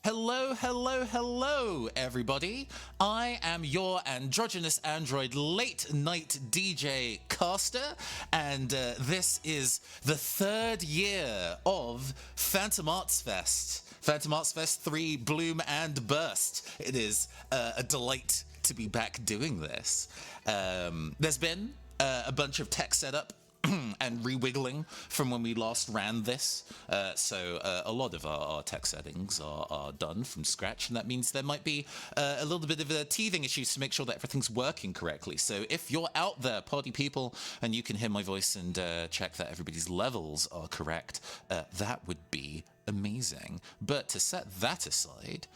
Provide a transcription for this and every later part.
Hello, hello, hello, everybody. I am your androgynous android late night DJ caster, and this is the third year of Phantom Arts Fest. Phantom Arts Fest 3 Bloom and Burst. It is a delight to be back doing this. There's been a bunch of tech setup and rewiggling from when we last ran this. So a lot of our tech settings are done from scratch, and that means there might be a little bit of teething issues to make sure that everything's working correctly. So if you're out there, party people, and you can hear my voice and check that everybody's levels are correct, that would be amazing. But to set that aside,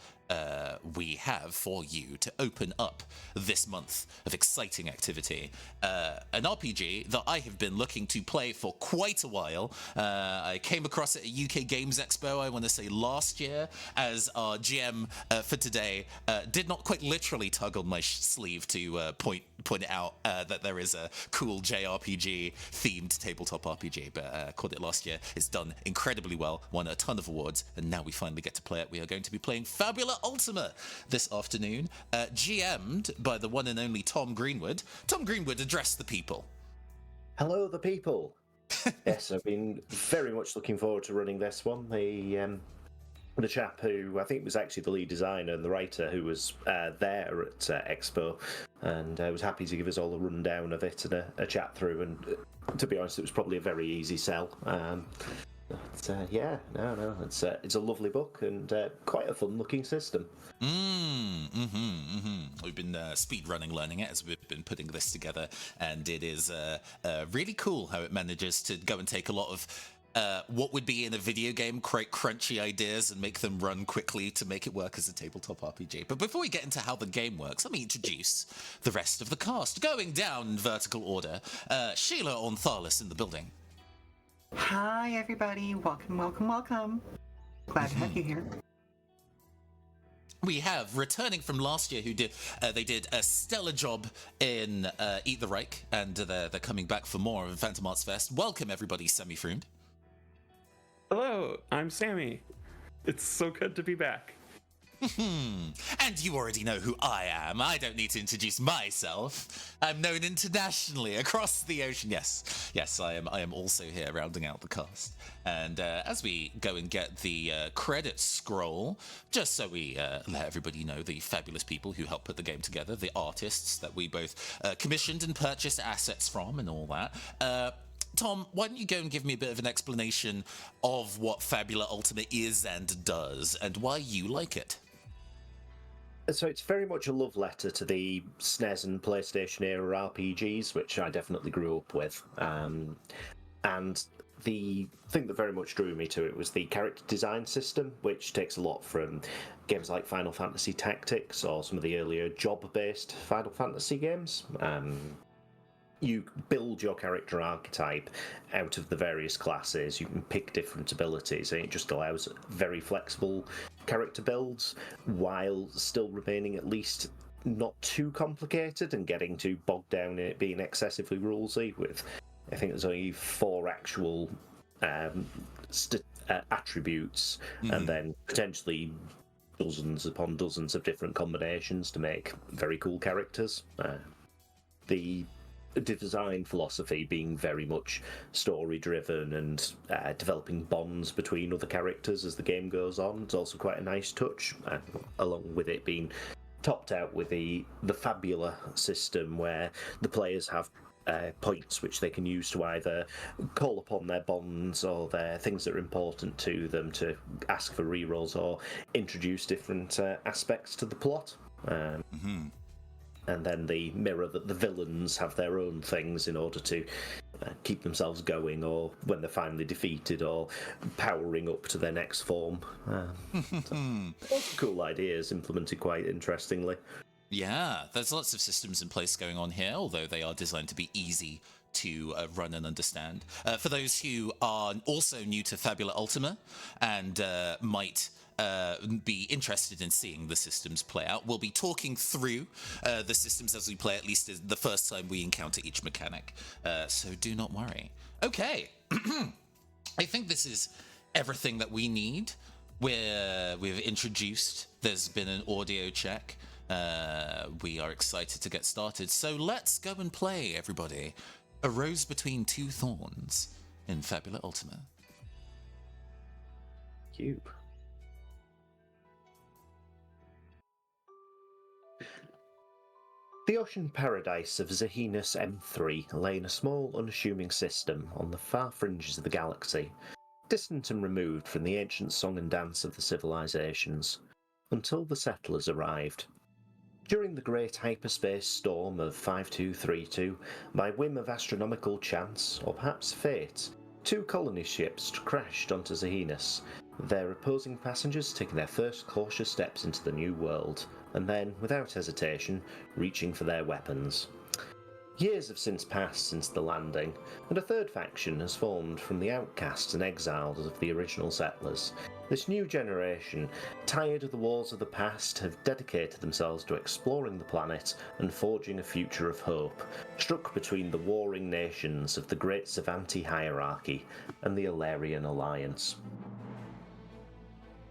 we have for you to open up this month of exciting activity an RPG that I have been looking to play for quite a while. I came across it at UK Games Expo, I want to say last year, as our GM for today did not quite literally tug on my sleeve to point out that there is a cool JRPG themed tabletop RPG, but caught it last year. It's done incredibly well, won a ton of awards, and now we finally get to play it. We are going to be playing Fabula Ultima this afternoon, GM'd by the one and only Tom Greenwood. Tom Greenwood, address the people. Hello, the people. Yes, I've been very much looking forward to running this one. The chap who I think was actually the lead designer and the writer who was there at Expo, and was happy to give us all a rundown of it and a chat through. And to be honest, it was probably a very easy sell. It's a lovely book and quite a fun-looking system. We've been speed running learning it as we've been putting this together, and it is really cool how it manages to go and take a lot of what would be in a video game, create crunchy ideas and make them run quickly to make it work as a tabletop RPG. But before we get into how the game works, let me introduce the rest of the cast. Going down in vertical order, Sheila Onthalis in the building. Hi, everybody. Welcome, welcome, welcome. Glad to have you here. We have, returning from last year, who did they did a stellar job in Eat the Reich, and they're coming back for more of Phantom Arts Fest. Welcome, everybody, Sammy Froond. Hello, I'm Sammy. It's so good to be back. And you already know who I am. I don't need to introduce myself. I'm known internationally across the ocean. Yes, I am also here rounding out the cast. And as we go and get the credits scroll, just so we let everybody know the fabulous people who helped put the game together, the artists that we both commissioned and purchased assets from and all that. Tom, why don't you go and give me a bit of an explanation of what Fabula Ultima is and does, and why you like it? So it's very much a love letter to the SNES and PlayStation era RPGs, which I definitely grew up with. And the thing that very much drew me to it was the character design system, which takes a lot from games like Final Fantasy Tactics or some of the earlier job-based Final Fantasy games. You build your character archetype out of the various classes. You can pick different abilities, and it just allows very flexible character builds while still remaining at least not too complicated and getting too bogged down in it being excessively rulesy. With, I think there's only 4 actual attributes, and then potentially dozens upon dozens of different combinations to make very cool characters. The design philosophy being very much story driven and developing bonds between other characters as the game goes on. It's also quite a nice touch, along with it being topped out with the Fabula system, where the players have points which they can use to either call upon their bonds or their things that are important to them, to ask for rerolls or introduce different aspects to the plot. And then the mirror that the villains have their own things in order to keep themselves going, or when they're finally defeated, or powering up to their next form. Lots of cool ideas implemented quite interestingly. Yeah, there's lots of systems in place going on here, although they are designed to be easy to run and understand. For those who are also new to Fabula Ultima and might be interested in seeing the systems play out, we'll be talking through the systems as we play, at least the first time we encounter each mechanic. So do not worry. Okay, I think this is everything that we need we've introduced. There's been an audio check. We are excited to get started. So let's go and play, everybody. A Rose Between Two Thorns in Fabula Ultima. Cube. The ocean paradise of Zahinus M3 lay in a small, unassuming system on the far fringes of the galaxy, distant and removed from the ancient song and dance of the civilizations, until the settlers arrived. During the great hyperspace storm of 5232, by whim of astronomical chance, or perhaps fate, two colony ships crashed onto Zahinus, their opposing passengers taking their first cautious steps into the new world, and then, without hesitation, reaching for their weapons. Years have since passed since the landing, and a third faction has formed from the outcasts and exiles of the original settlers. This new generation, tired of the wars of the past, have dedicated themselves to exploring the planet and forging a future of hope, struck between the warring nations of the Great Savanti hierarchy and the Alarian Alliance.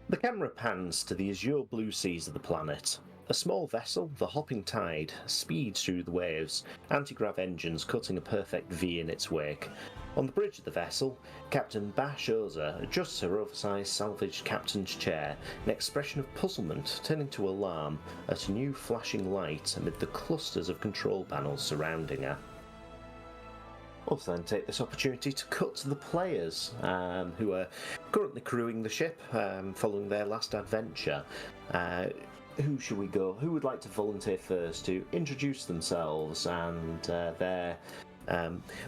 The camera pans to the azure blue seas of the planet. A small vessel, the Hopping Tide, speeds through the waves, anti-grav engines cutting a perfect V in its wake. On the bridge of the vessel, Captain Bash Oza adjusts her oversized salvaged captain's chair, an expression of puzzlement turning to alarm at a new flashing light amid the clusters of control panels surrounding her. Also then take this opportunity to cut to the players who are currently crewing the ship following their last adventure. Who should we go? Who would like to volunteer first to introduce themselves and their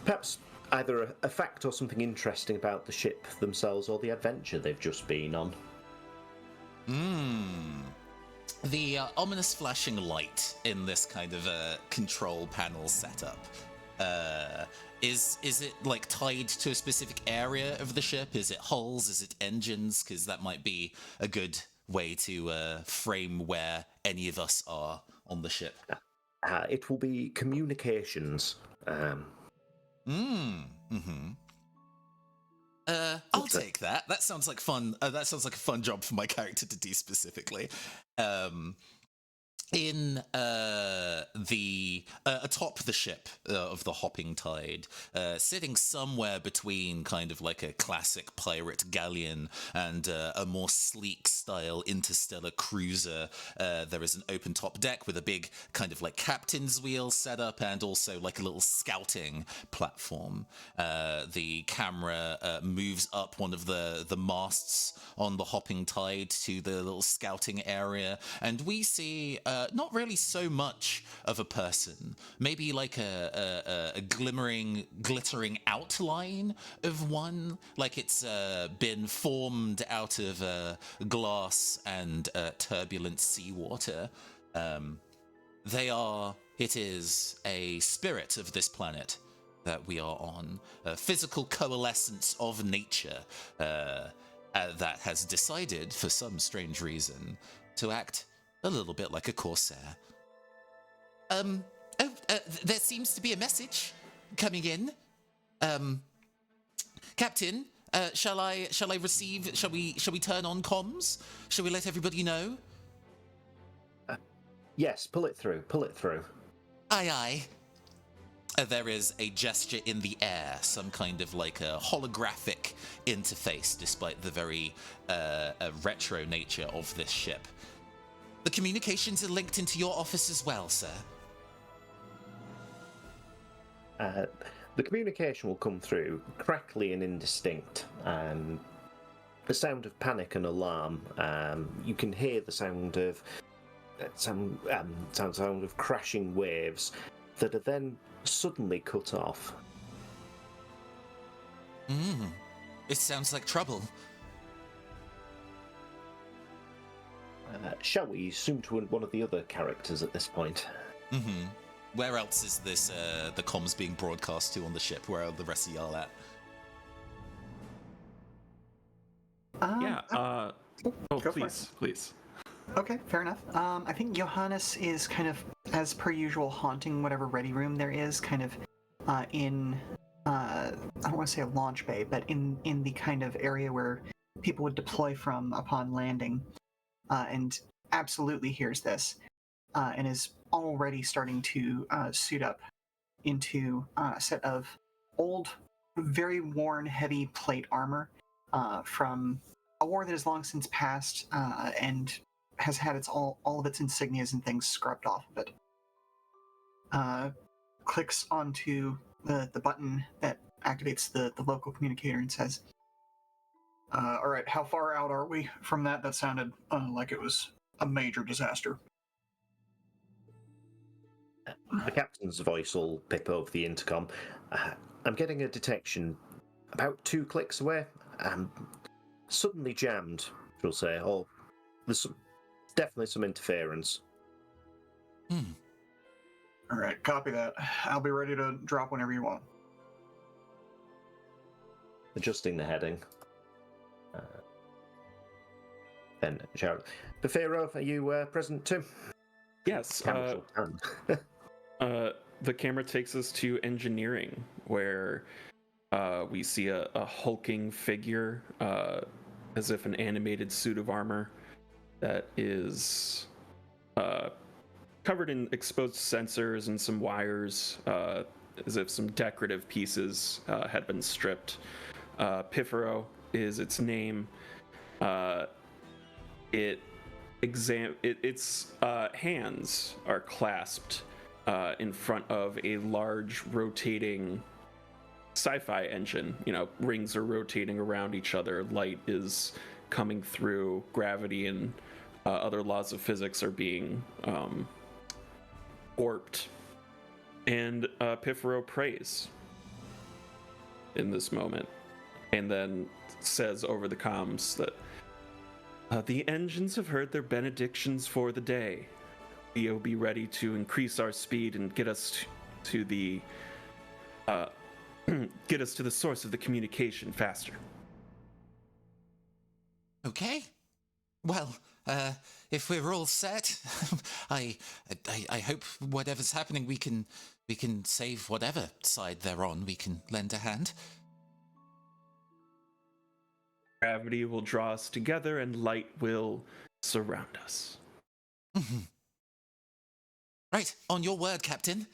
perhaps either a fact or something interesting about the ship themselves or the adventure they've just been on? The ominous flashing light in this kind of control panel setup. Is it like tied to a specific area of the ship? Is it hulls? Is it engines? Because that might be a good way to frame where any of us are on the ship. It will be communications. I'll take that. That sounds like fun. That sounds like a fun job for my character to do specifically. In atop the ship of the Hopping Tide, sitting somewhere between kind of like a classic pirate galleon and a more sleek style interstellar cruiser, there is an open top deck with a big kind of like captain's wheel set up and also like a little scouting platform. The camera moves up one of the masts on the Hopping Tide to the little scouting area, and we see not really so much of a person, maybe like a glittering outline of one, like it's been formed out of glass and turbulent seawater. It is a spirit of this planet that we are on, a physical coalescence of nature that has decided, for some strange reason, to act a little bit like a corsair. There seems to be a message coming in. Captain, shall we turn on comms? Shall we let everybody know? Yes, pull it through. Aye, aye. There is a gesture in the air, some kind of like a holographic interface, despite the very retro nature of this ship. The communications are linked into your office as well, sir. The communication will come through crackly and indistinct. The sound of panic and alarm. You can hear the sound of sound of crashing waves that are then suddenly cut off. It sounds like trouble. Shall we assume to one of the other characters at this point? Where else is this the comms being broadcast to on the ship? Where are the rest of y'all at? Please. Okay, fair enough. I think Johannes is kind of, as per usual, haunting whatever ready room there is, kind of in, I don't want to say a launch bay, but in the kind of area where people would deploy from upon landing, and absolutely hears this, and is already starting to suit up into a set of old, very worn, heavy plate armor from a war that has long since passed and has had all of its insignias and things scrubbed off of it. Clicks onto the button that activates the local communicator and says, all right, how far out are we from that? That sounded like it was a major disaster. The captain's voice will pip over the intercom. I'm getting a detection about 2 clicks away. Suddenly jammed, she'll say. Oh, there's definitely some interference. All right, copy that. I'll be ready to drop whenever you want. Adjusting the heading. Then shout, Befiro, are you present too? Yes. The camera takes us to engineering, where we see a hulking figure, as if an animated suit of armor that is covered in exposed sensors and some wires, as if some decorative pieces had been stripped. Pifero is its name. Its hands are clasped in front of a large rotating sci-fi engine. Rings are rotating around each other. Light is coming through. Gravity and other laws of physics are being warped. And Pifero prays in this moment, and then says over the comms that the engines have heard their benedictions for the day. We'll be ready to increase our speed and get us to the source of the communication faster. Okay. Well, if we're all set, I hope whatever's happening, we can save whatever side they're on. We can lend a hand. Gravity will draw us together, and light will surround us. Mm-hmm. Right, on your word, Captain.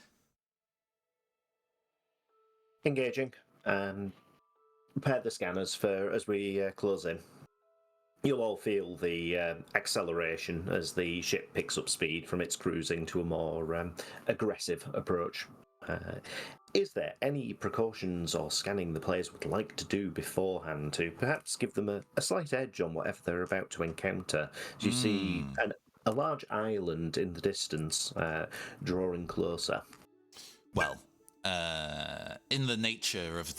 Engaging. Prepare the scanners for as we close in. You'll all feel the acceleration as the ship picks up speed from its cruising to a more aggressive approach. Is there any precautions or scanning the players would like to do beforehand to perhaps give them a slight edge on whatever they're about to encounter? As you see a large island in the distance drawing closer. Well, in the nature of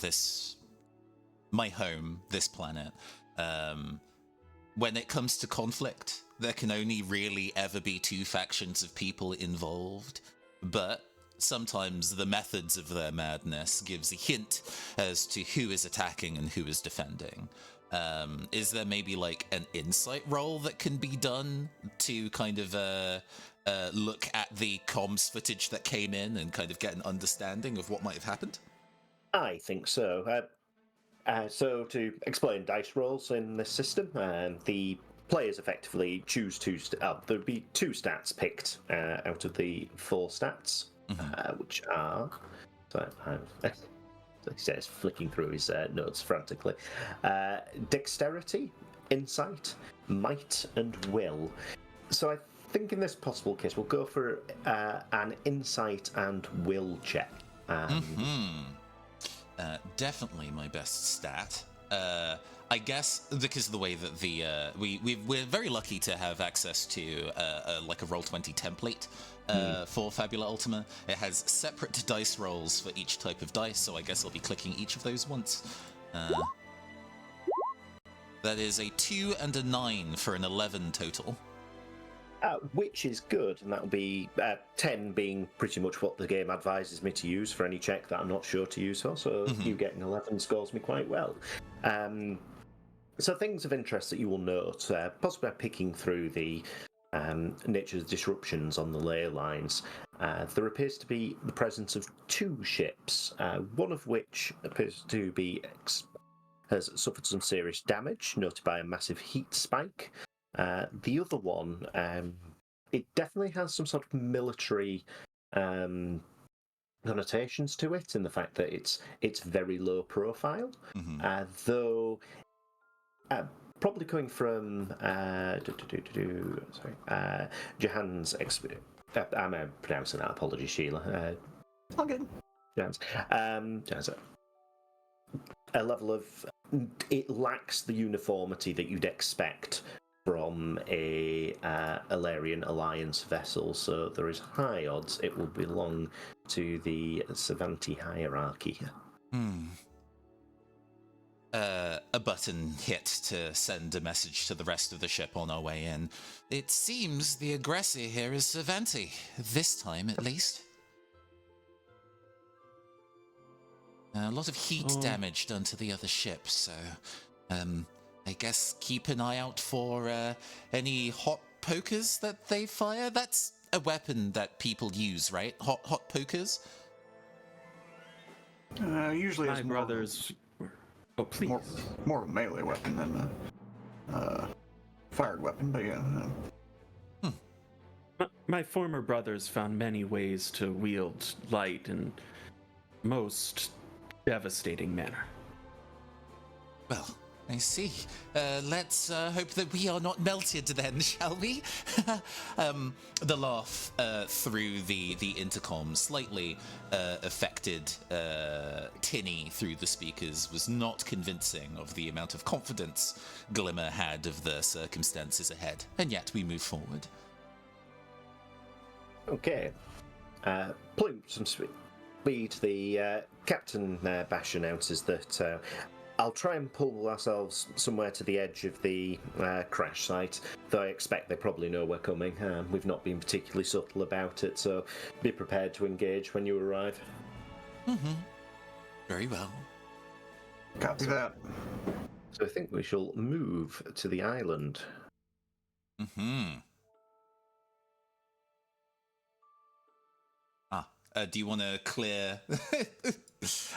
my home, this planet, when it comes to conflict, there can only really ever be 2 factions of people involved, but sometimes the methods of their madness gives a hint as to who is attacking and who is defending. Is there maybe like an insight roll that can be done to kind of look at the comms footage that came in and kind of get an understanding of what might have happened? I think so. So to explain dice rolls in this system, the players effectively choose there'd be 2 stats picked out of the 4 stats, which are... he says, flicking through his notes frantically. Dexterity, insight, might, and will. So I think in this possible case, we'll go for an insight and will check. Definitely my best stat. I guess because of the way that we're very lucky to have access to like a Roll20 template for Fabula Ultima. It has separate dice rolls for each type of dice, so I guess I'll be clicking each of those once. That is a 2 and a 9 for an 11 total. Which is good, and that'll be 10 being pretty much what the game advises me to use for any check that I'm not sure to use for, so you getting 11 scores me quite well. So things of interest that you will note, possibly picking through the nature's disruptions on the ley lines, there appears to be the presence of 2 ships, one of which appears to be has suffered some serious damage, noted by a massive heat spike. The other one, it definitely has some sort of military connotations to it, in the fact that it's very low profile, though probably coming from Jahan's I'm pronouncing that. Apologies, Sheila. All good. Jahan's a level of, it lacks the uniformity that you'd expect from a Alarian Alliance vessel, so there is high odds it will belong to the Sci-Fantasty hierarchy. A button hit to send a message to the rest of the ship on our way in. It seems the aggressor here is Sci-Fantasty, this time at least. A lot of heat damage done to the other ships, so I guess keep an eye out for any hot pokers that they fire. That's a weapon that people use, right? Hot pokers? Usually My it's brothers. Oh, please. more of a melee weapon than a fired weapon, but yeah. My former brothers found many ways to wield light in most devastating manner. Well, I see. Let's hope that we are not melted then, shall we? The laugh through the intercom, slightly affected tinny through the speakers, was not convincing of the amount of confidence Glimmer had of the circumstances ahead. And yet we move forward. Okay. Pulling some speed, the Captain Bash announces that I'll try and pull ourselves somewhere to the edge of the crash site, though I expect they probably know we're coming. We've not been particularly subtle about it, so be prepared to engage when you arrive. Very well. Copy that. So I think we shall move to the island. Do you want to clear?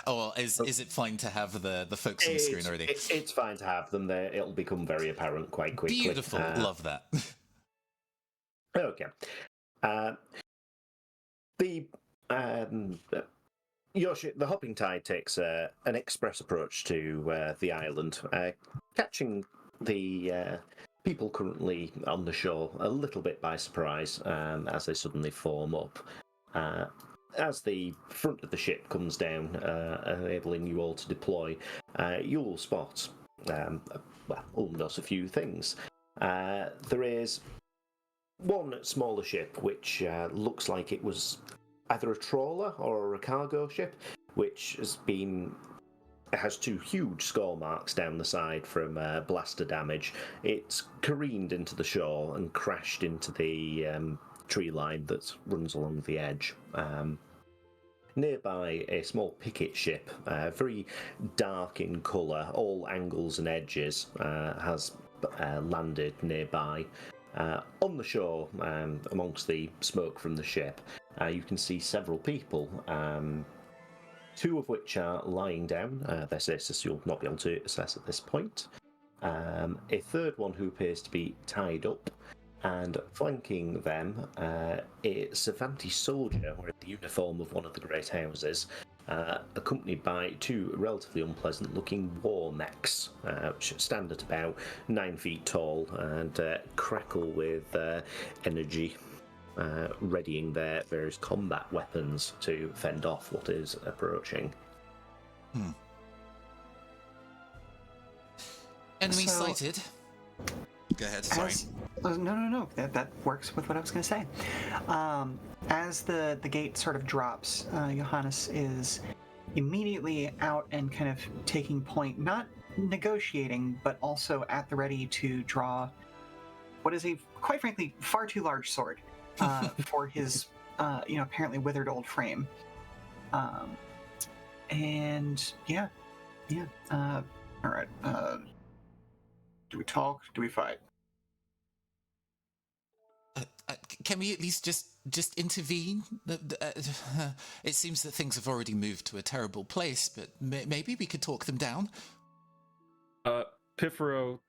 Or is it fine to have the folks on the screen already? It's fine to have them there. It'll become very apparent quite quickly. Beautiful. Love that. Okay. Your ship, the Hopping Tide, takes an express approach to the island, catching the people currently on the shore a little bit by surprise as they suddenly form up. As the front of the ship comes down, enabling you all to deploy, you'll spot, almost a few things. There is one smaller ship which looks like it was either a trawler or a cargo ship, which has two huge score marks down the side from blaster damage. It's careened into the shore and crashed into the tree line that runs along the edge. Nearby, a small picket ship, very dark in colour, all angles and edges, has landed nearby. On the shore, amongst the smoke from the ship, you can see several people, two of which are lying down. Their status you'll not be able to assess at this point. A third one who appears to be tied up, and flanking them, a Sci-Fantasty soldier wearing the uniform of one of the great houses, accompanied by two relatively unpleasant-looking war mechs, which stand at about 9 feet tall and crackle with energy, readying their various combat weapons to fend off what is approaching. Enemy sighted. Go ahead, sorry. No. That works with what I was going to say. As the gate sort of drops, Johannes is immediately out and kind of taking point, not negotiating, but also at the ready to draw what is a, quite frankly, far too large sword for his, apparently withered old frame. And yeah. All right. Do we talk? Do we fight? Can we at least just intervene? It seems that things have already moved to a terrible place, but maybe we could talk them down. Pifero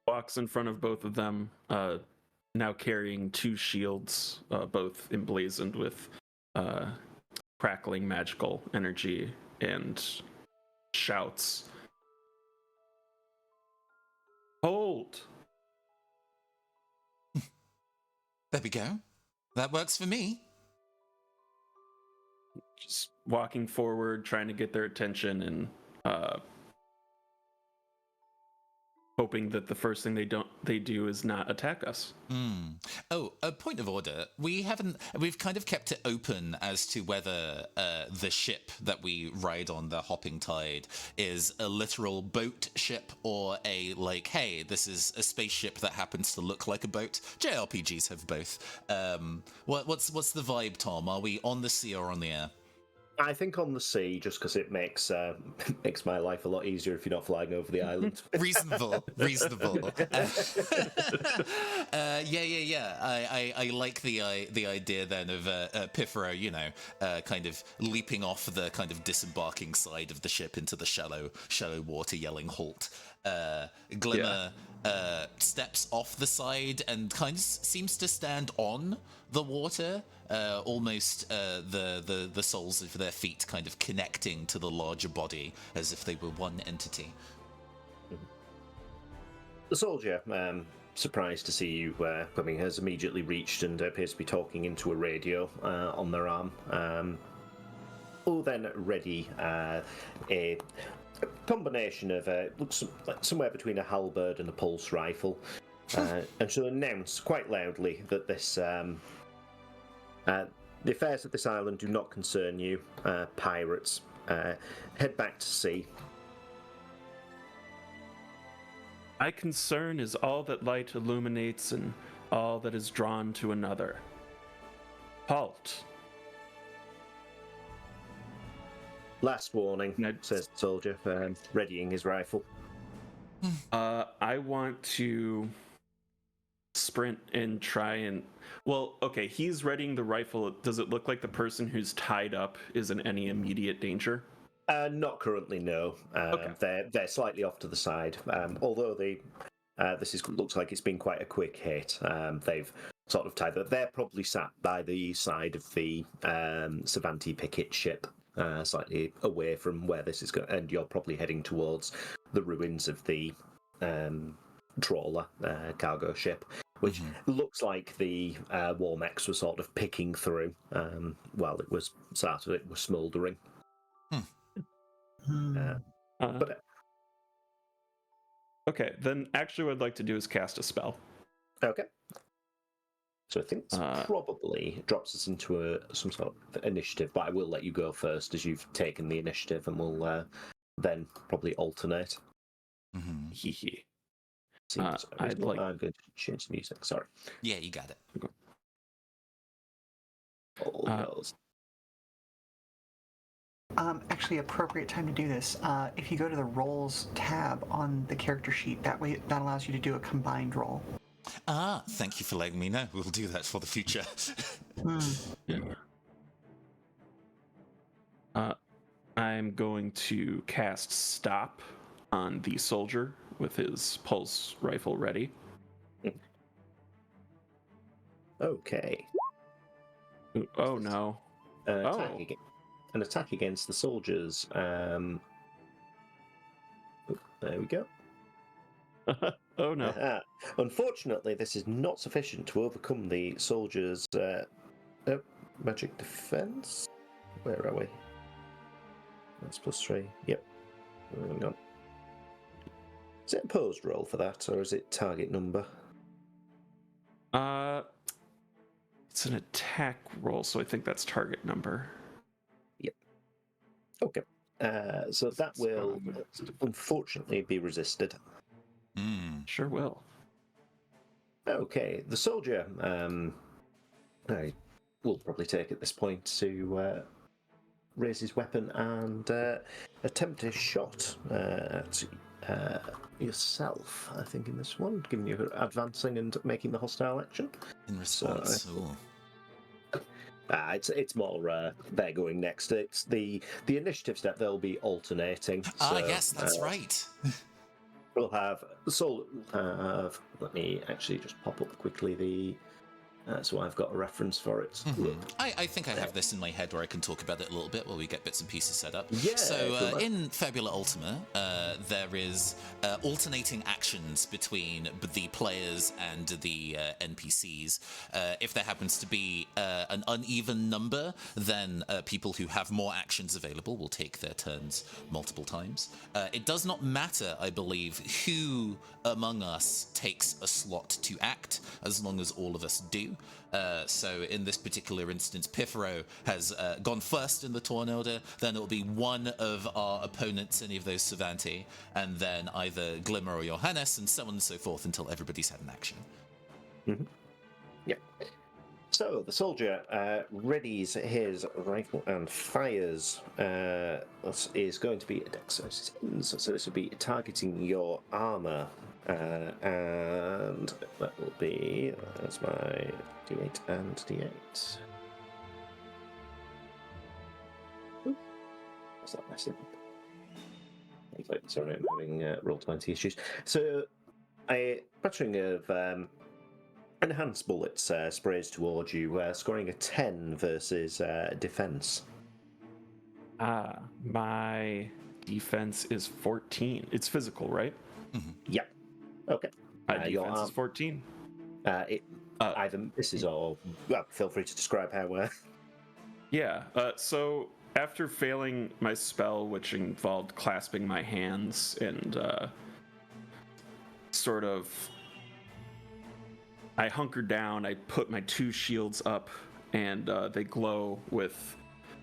walks in front of both of them, now carrying two shields, both emblazoned with crackling magical energy, and shouts, "Hold!" There we go. That works for me. Just walking forward, trying to get their attention, and hoping that the first thing they do is not attack us. Oh, a point of order. We've kind of kept it open as to whether the ship that we ride on, the Hopping Tide, is a literal boat ship or a, like, hey, this is a spaceship that happens to look like a boat. JRPGs have both. What's the vibe, Tom? Are we on the sea or on the air? I think on the sea, just because it makes makes my life a lot easier if you're not flying over the island. Reasonable. Yeah. I like the idea then of Pifero, kind of leaping off the kind of disembarking side of the ship into the shallow water, yelling halt. Glimmer steps off the side and kind of seems to stand on the water, almost the soles of their feet kind of connecting to the larger body as if they were one entity. The soldier, surprised to see you coming, has immediately reached and appears to be talking into a radio on their arm. All then ready a combination of looks like somewhere between a halberd and a pulse rifle, and she'll announce quite loudly that this the affairs of this island do not concern you, pirates. Head back to sea. My concern is all that light illuminates and all that is drawn to another. Halt. Last warning, says the soldier, readying his rifle. I want to sprint and try and... Well, okay, he's readying the rifle. Does it look like the person who's tied up is in any immediate danger? Not currently, no. Okay. They're slightly off to the side. Although looks like it's been quite a quick hit. They've sort of tied that. They're probably sat by the side of the Savanti Pickett ship, slightly away from where this is going, and you're probably heading towards the ruins of the trawler cargo ship, which looks like the Warmex was sort of picking through while it was smouldering. But okay, then actually what I'd like to do is cast a spell. Okay. So I think this probably drops us into some sort of initiative, but I will let you go first as you've taken the initiative, and we'll then probably alternate. I'm going to change the music, sorry. Yeah, you got it. All goes. Actually, appropriate time to do this. If you go to the roles tab on the character sheet, that allows you to do a combined roll. Thank you for letting me know. We'll do that for the future. I'm going to cast Stop on the soldier with his pulse rifle ready. Okay. Oh no. An attack against the soldiers. There we go. Oh no. Unfortunately, this is not sufficient to overcome the soldiers' magic defense. Where are we? That's +3. Yep. Hang on. Is it opposed roll for that, or is it target number? It's an attack roll, so I think that's target number. Yep. Okay. So that will unfortunately be resisted. Sure will. Okay. The soldier I will probably take at this point to raise his weapon and attempt a shot at yourself, I think, in this one, giving you advancing and making the hostile action. In response, it's more they're going next. It's the initiative step. They'll be alternating. Yes, that's right. We'll have Soul. Let me actually just pop up quickly the. So I've got a reference for it. I think I have this in my head where I can talk about it a little bit while we get bits and pieces set up. Yeah, So cool, man. in Fabula Ultima, there is alternating actions between the players and the NPCs. If there happens to be an uneven number, then people who have more actions available will take their turns multiple times. It does not matter, I believe, who among us takes a slot to act, as long as all of us do. So in this particular instance, Pifero has gone first in the turn order, then it will be one of our opponents, any of those Savanti, and then either Glimmer or Johannes, and so on and so forth until everybody's had an action. Yeah. So the soldier readies his rifle and fires. This is going to be a dex, so this will be targeting your armor. And that will be, that's my d8 and d8. Ooh, what's that messing up? Sorry, I'm having Roll20 issues. So, a battering of enhanced bullets sprays towards you, scoring a 10 versus defense. My defense is 14. It's physical, right? Yeah. Okay. Your Defense is 14. It either misses or feel free to describe how. Yeah. So after failing my spell, which involved clasping my hands and sort of, I hunker down. I put my two shields up, and they glow with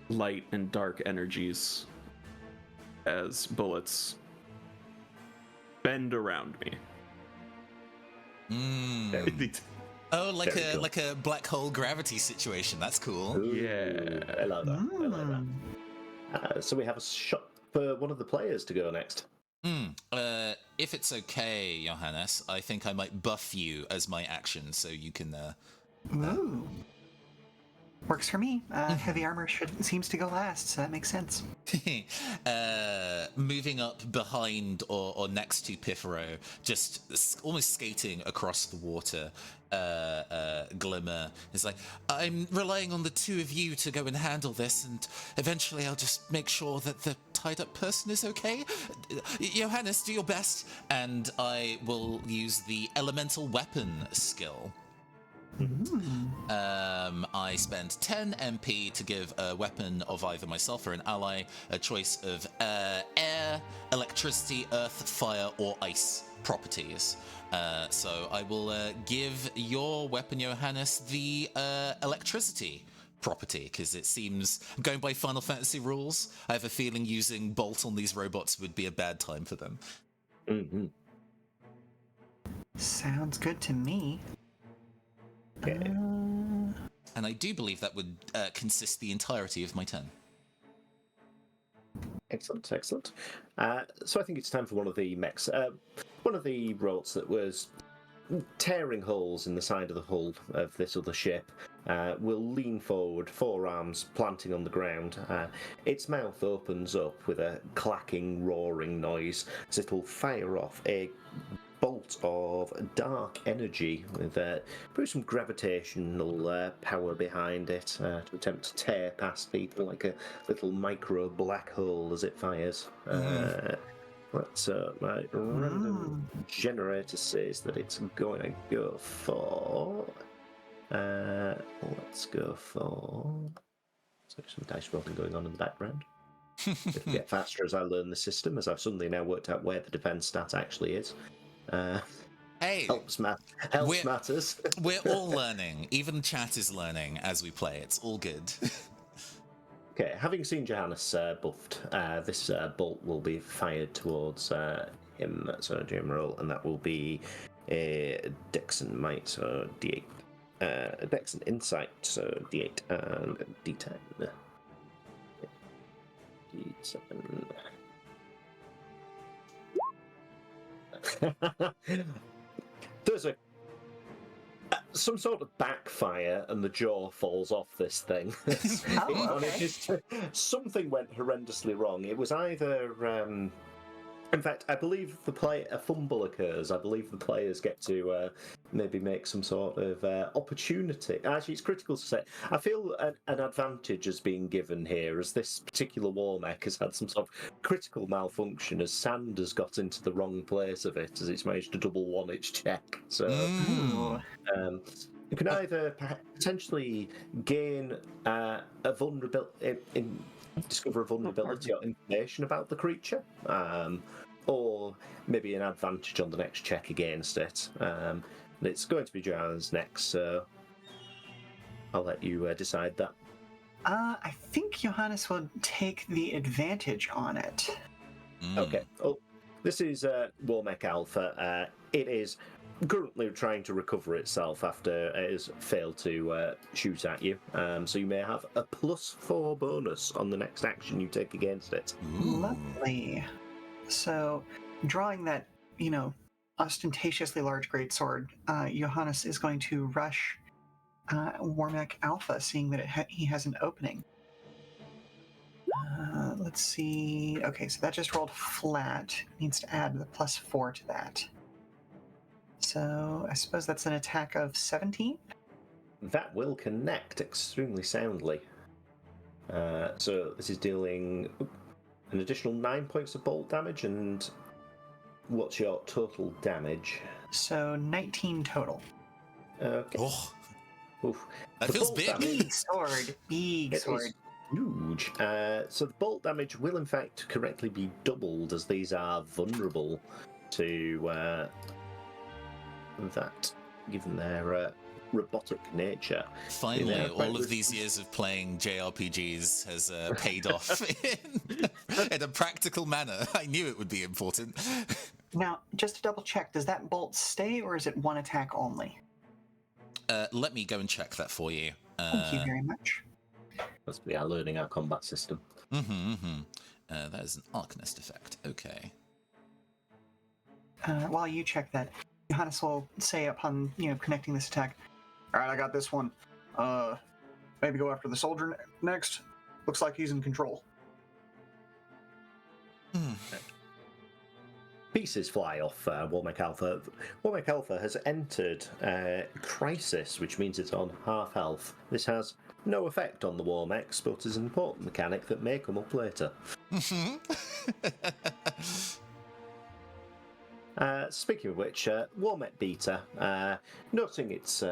light and dark energies as bullets bend around me. Oh, like a black hole gravity situation. That's cool. Ooh, Yeah. I love that. I love that. So we have a shot for one of the players to go next. If it's okay, Johannes, I think I might buff you as my action, so you can. Ooh. Works for me. Heavy armor seems to go last, so that makes sense. Moving up behind or next to Pifero, just almost skating across the water, Glimmer is like, I'm relying on the two of you to go and handle this, and eventually I'll just make sure that the tied up person is okay. Johannes, do your best, and I will use the elemental weapon skill. I spend 10 MP to give a weapon of either myself or an ally a choice of air, electricity, earth, fire, or ice properties. So I will give your weapon, Johannes, the electricity property, because it seems, going by Final Fantasy rules, I have a feeling using Bolt on these robots would be a bad time for them. Sounds good to me. Okay. And I do believe that would consist the entirety of my turn. Excellent, excellent. So I think it's time for one of the mechs. One of the robots that was tearing holes in the side of the hull of this other ship will lean forward, forearms planting on the ground. Its mouth opens up with a clacking, roaring noise as it will fire off a bolt of dark energy with some gravitational power behind it to attempt to tear past people like a little micro black hole as it fires. So my random generator says that it's going to go for. Let's go for. So some dice rolling going on in the background. It'll get faster as I learn the system, as I've suddenly now worked out where the defense stat actually is. Hey, helps matters. We're all learning. Even chat is learning as we play. It's all good. Okay, having seen Johannes buffed, this bolt will be fired towards him. So Jim roll, and that will be a Dex and Might, so D8. Dex and Insight, so D8 and D10. D7. There's some sort of backfire and the jaw falls off this thing. Okay. Something went horrendously wrong. It was either In fact, I believe a fumble occurs. I believe the players get to maybe make some sort of opportunity. Actually, it's critical to say. I feel an advantage is being given here, as this particular war mech has had some sort of critical malfunction, as sand has got into the wrong place of it, as it's managed to double one its check. So Ooh. you can either potentially gain a vulnerability discover a vulnerability or information about the creature, or maybe an advantage on the next check against it. It's going to be Joanna's next, so I'll let you decide that. I think Johannes will take the advantage on it. Okay. Oh, this is Warmech Alpha. It is currently trying to recover itself after it has failed to shoot at you. So you may have a +4 bonus on the next action you take against it. Lovely. So, drawing that, ostentatiously large greatsword, Johannes is going to rush Warmech Alpha, seeing that he has an opening. Let's see. Okay, so that just rolled flat. Needs to add the +4 to that. So I suppose that's an attack of 17? That will connect extremely soundly. So this is dealing an additional 9 points of bolt damage, and what's your total damage? So 19 total. Okay. Oh, Oof. that The feels bolt big. damage- Big sword. Big It sword. is huge. So the bolt damage will in fact correctly be doubled, as these are vulnerable to that, given their robotic nature. Finally, Yeah, all of these years of playing JRPGs has paid off in a practical manner. I knew it would be important. Now, just to double check, does that bolt stay or is it one attack only? Let me go and check that for you. Thank you very much. Must be our learning our combat system. That is an Arcanist effect. Okay. While you check that, Johannes will say upon, connecting this attack, all right, I got this one. Maybe go after the soldier next. Looks like he's in control. Pieces fly off Warmech Alpha. Warmech Alpha has entered Crisis, which means it's on half health. This has no effect on the Warmechs, but is an important mechanic that may come up later. Speaking of which, Warmech Beta, noting its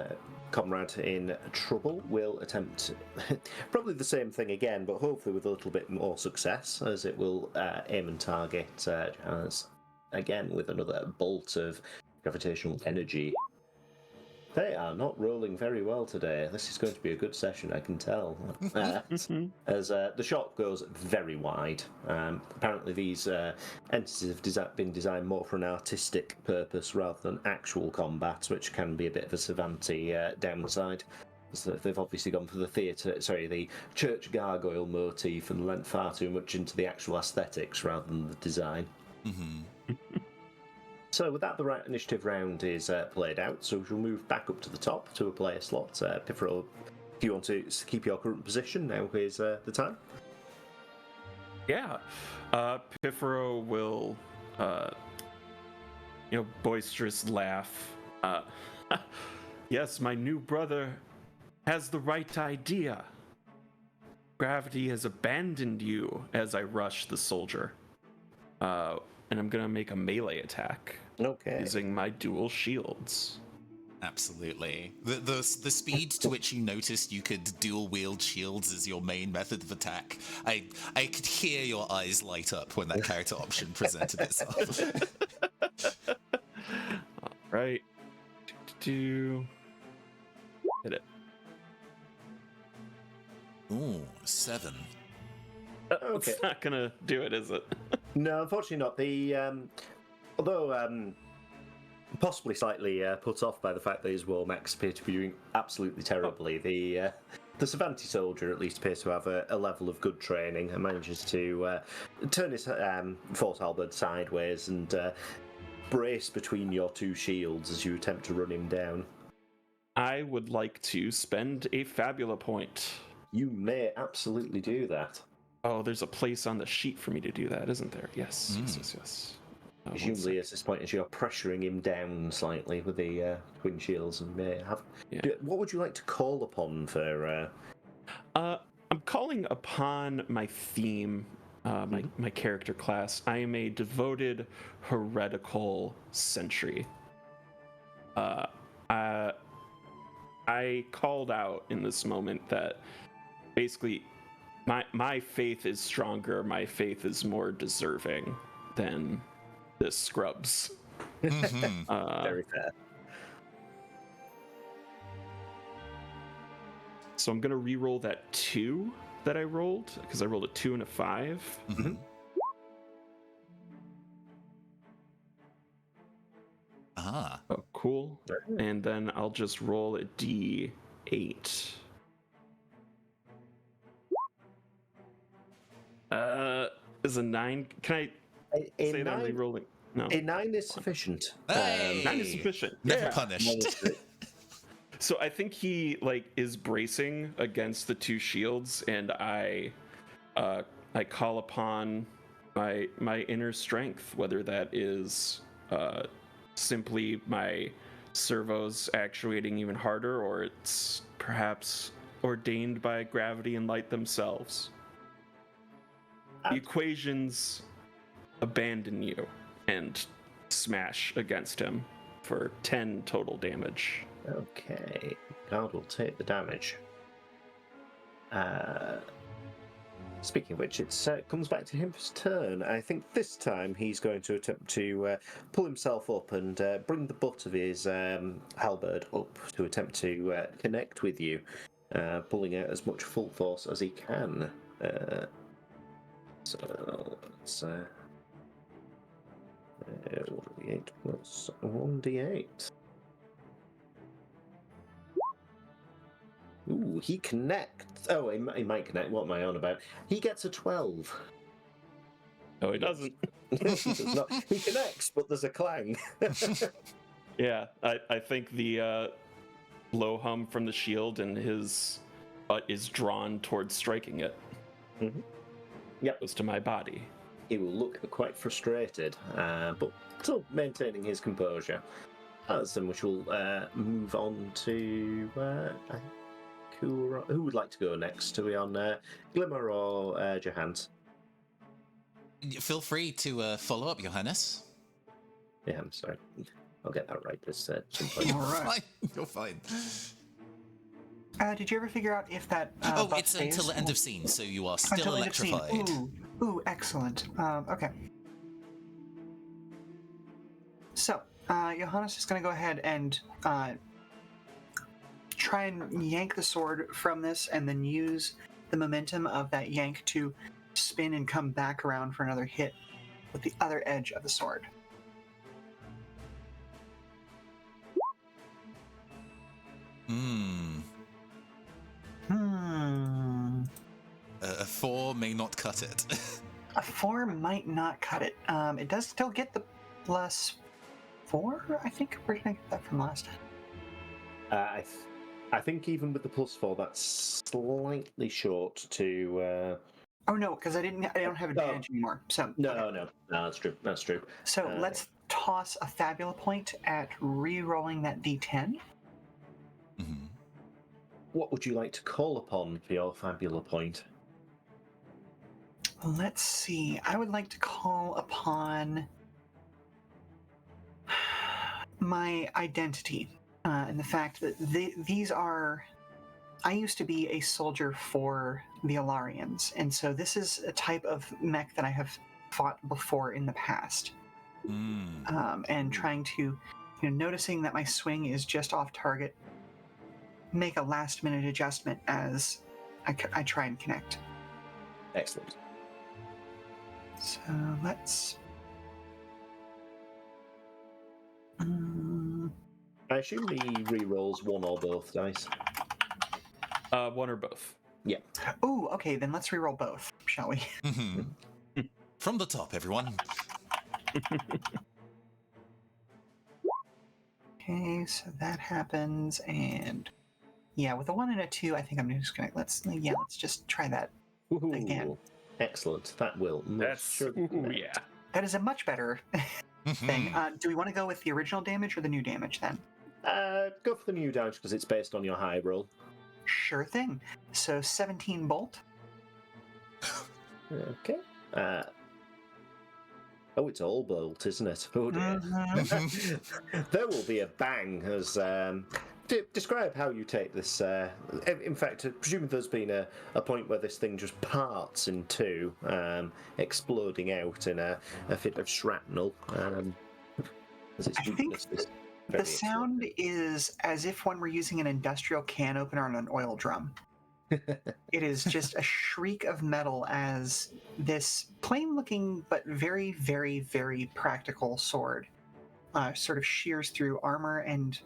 comrade in trouble, will attempt probably the same thing again, but hopefully with a little bit more success, as it will aim and target Janice again with another bolt of gravitational energy. They are not rolling very well today. This is going to be a good session, I can tell. As the shot goes very wide. Apparently these entities have been designed more for an artistic purpose rather than actual combat, which can be a bit of a Savanti downside. So they've obviously gone for the church gargoyle motif and lent far too much into the actual aesthetics rather than the design. So with that, the right initiative round is played out, so we'll move back up to the top to a player slot. Pifro, if you want to keep your current position, now is the time. Yeah. Pifro will, boisterous laugh. Yes, my new brother has the right idea. Gravity has abandoned you, as I rush the soldier. And I'm gonna make a melee attack. Okay. Using my dual shields. Absolutely. The speed to which you noticed you could dual wield shields as your main method of attack, I could hear your eyes light up when that character option presented itself. All right. Hit it. Ooh, 7. Okay. It's not gonna do it, is it? No, unfortunately not. The although possibly slightly put off by the fact that his Warmechs appear to be doing absolutely terribly. The Savanti soldier at least appears to have a level of good training and manages to turn his force halberd sideways and brace between your two shields as you attempt to run him down. I would like to spend a Fabula point. You may absolutely do that. Oh, there's a place on the sheet for me to do that, isn't there? Yes. presumably at this point, as you're pressuring him down slightly with the twin shields, and what would you like to call upon for? I'm calling upon my theme, my character class. I am a devoted heretical sentry. I called out in this moment that basically my faith is stronger, my faith is more deserving than this scrub's. Very fair. So I'm gonna re-roll that 2 that I rolled, because I rolled a 2 and a 5. Mm-hmm. Ah. Oh, cool. And then I'll just roll a D8. Is a 9? Can I say that I'm re-rolling? No. A 9 is sufficient. Hey! 9 is sufficient. Never punished. So I think he is bracing against the 2 shields, and I call upon my inner strength, whether that is simply my servos actuating even harder, or it's perhaps ordained by gravity and light themselves. The equations abandon you and smash against him for 10 total damage. Okay, God will take the damage. Speaking of which, it comes back to him's turn. I think this time he's going to attempt to pull himself up and bring the butt of his halberd up to attempt to connect with you, pulling out as much full force as he can. So let's 1d8 plus 1d8. Ooh, he connects. Oh, he might connect. What am I on about? He gets a 12. No, he doesn't. He does not. He connects, but there's a clang. Yeah, I think the low hum from the shield and his butt is drawn towards striking it. Mm-hmm. Yep. Goes to my body. He will look quite frustrated, but still maintaining his composure. Then which will move on to who would like to go next? Are we on Glimmer or Johans? Feel free to follow up, Johannes. Yeah, I'm sorry. I'll get that right this some point. All right. You're fine. Did you ever figure out if that? It's until the end of scene, so you are still until end of scene. electrified. Ooh, excellent. Okay. So, Johannes is going to go ahead and try and yank the sword from this, and then use the momentum of that yank to spin and come back around for another hit with the other edge of the sword. A 4 may not cut it. A 4 might not cut it. It does still get the +4, I think. Where did I get that from last time? I think even with the +4, that's slightly short to. Oh no, because I don't have advantage anymore. So No, that's true. That's true. So let's toss a Fabula point at re-rolling that D10. Mm-hmm. What would you like to call upon for your Fabula point? Let's see. I would like to call upon my identity and the fact that these are. I used to be a soldier for the Alarians, and so this is a type of mech that I have fought before in the past. And trying to, noticing that my swing is just off target, make a last-minute adjustment as I try and connect. Excellent. So let's. I assume he re-rolls one or both dice. One or both. Yeah. Ooh, okay, then let's re-roll both, shall we? Mm-hmm. From the top, everyone. Okay, so that happens, and yeah, with a 1 and a 2, I think I'm just gonna let's just try that again. Excellent. That will. Yeah. That is a much better thing. Do we want to go with the original damage or the new damage then? Go for the new damage because it's based on your high roll. Sure thing. So 17 bolt. Okay. It's all bolt, isn't it? Oh dear. There will be a bang as. Describe how you take this. In fact, presumably there's been a point where this thing just parts in two, exploding out in a fit of shrapnel. I think the sound is as if one were using an industrial can opener on an oil drum. It is just a shriek of metal as this plain-looking but very, very, very practical sword sort of shears through armor and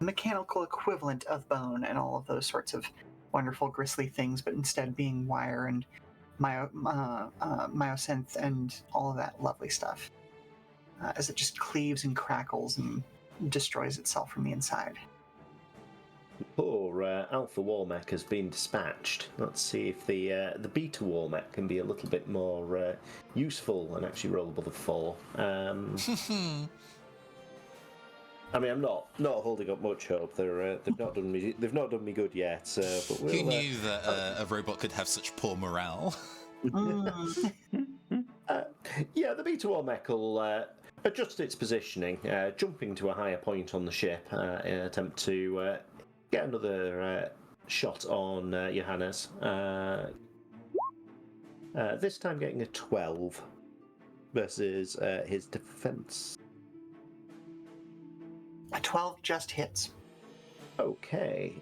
mechanical equivalent of bone and all of those sorts of wonderful gristly things, but instead being wire and myosynth and all of that lovely stuff as it just cleaves and crackles and destroys itself from the inside. Poor Alpha Warmech has been dispatched. Let's see if the Beta Warmech can be a little bit more useful and actually roll above a 4. I mean, I'm not holding up much hope. They've not done me good yet. But Who knew that a robot could have such poor morale? Yeah, the Beta Warmech will adjust its positioning, jumping to a higher point on the ship in an attempt to get another shot on Johannes. This time getting a 12 versus his defense. A 12 just hits. Okay.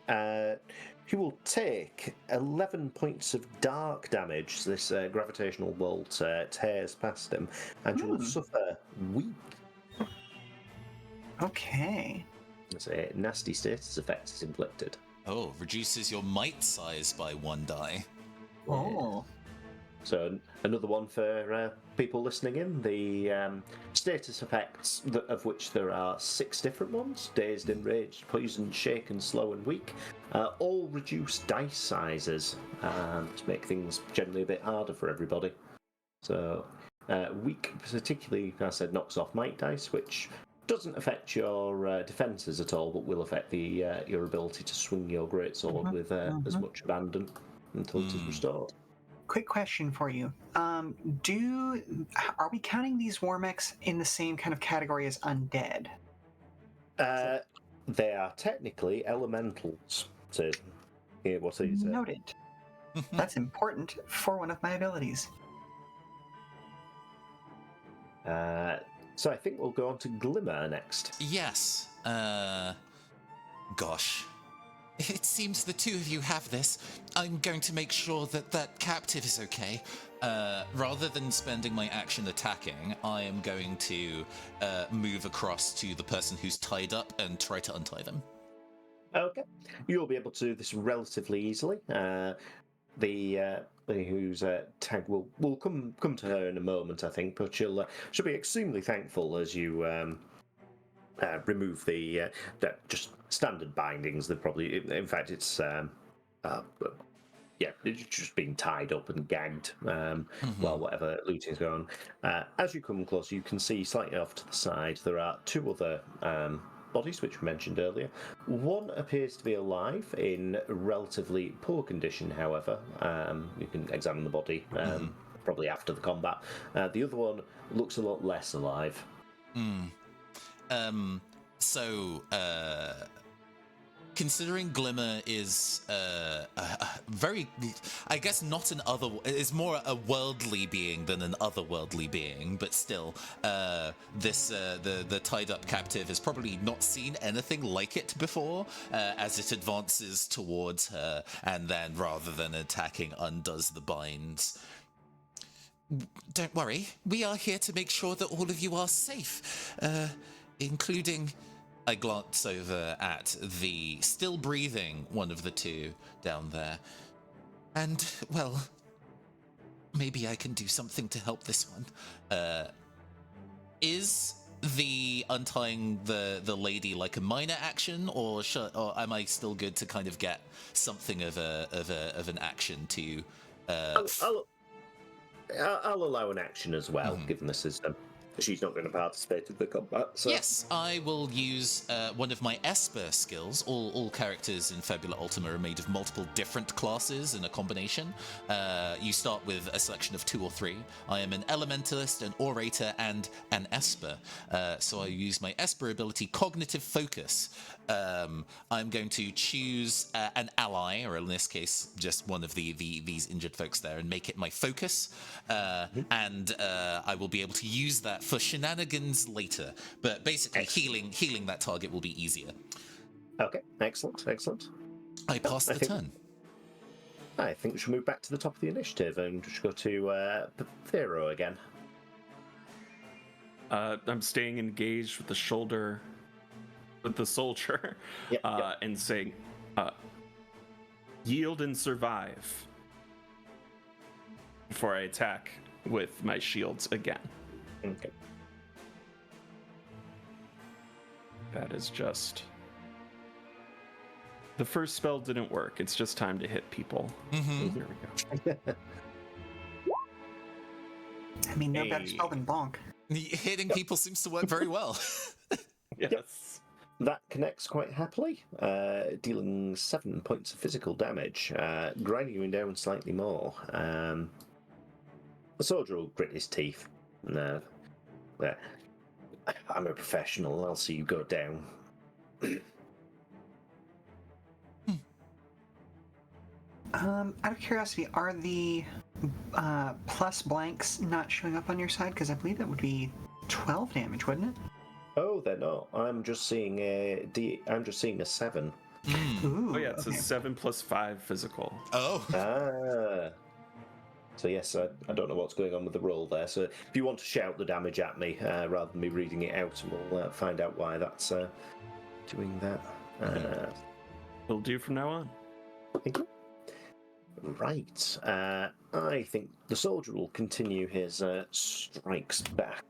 He will take 11 points of dark damage. This gravitational bolt tears past him, and you will suffer weak. Okay. As a nasty status effect is inflicted. Oh, reduces your might size by 1 die. Oh. So another one for people listening in. The status effects, of which there are 6 different ones: dazed, enraged, poisoned, shaken, slow, and weak. All reduce dice sizes to make things generally a bit harder for everybody. So weak, particularly, as I said, knocks off might dice, which doesn't affect your defences at all, but will affect your ability to swing your greatsword with as much abandon until it is restored. Quick question for you. Are we counting these Warmechs in the same kind of category as undead? They are technically elementals. So, here, what is it? Noted. That's important for one of my abilities. So I think we'll go on to Glimmer next. Yes. Gosh. It seems the two of you have this. I'm going to make sure that captive is okay. Rather than spending my action attacking, I am going to move across to the person who's tied up and try to untie them. Okay. You'll be able to do this relatively easily. The who's tag will come to her in a moment, I think, but she'll be extremely thankful as you remove the just standard bindings. That probably, in fact, it's it's just being tied up and gagged while whatever looting's going on. As you come close, you can see slightly off to the side there are 2 other bodies, which we mentioned earlier. One appears to be alive in relatively poor condition, however. You can examine the body probably after the combat. The other one looks a lot less alive. Considering Glimmer is very, I guess not an other, is more a worldly being than an otherworldly being, but still, the tied up captive has probably not seen anything like it before, as it advances towards her, and then rather than attacking, undoes the binds. Don't worry, we are here to make sure that all of you are safe, including... I glance over at the still breathing one of the 2 down there. And, well, maybe I can do something to help this one. Is the untying the lady like a minor action, or am I still good to kind of get something of an action to... I'll allow an action as well, given the system. she's not going to participate in the combat. So. Yes, I will use one of my Esper skills. All characters in Fabula Ultima are made of multiple different classes in a combination. You start with a selection of 2 or 3. I am an Elementalist, an Orator, and an Esper. So I use my Esper ability, Cognitive Focus. I'm going to choose an ally, or in this case, just one of these injured folks there, and make it my focus. And I will be able to use that for shenanigans later. But basically, healing that target will be easier. Okay, excellent. I pass the turn. I think we should move back to the top of the initiative and just go to Thero again. I'm staying engaged with the soldier, Yep. and saying, yield and survive before I attack with my shields again. Okay. That is just... The first spell didn't work. It's just time to hit people. Mm-hmm. Here we go. I mean, no better spell than bonk. Hitting people seems to work very well. Yes. That connects quite happily, dealing 7 points of physical damage, grinding you down slightly more. The soldier will grit his teeth. No, I'm a professional. I'll see you go down. Out of curiosity, are the plus blanks not showing up on your side? Because I believe that would be 12 damage, wouldn't it? Oh, they're not. I'm just seeing a 7. Ooh, Oh yeah, it's okay. a 7 plus 5 physical. Oh. Ah. So yes, I don't know what's going on with the roll there. So if you want to shout the damage at me rather than me reading it out, we'll find out why that's doing that. Will do from now on. Thank you. Right. I think the soldier will continue his strikes back.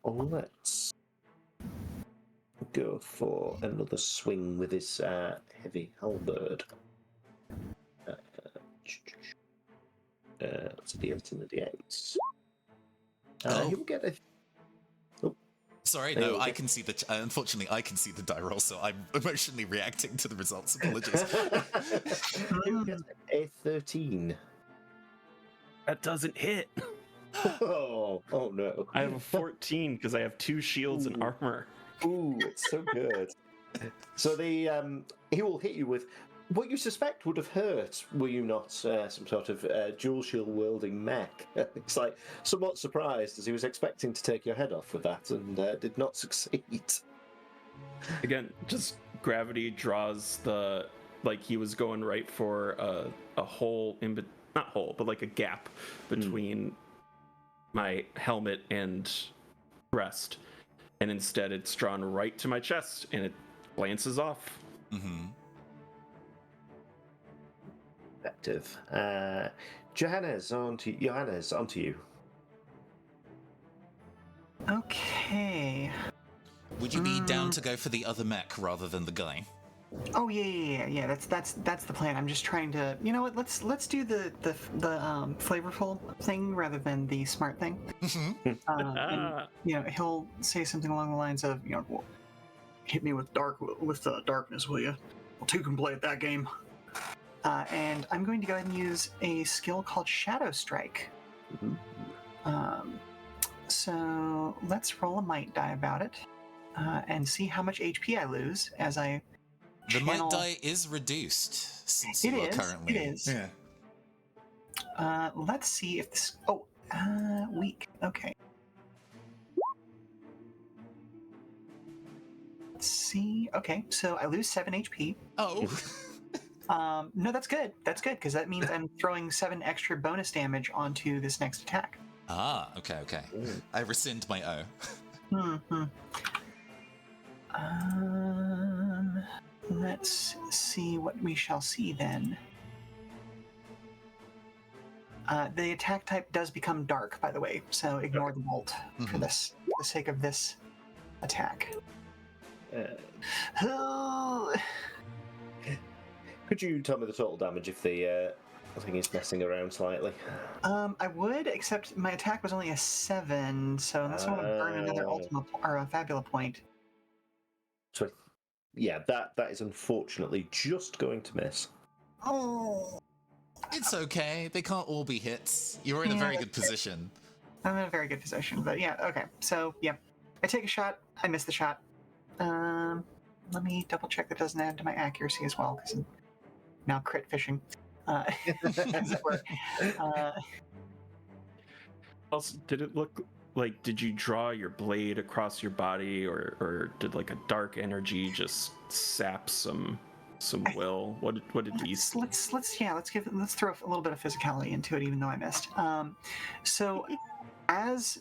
Let's go for another swing with his heavy halberd. That's a D8 and a D8. He will get a... Sorry, no, I can see the... unfortunately, I can see the die roll, so I'm emotionally reacting to the results. Apologies. He will get a 13. That doesn't hit. Oh no. I have a 14 because I have 2 shields and armor. Ooh, it's so good. So he will hit you with what you suspect would have hurt were you not some sort of dual shield wielding mech. It's like somewhat surprised as he was expecting to take your head off with that and did not succeed. Again, just gravity draws the... Like he was going right for a hole in... Not hole, but like a gap between my helmet and breast. And instead it's drawn right to my chest and it glances off. Mm-hmm. Effective. Johannes, onto you. Okay. Would you be down to go for the other mech rather than the guy? Oh yeah. That's the plan. I'm just trying to. You know what? Let's do the flavorful thing rather than the smart thing. And, he'll say something along the lines of, well, hit me with darkness, will you? Well, 2 can play at that game. And I'm going to go ahead and use a skill called Shadow Strike. So let's roll a might die about it, and see how much HP I lose as I. The might die is reduced since you are currently. It is. Yeah. Let's see if this. Weak. Okay. Let's see. Okay, so I lose 7 HP. Oh. No, that's good. That's good because that means I'm throwing 7 extra bonus damage onto this next attack. Ah, okay. I rescind my O. Let's see what we shall see then. The attack type does become dark, by the way, so ignore the bolt for the sake of this attack. Could you tell me the total damage if the I think he's messing around slightly. I would, except my attack was only a 7, so unless I want to burn another Ultima or a Fabula point. So, yeah, that is unfortunately just going to miss. Oh. It's okay. They can't all be hits. You're in a very good position. I'm in a very good position, but yeah, okay. So, yeah. I take a shot, I miss the shot. Let me double check that doesn't add to my accuracy as well, because I'm now crit fishing. As it were. Also, did it look like, did you draw your blade across your body, or did like a dark energy just sap some will? What did these? Let's throw a little bit of physicality into it, even though I missed. So as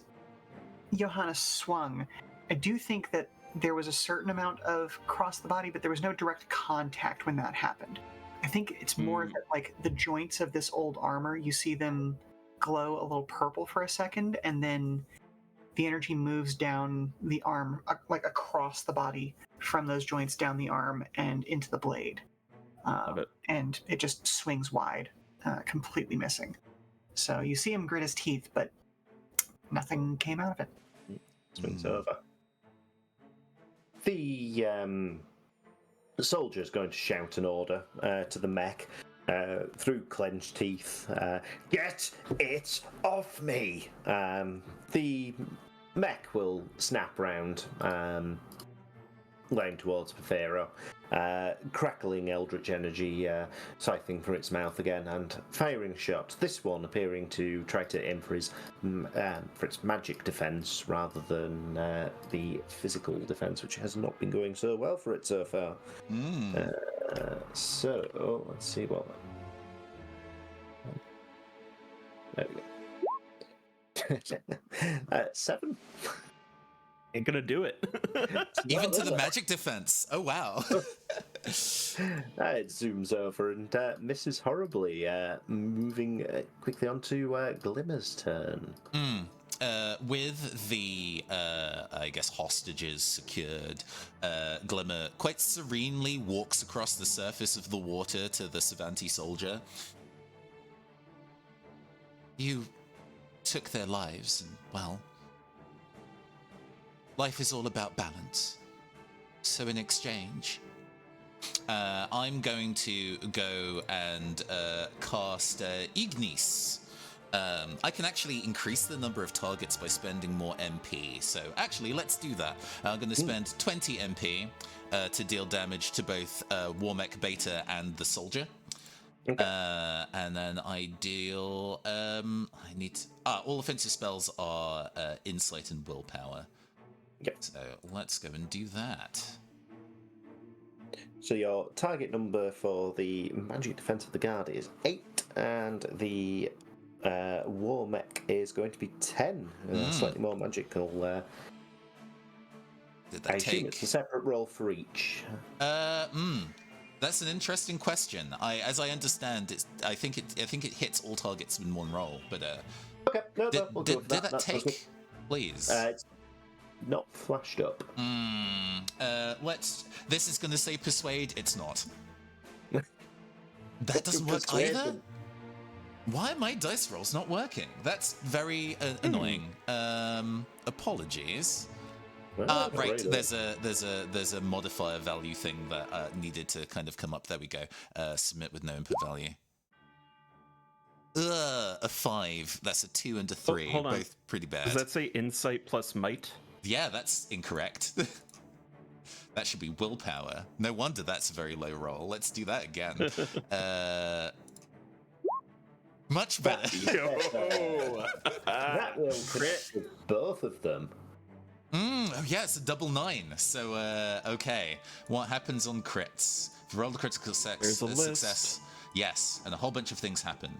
Johannes swung, I do think that there was a certain amount of cross the body, but there was no direct contact when that happened. I think it's more that, like, the joints of this old armor, you see them glow a little purple for a second, and then the energy moves down the arm, like across the body from those joints down the arm and into the blade. And it just swings wide, completely missing. So you see him grit his teeth, but nothing came out of it. Swings over. The soldier's going to shout an order to the mech through clenched teeth. Get it off me! The mech will snap round, lane towards Pethero, crackling eldritch energy scything from its mouth again and firing a shot. This one appearing to try to aim for its magic defense rather than the physical defense, which has not been going so well for it so far. So let's see what. There we go. 7. Ain't gonna do it. Even to the magic defense. Oh, wow. It zooms over and misses horribly, moving quickly on to Glimmer's turn. With the, I guess, hostages secured, Glimmer quite serenely walks across the surface of the water to the Savanti soldier. You took their lives, and, well, life is all about balance. So in exchange, I'm going to go and cast Ignis. I can actually increase the number of targets by spending more MP. So actually, let's do that. I'm going to spend 20 MP to deal damage to both Warmech Beta and the soldier. Okay. And then I deal... all offensive spells are Insight and Willpower. Yep. So let's go and do that. So your target number for the magic defense of the guard is 8, and the Warmech is going to be 10. Slightly more magical. Did that I assume it's a separate roll for each. That's an interesting question. As I understand, I think it hits all targets in one roll. But Okay, no, we'll go with did that That's take? good. Please. It's not flashed up. This is going to say persuade. It's not. That doesn't work Persuade either. them. Why are my dice rolls not working? That's very annoying. Apologies. Well, Right. There's a modifier value thing that needed to kind of come up. There we go. Submit with no input value. A 5. That's a 2 and a 3. Hold on. Both pretty bad. Does that say insight plus might? Yeah, that's incorrect. That should be willpower. No wonder that's a very low roll. Let's do that again. Much better. That will crit with both of them. Oh yeah, it's a double 9. So okay, what happens on crits? If you roll the critical There's a success, yes, and a whole bunch of things happen.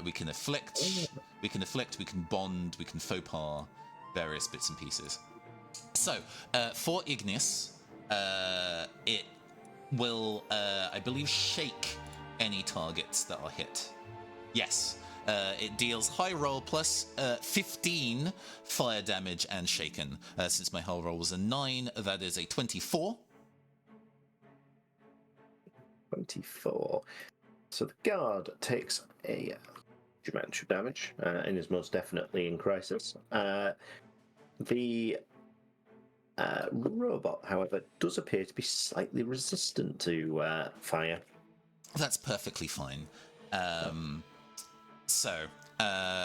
We can afflict, we can bond, we can faux pas, various bits and pieces. So for Ignis, it will, I believe, shake any targets that are hit. Yes. It deals high roll plus 15 fire damage and shaken. Since my whole roll was a 9, that is a 24. 24. So the guard takes a huge amount of damage and is most definitely in crisis. The robot, however, does appear to be slightly resistant to fire. That's perfectly fine.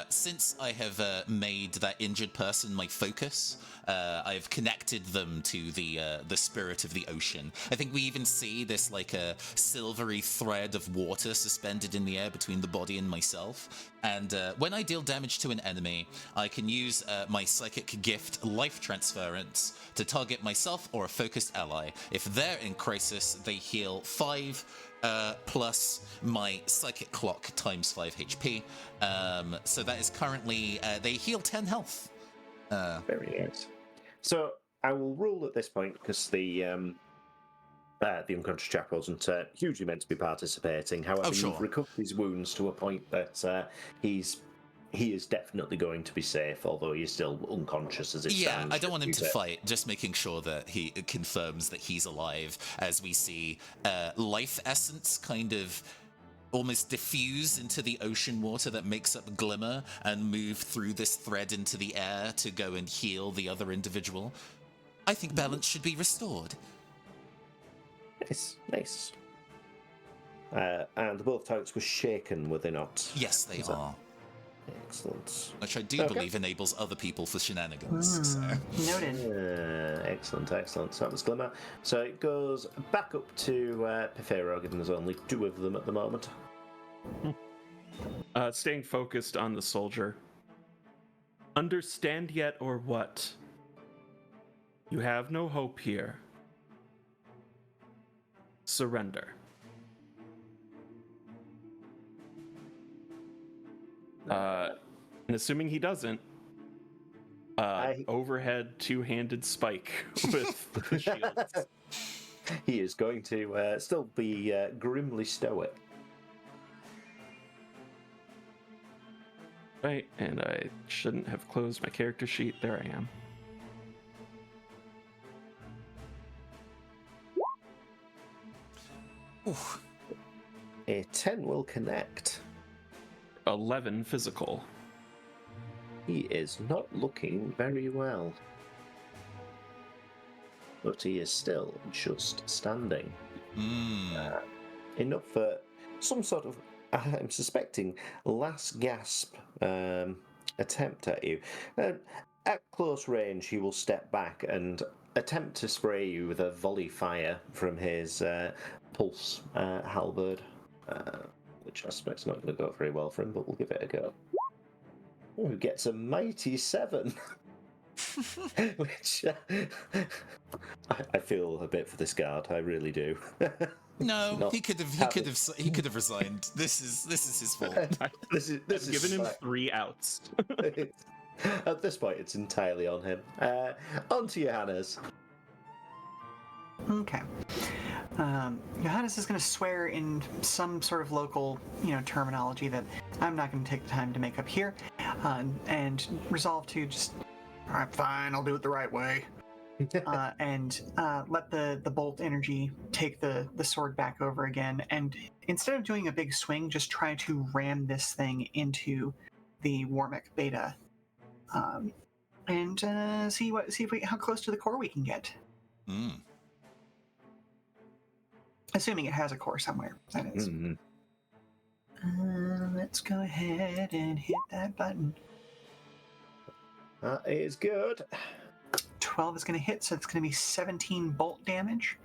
Since I have made that injured person my focus, I've connected them to the spirit of the ocean. I think we even see this like a silvery thread of water suspended in the air between the body and myself. And when I deal damage to an enemy, I can use my psychic gift, Life Transference, to target myself or a focused ally. If they're in crisis, they heal 5. Plus my psychic clock times 5 HP. So that is currently, they heal 10 health. Very nice. So I will rule at this point, because the unconscious chap wasn't hugely meant to be participating. However, you've recovered his wounds to a point that he is definitely going to be safe, although he's still unconscious as it stands. Yeah, I don't want him to fight, just making sure that he confirms that he's alive, as we see life essence kind of almost diffuse into the ocean water that makes up Glimmer and move through this thread into the air to go and heal the other individual. I think balance should be restored. Nice. And both targets were shaken, were they not? Yes, they are. Excellent. Which I do believe enables other people for shenanigans. So. Noted. Excellent. So that was Glimmer. So it goes back up to Pifero, given there's only 2 of them at the moment. Staying focused on the soldier. Understand yet or what? You have no hope here. Surrender. And assuming he doesn't, overhead 2-handed spike with the shields. He is going to still be grimly stoic. Right, and I shouldn't have closed my character sheet. There I am. Oof. A 10 will connect. 11 physical. He is not looking very well. But he is still just standing. Enough for some sort of, I'm suspecting, last gasp attempt at you. At close range, he will step back and attempt to spray you with a volley fire from his pulse halberd. Which I suspect is not going to go very well for him, but we'll give it a go. Ooh, gets a mighty 7. Which I feel a bit for this guard. I really do. No, he could have resigned. This is his fault. I've given him 3 outs. At this point, it's entirely on him. On to Johannes. Okay. Johannes is going to swear in some sort of local, terminology that I'm not going to take the time to make up here, and resolve to just, all right, fine, I'll do it the right way, and let the bolt energy take the sword back over again, and instead of doing a big swing, just try to ram this thing into the Warmick Beta, and see how close to the core we can get. Assuming it has a core somewhere, that is. Let's go ahead and hit that button. That is good. 12 is going to hit, so it's going to be 17 bolt damage.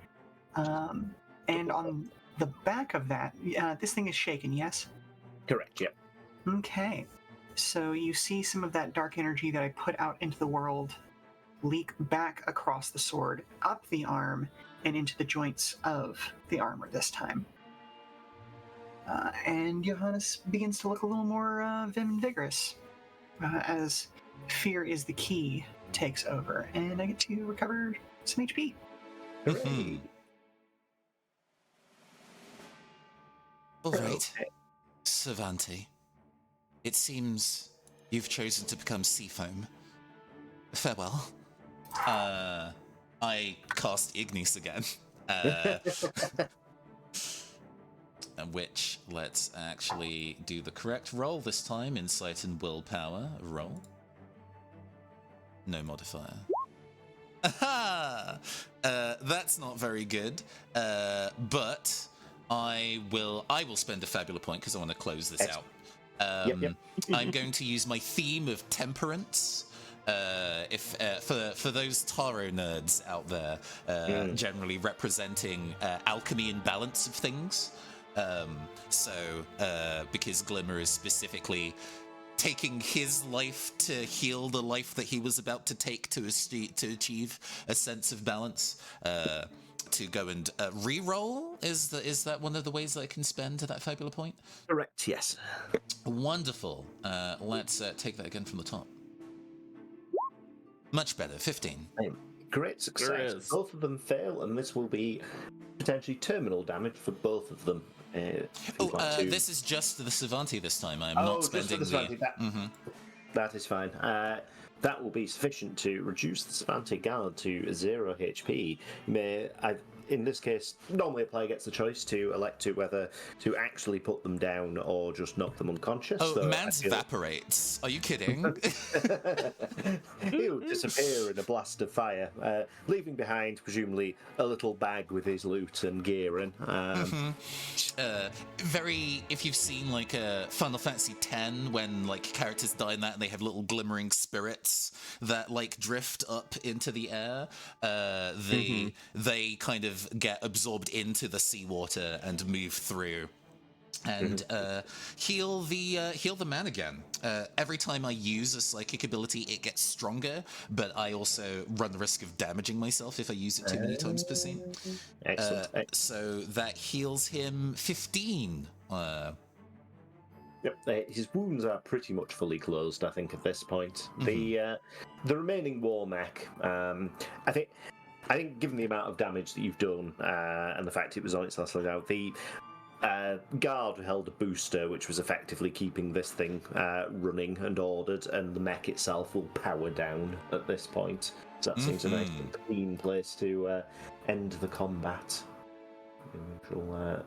And on the back of that, this thing is shaken, yes? Correct, yeah. Okay. So you see some of that dark energy that I put out into the world leak back across the sword, up the arm, and into the joints of the armor this time. And Johannes begins to look a little more vim and vigorous as Fear is the Key takes over, and I get to recover some HP. Hooray. All right, Cervanti. It seems you've chosen to become Seafoam. Farewell. I cast Ignis again. which let's actually do the correct roll this time. Insight and willpower roll. No modifier. Aha! That's not very good. But I will spend a Fabula point because I want to close this out. Yep. I'm going to use my theme of temperance. For those Taro nerds out there, generally representing alchemy and balance of things. Because Glimmer is specifically taking his life to heal the life that he was about to take to achieve a sense of balance. To go and re-roll? Is that one of the ways that I can spend that Fabula point? Correct, yes. Wonderful. Let's take that again from the top. Much better, 15. Great success. Both of them fail, and this will be potentially terminal damage for both of them. This is just the Savanti this time. I'm not spending That is fine. That will be sufficient to reduce the Savanti guard to 0 HP. In this case, normally a player gets the choice to elect to whether to actually put them down or just knock them unconscious. Oh, so Mans evaporates. Are you kidding? He'll disappear in a blast of fire, leaving behind, presumably, a little bag with his loot and gear in. If you've seen like Final Fantasy X, when like characters die in that and they have little glimmering spirits that like drift up into the air, they kind of get absorbed into the seawater and move through and heal the man again. Every time I use a psychic ability, it gets stronger, but I also run the risk of damaging myself if I use it too many times per scene. Excellent. So that heals him 15. Yep, his wounds are pretty much fully closed, I think, at this point. The remaining war mech, I think given the amount of damage that you've done and the fact it was on its last leg out, the guard held a booster which was effectively keeping this thing running and ordered, and the mech itself will power down at this point. So that seems a nice clean place to end the combat. We'll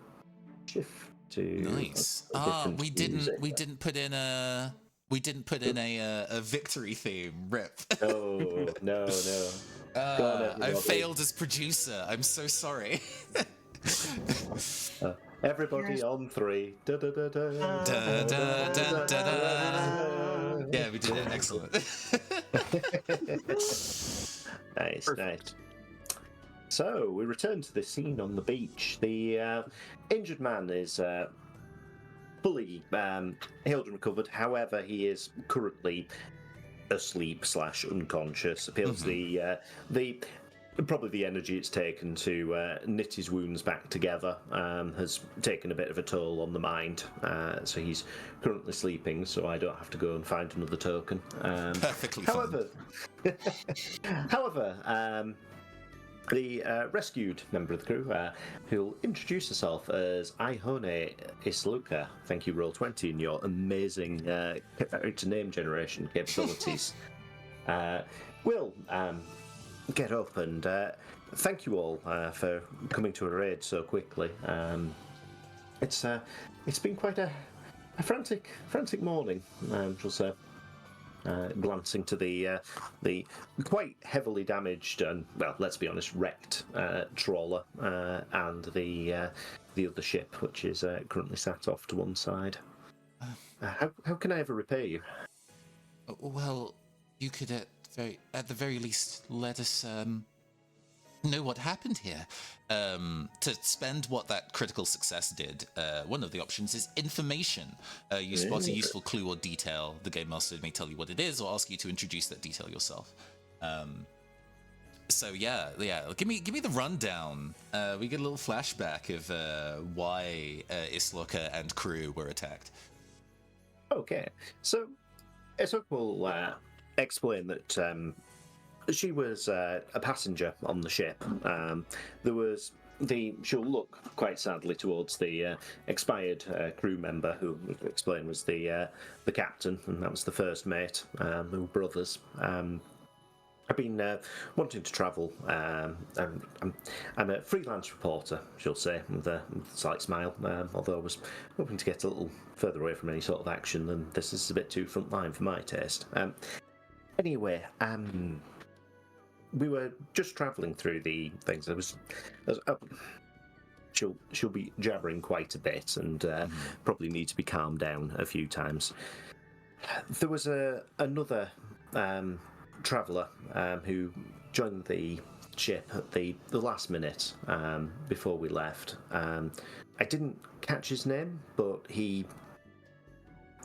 shift to nice. We didn't put in a victory theme. Rip. No. I failed as producer. I'm so sorry. Everybody on 3. Da, da, da, da. Da, da, da, da, da. Yeah, we did it. Excellent. Nice. So we return to the scene on the beach. The injured man is fully healed and recovered. However, he is currently asleep / unconscious. Appeals the probably the energy it's taken to knit his wounds back together has taken a bit of a toll on the mind. So he's currently sleeping, so I don't have to go and find another token. Perfectly fine. However, the rescued member of the crew, who'll introduce herself as Ihone Isluka. Thank you, Roll20, and your amazing character name generation capabilities. Will get up and thank you all for coming to our aid so quickly. It's been quite a frantic morning, shall say. Glancing to the quite heavily damaged and, well, let's be honest, wrecked trawler and the other ship, which is currently sat off to one side. How can I ever repay you? Well, you could at the very least let us know what happened here. To spend what that critical success did, one of the options is information. You spot a useful clue or detail. The game master may tell you what it is or ask you to introduce that detail yourself. So yeah. Give me the rundown. We get a little flashback of why Isloka and crew were attacked. Okay, so Isloka will explain that she was a passenger on the ship. She'll look quite sadly towards the expired crew member, who we could explain was the captain, and that was the first mate. They were brothers. I've been wanting to travel. I'm a freelance reporter, shall say, with a slight smile. Although I was hoping to get a little further away from any sort of action, than this is a bit too frontline for my taste. Anyway, we were just travelling through the things. She'll be jabbering quite a bit, and probably need to be calmed down a few times. There was another traveller who joined the ship at the last minute before we left. I didn't catch his name, but he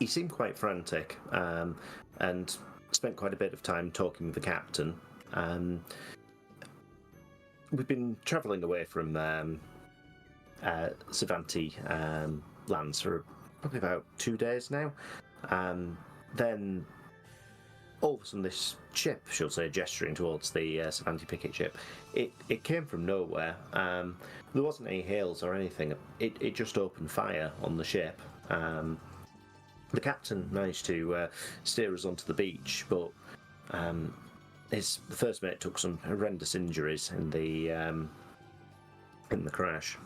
seemed quite frantic and spent quite a bit of time talking with the captain. We've been travelling away from Sci-Fantasty lands for probably about 2 days now. Then all of a sudden this ship, she'll say, gesturing towards the Sci-Fantasty picket ship, it came from nowhere. There wasn't any hails or anything. It just opened fire on the ship. The captain managed to steer us onto the beach, but his first mate took some horrendous injuries in the crash.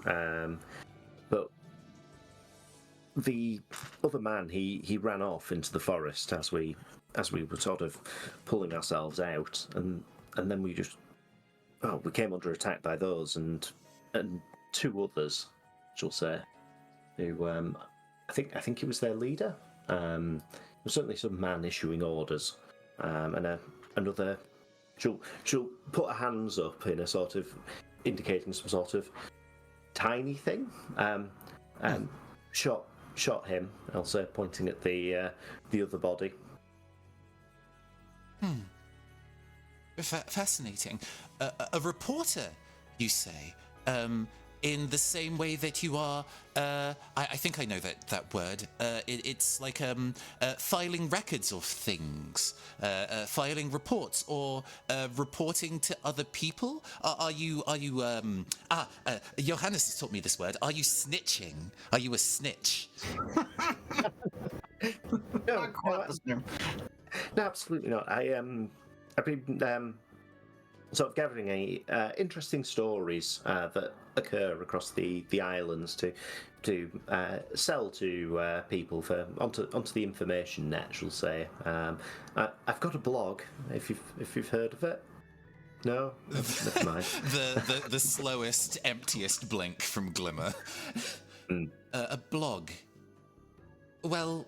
But the other man, he ran off into the forest as we were sort of pulling ourselves out, and then we came under attack by those and two others, shall say, who I think it was their leader. There was certainly some man issuing orders, and another. She'll put her hands up in a sort of indicating some sort of tiny thing. Shot him, Elsa, pointing at the other body. Fascinating. A reporter, you say? In the same way that you are, I think I know that word. It's like filing records of things, filing reports, or reporting to other people. Are you? Johannes has taught me this word. Are you snitching? Are you a snitch? No, absolutely not. I've been sort of gathering interesting stories that occur across the islands to sell to people onto the information net, shall say. I've got a blog. If you've heard of it. No, never mind. the slowest, emptiest blink from Glimmer. A blog. Well,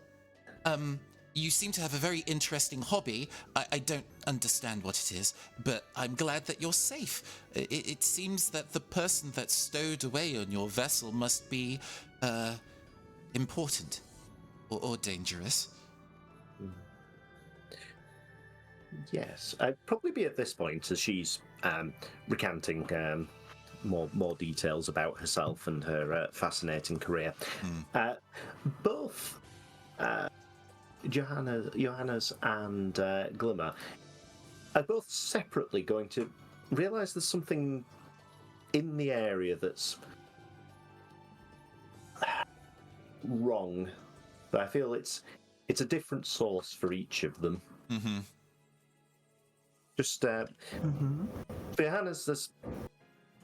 you seem to have a very interesting hobby. I don't understand what it is, but I'm glad that you're safe. It seems that the person that's stowed away on your vessel must be important or dangerous. Yes, I'd probably be at this point as she's recanting more details about herself and her fascinating career. Both Johannes and Glimmer are both separately going to realise there's something in the area that's wrong, but I feel it's a different source for each of them. Just for Johannes, there's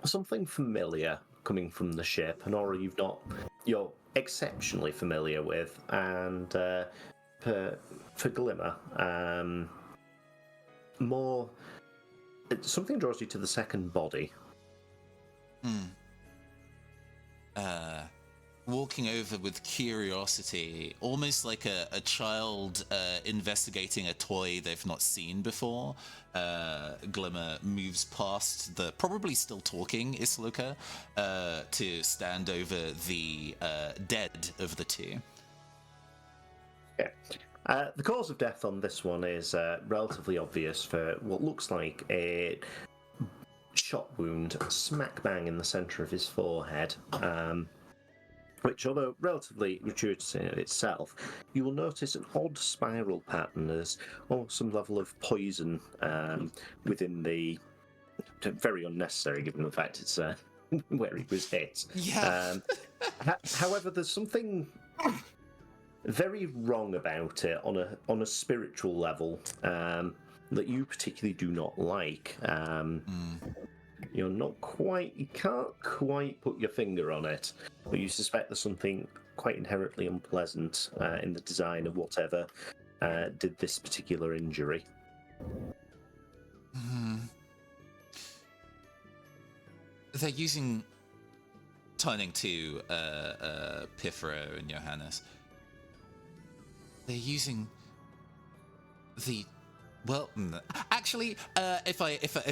something familiar coming from the ship, an aura you're exceptionally familiar with, and for Glimmer, more something draws you to the second body. Walking over with curiosity, almost like a child investigating a toy they've not seen before. Glimmer moves past the probably still talking Isloka to stand over the dead of the two. Yeah. The cause of death on this one is relatively obvious for what looks like a shot wound smack bang in the centre of his forehead. Which, although relatively gratuitous in itself, you will notice an odd spiral pattern as some level of poison within the... Very unnecessary, given the fact it's where he was hit. Yeah. However, there's something very wrong about it on a spiritual level. that you particularly do not like. You can't quite put your finger on it, but you suspect there's something quite inherently unpleasant in the design of whatever did this particular injury. They're using, turning to Pifro and Johannes. They're using the, well, actually, if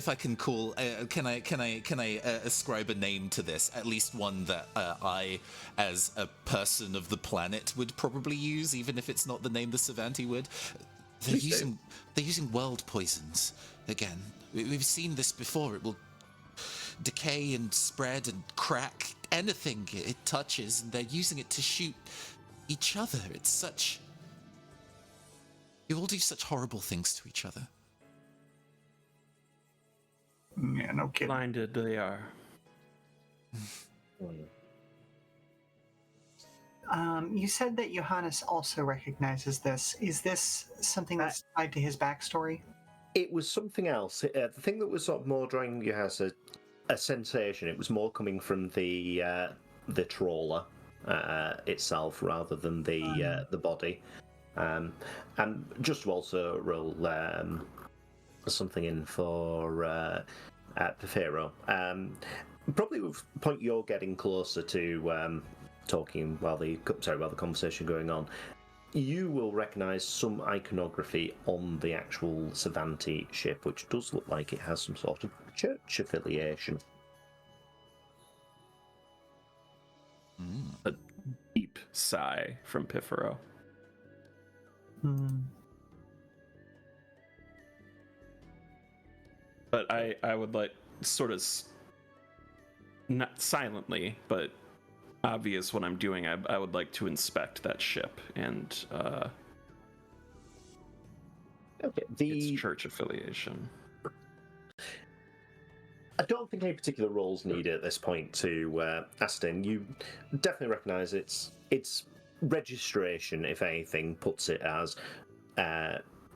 I can call, can I ascribe a name to this? At least one that I, as a person of the planet, would probably use, even if it's not the name the Savanti would. They're using world poisons again. We've seen this before. It will decay and spread and crack anything it touches, and they're using it to shoot each other. It's such... You all do such horrible things to each other. Yeah, no kidding. Blinded they are. You said that Johannes also recognizes this. Is this something that's tied to his backstory? It was something else. The thing that was sort of more drawing you as a sensation, it was more coming from the trawler itself rather than the body. And just to also roll something in for Pifero. Probably with the point you're getting closer to talking while the conversation going on, you will recognise some iconography on the actual Savanti ship, which does look like it has some sort of church affiliation. A deep sigh from Pifero. But I would like sort of not silently, but obvious what I'm doing. I would like to inspect that ship and its church affiliation. I don't think any particular roles needed at this point to Aston. You definitely recognise its registration, if anything, puts it as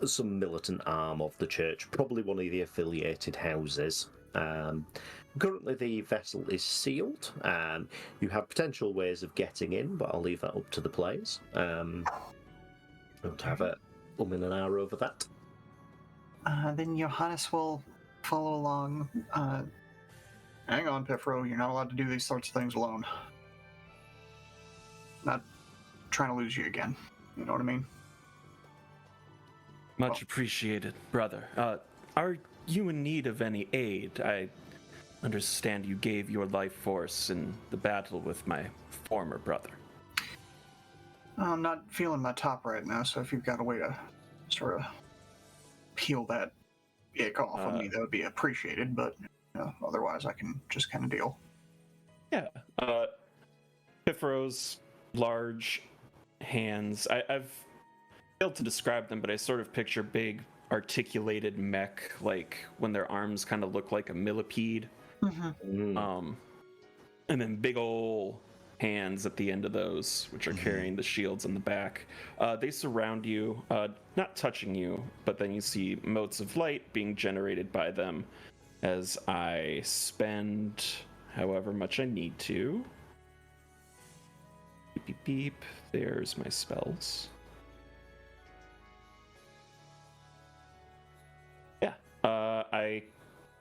some militant arm of the church, probably one of the affiliated houses. Currently, the vessel is sealed. You have potential ways of getting in, but I'll leave that up to the players. Don't have a in an hour over that. Then Johannes will follow along. Hang on, Pifro, you're not allowed to do these sorts of things alone. Not trying to lose you again. You know what I mean? Much appreciated, brother. Are you in need of any aid? I understand you gave your life force in the battle with my former brother. I'm not feeling my top right now, so if you've got a way to sort of peel that ick off of me, that would be appreciated, but otherwise I can just kind of deal. Yeah. Pifero's large hands, I've failed to describe them, but I sort of picture big articulated mech, like when their arms kind of look like a millipede. And then big ol' hands at the end of those, which are carrying the shields in the back. They surround you, not touching you, but then you see motes of light being generated by them as I spend however much I need to. Beep, beep, beep. There's my spells. Yeah, I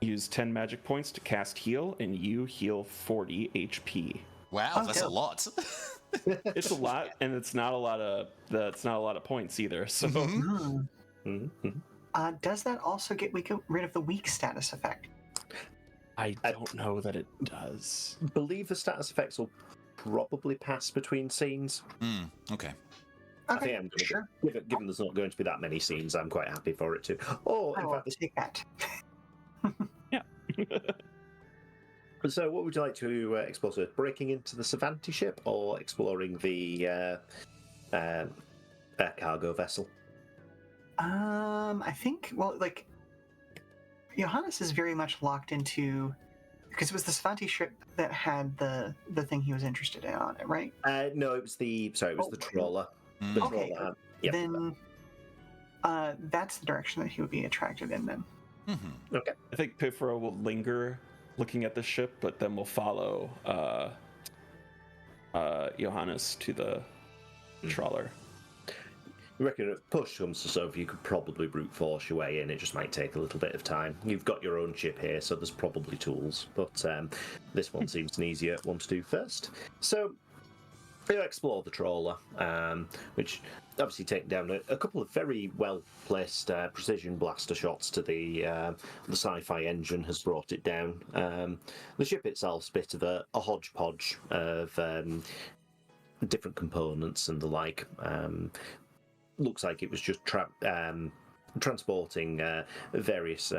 use 10 magic points to cast heal, and you heal 40 HP. Wow, that's a lot. It's a lot, and it's not a lot of points either. So, does that also get rid of the weak status effect? I don't know that it does. I believe the status effects will probably pass between scenes. Okay. I think I'm going to, given there's not going to be that many scenes, I'm quite happy for it too. Or in fact, take that. Yeah. So, what would you like to explore? So, breaking into the Savanti ship or exploring the cargo vessel? I think, Johannes is very much locked into, because it was the Savanti ship that had the thing he was interested in on it, right? No, it was the trawler. The Okay. trawler. Yep. Then That's the direction that he would be attracted in then. Mm-hmm. Okay. I think Pifro will linger looking at the ship, but then will follow Johannes to the trawler. You reckon if push comes to shove, you could probably brute force your way in. It just might take a little bit of time. You've got your own ship here, so there's probably tools, but this one seems an easier one to do first. So you explore the trawler, which obviously take down a couple of very well placed precision blaster shots to the sci-fi engine has brought it down. The ship itself's a bit of a hodgepodge of different components and the like. Looks like it was just transporting various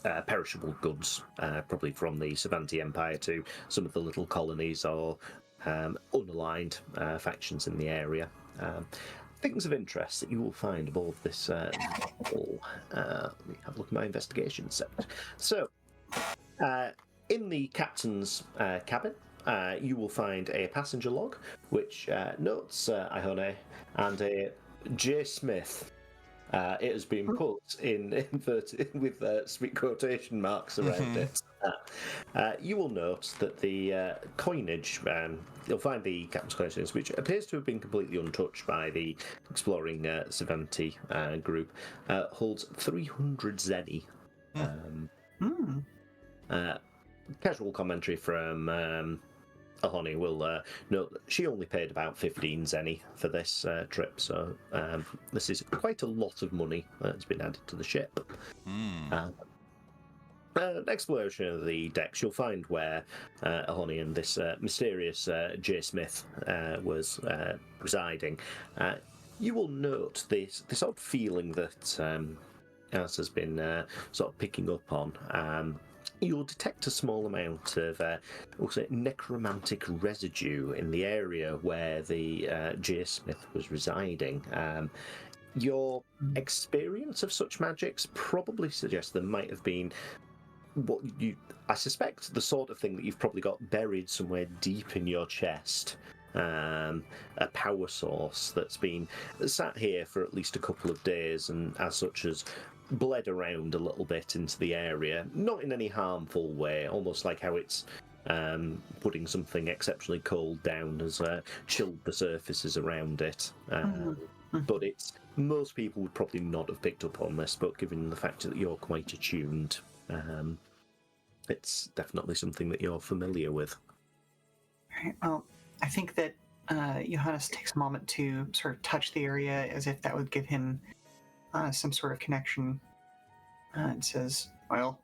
perishable goods, probably from the Sci-Fantasty Empire to some of the little colonies or unaligned factions in the area. Things of interest that you will find aboard this hull. Let me have a look at my investigation set. So, in the captain's cabin, you will find a passenger log, which notes Ihone and a J. Smith. It has been put in inverted with sweet quotation marks around it. You will note that the coinage, you'll find the captain's coinage, which appears to have been completely untouched by the exploring Sci-Fantasty group, holds 300 zenny. Casual commentary from Ahoni will note that she only paid about 15 zenny for this trip, so this is quite a lot of money that's been added to the ship. Exploration of the decks, you'll find where Ahoni and this mysterious J. Smith was residing. You will note this odd feeling that Alice has been sort of picking up on. You'll detect a small amount of also necromantic residue in the area where the J. Smith was residing. Your experience of such magics probably suggests there might have been I suspect the sort of thing that you've probably got buried somewhere deep in your chest. A power source that's been sat here for at least a couple of days and as such has bled around a little bit into the area, not in any harmful way, almost like how it's putting something exceptionally cold down has chilled the surfaces around it. But most people would probably not have picked up on this, but given the fact that you're quite attuned, it's definitely something that you're familiar with. Right, well, I think that Johannes takes a moment to sort of touch the area as if that would give him some sort of connection. And says, well,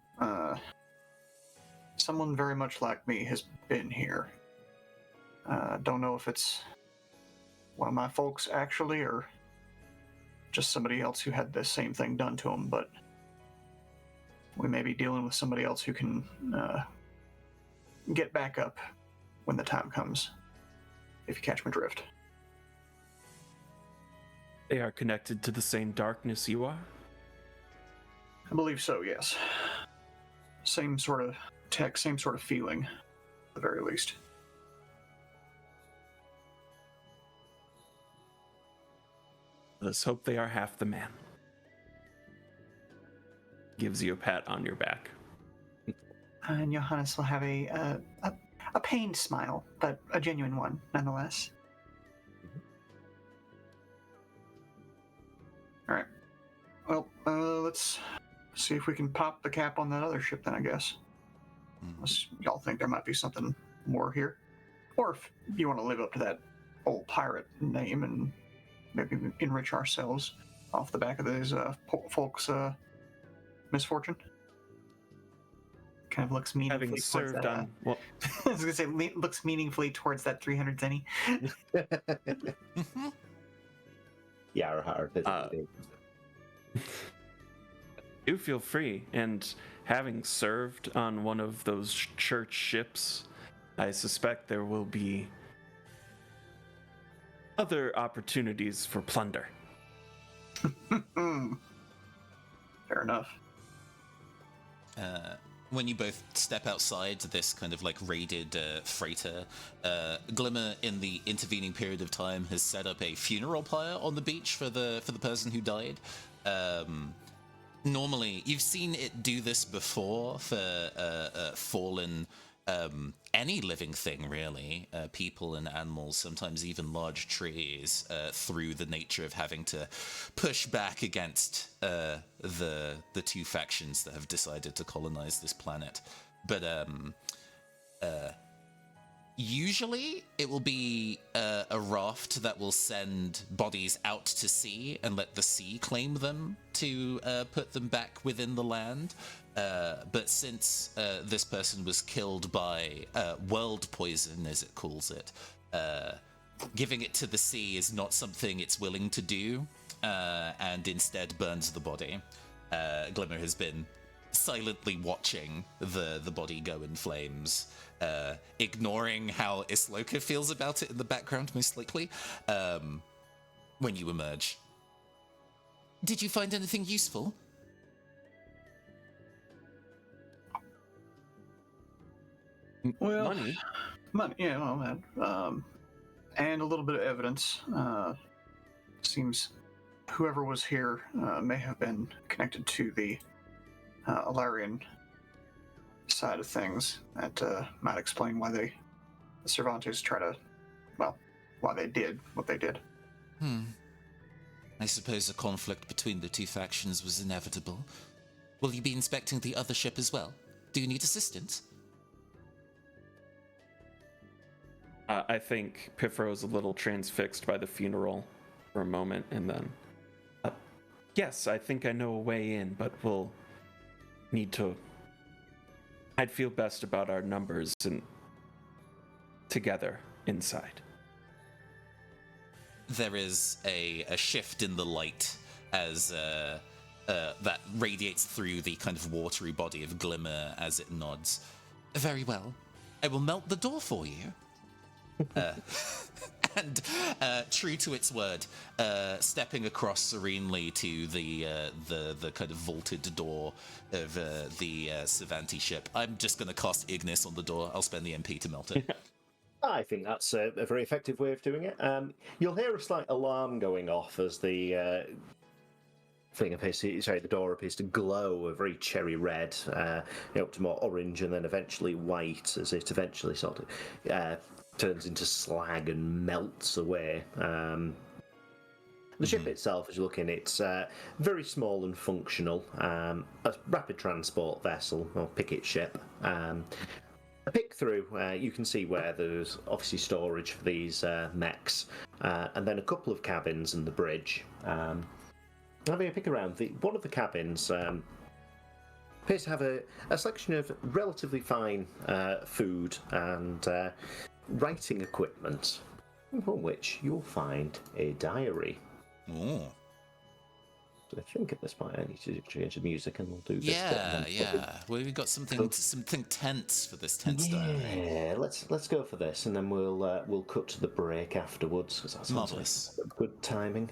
someone very much like me has been here. Don't know if it's one of my folks, actually, or just somebody else who had the same thing done to him, but we may be dealing with somebody else who can get back up when the time comes, if you catch my drift. They are connected to the same darkness you are? I believe so, yes. Same sort of tech, same sort of feeling, at the very least. Let's hope they are half the man. Gives you a pat on your back. And Johannes will have a pained smile, but a genuine one, nonetheless. All right. Well, let's see if we can pop the cap on that other ship then, I guess. Unless y'all think there might be something more here. Or if you want to live up to that old pirate name and maybe enrich ourselves off the back of these folks' misfortune. Kind of looks meaningfully Having served towards that, on... Well, I was going to say, looks meaningfully towards that 300 zenny. Yeah, hard. Do feel free, and having served on one of those church ships, I suspect there will be other opportunities for plunder. Fair enough. when you both step outside this kind of like raided freighter, Glimmer, in the intervening period of time, has set up a funeral pyre on the beach for the person who died. Normally, you've seen it do this before for fallen any living thing, really, people and animals, sometimes even large trees, through the nature of having to push back against the two factions that have decided to colonize this planet. But usually it will be a raft that will send bodies out to sea and let the sea claim them to put them back within the land. But since this person was killed by world poison, as it calls it, giving it to the sea is not something it's willing to do, and instead burns the body. Glimmer has been silently watching the body go in flames, ignoring how Isloka feels about it in the background, most likely, when you emerge. Did you find anything useful? Well, Money? yeah, well, that, and a little bit of evidence. Seems whoever was here may have been connected to the Alarian side of things. That might explain why the Cervantes why they did what they did. I suppose a conflict between the two factions was inevitable. Will you be inspecting the other ship as well? Do you need assistance? I think Pifro is a little transfixed by the funeral for a moment, and then... yes, I think I know a way in, but we'll need to... I'd feel best about our numbers and together inside. There is a shift in the light as that radiates through the kind of watery body of Glimmer as it nods. Very well. I will melt the door for you. And true to its word, stepping across serenely to the kind of vaulted door of the Savanti ship. I'm just going to cast Ignis on the door. I'll spend the MP to melt it. I think that's a very effective way of doing it. You'll hear a slight alarm going off as the the door appears to glow a very cherry red, up to more orange, and then eventually white, as it eventually sort of turns into slag and melts away. The ship itself, as you look in, it's very small and functional, a rapid transport vessel or picket ship. A pick through, you can see where there's obviously storage for these mechs, and then a couple of cabins and the bridge. Having a pick around, one of the cabins appears to have a selection of relatively fine food and writing equipment, on which you'll find a diary. Oh. I think at this point I need to change the music, and we'll do this. Yeah. Well, we've got something tense for this tense diary. Yeah, let's go for this, and then we'll cut to the break afterwards, because that's marvelous. Good timing.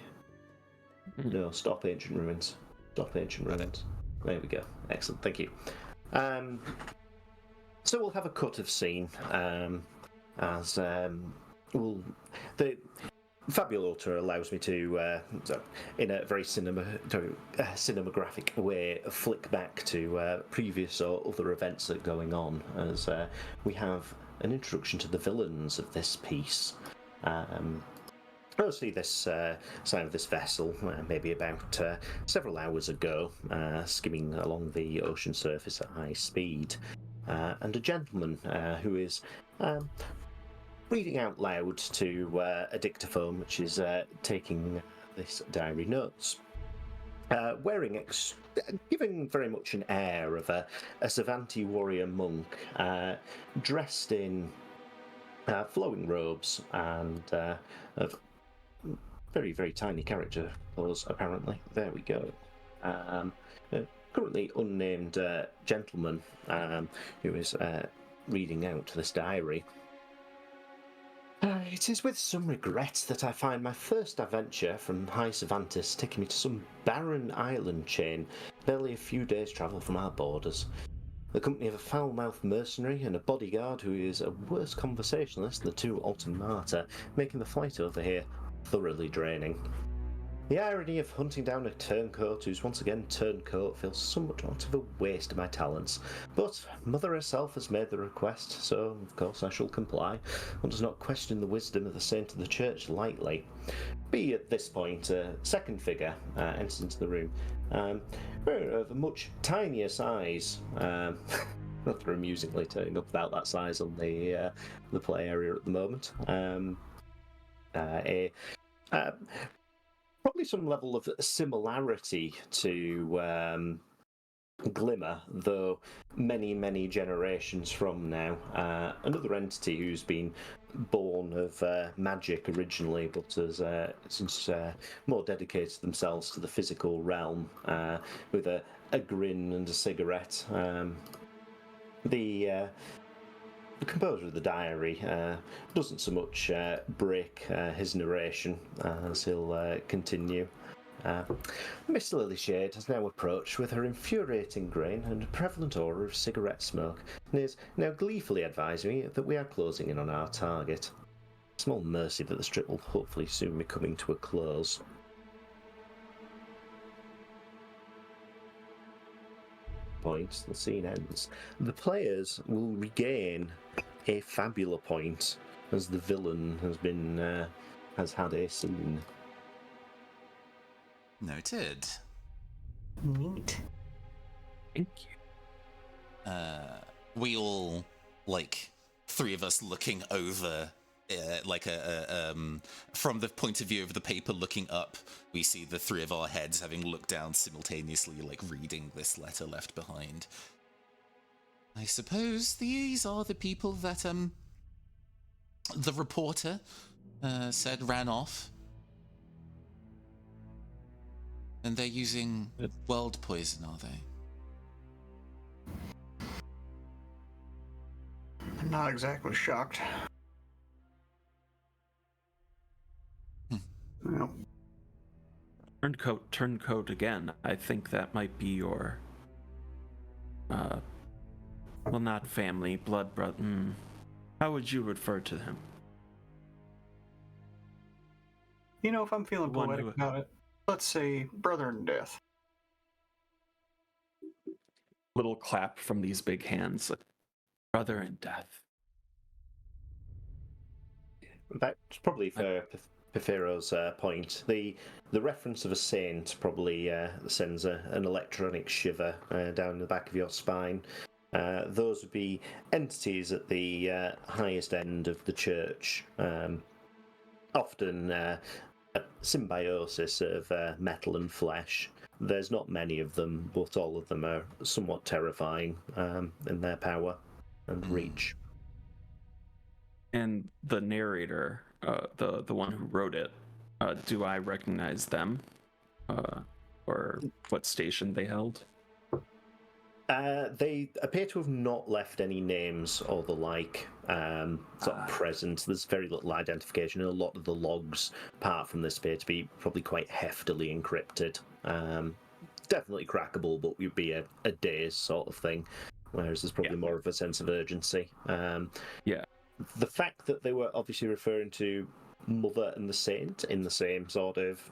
No, stop ancient ruins. Stop ancient ruins. There we go. Excellent. Thank you. So we'll have a cut of scene as the Fabula allows me to, in a very cinematographic way, flick back to previous or other events that are going on, as we have an introduction to the villains of this piece. I'll see this sign of this vessel maybe about several hours ago, skimming along the ocean surface at high speed, and a gentleman who is reading out loud to a dictaphone, which is taking this diary notes, giving very much an air of a Savanti warrior monk, dressed in flowing robes and of very, very tiny character clothes, apparently. There we go. Currently unnamed gentleman who is reading out this diary. It is with some regret that I find my first adventure from High Savantis taking me to some barren island chain, barely a few days' travel from our borders. the company of a foul-mouthed mercenary and a bodyguard who is a worse conversationalist than the two Ultimata, making the flight over here thoroughly draining. The irony of hunting down a turncoat who's once again turncoat feels somewhat of a waste of my talents, but Mother herself has made the request, so of course I shall comply. One does not question the wisdom of the saint of the church lightly. B, at this point, a second figure enters into the room, of a much tinier size, rather amusingly turning up about that size on the play area at the moment. Probably some level of similarity to Glimmer, though many generations from now. Another entity who's been born of magic originally, but has since more dedicated themselves to the physical realm, with a grin and a cigarette. The composer of the diary doesn't so much break his narration as he'll continue. Miss Lilyshade has now approached with her infuriating grin and a prevalent aura of cigarette smoke, and is now gleefully advising me that we are closing in on our target. Small mercy that the strip will hopefully soon be coming to a close. Point, the scene ends. The players will regain a Fabula point as the villain has had a scene. Noted. Neat. Thank you. We all, like, three of us looking over, from the point of view of the paper looking up, we see the three of our heads having looked down simultaneously, like, reading this letter left behind. I suppose these are the people that, the reporter, said ran off. And they're using world poison, are they? I'm not exactly shocked. Well, Turncoat again. I think that might be your, well, not family, blood brother. How would you refer to him? you know, if I'm feeling poetic about it, let's say brother in death. Little clap from these big hands. Brother in death. That's probably for Pifiro's point. The reference of a saint probably sends an electronic shiver down the back of your spine. Those would be entities at the highest end of the church, often a symbiosis of metal and flesh. There's not many of them, but all of them are somewhat terrifying in their power and reach. And the narrator, the one who wrote it, do I recognize them? Or what station they held? They appear to have not left any names or the like present. There's very little identification, and a lot of the logs, apart from this, appear to be probably quite heftily encrypted. Definitely crackable, but would be a day's sort of thing, whereas there's probably more of a sense of urgency. Yeah. The fact that they were obviously referring to Mother and the Saint in the same sort of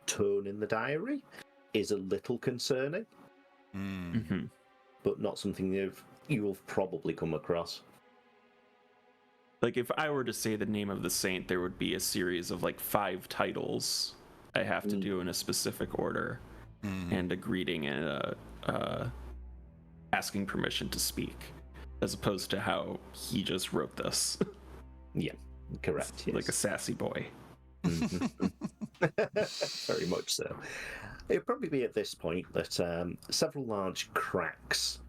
tone in the diary is a little concerning. Mm-hmm. But not something you'll probably come across. Like, if I were to say the name of the saint, there would be a series of, like, 5 titles I have to do in a specific order, and a greeting and asking permission to speak, as opposed to how he just wrote this. Yeah, correct. Yes. Like a sassy boy. Very much so. It'll probably be at this point that several large cracks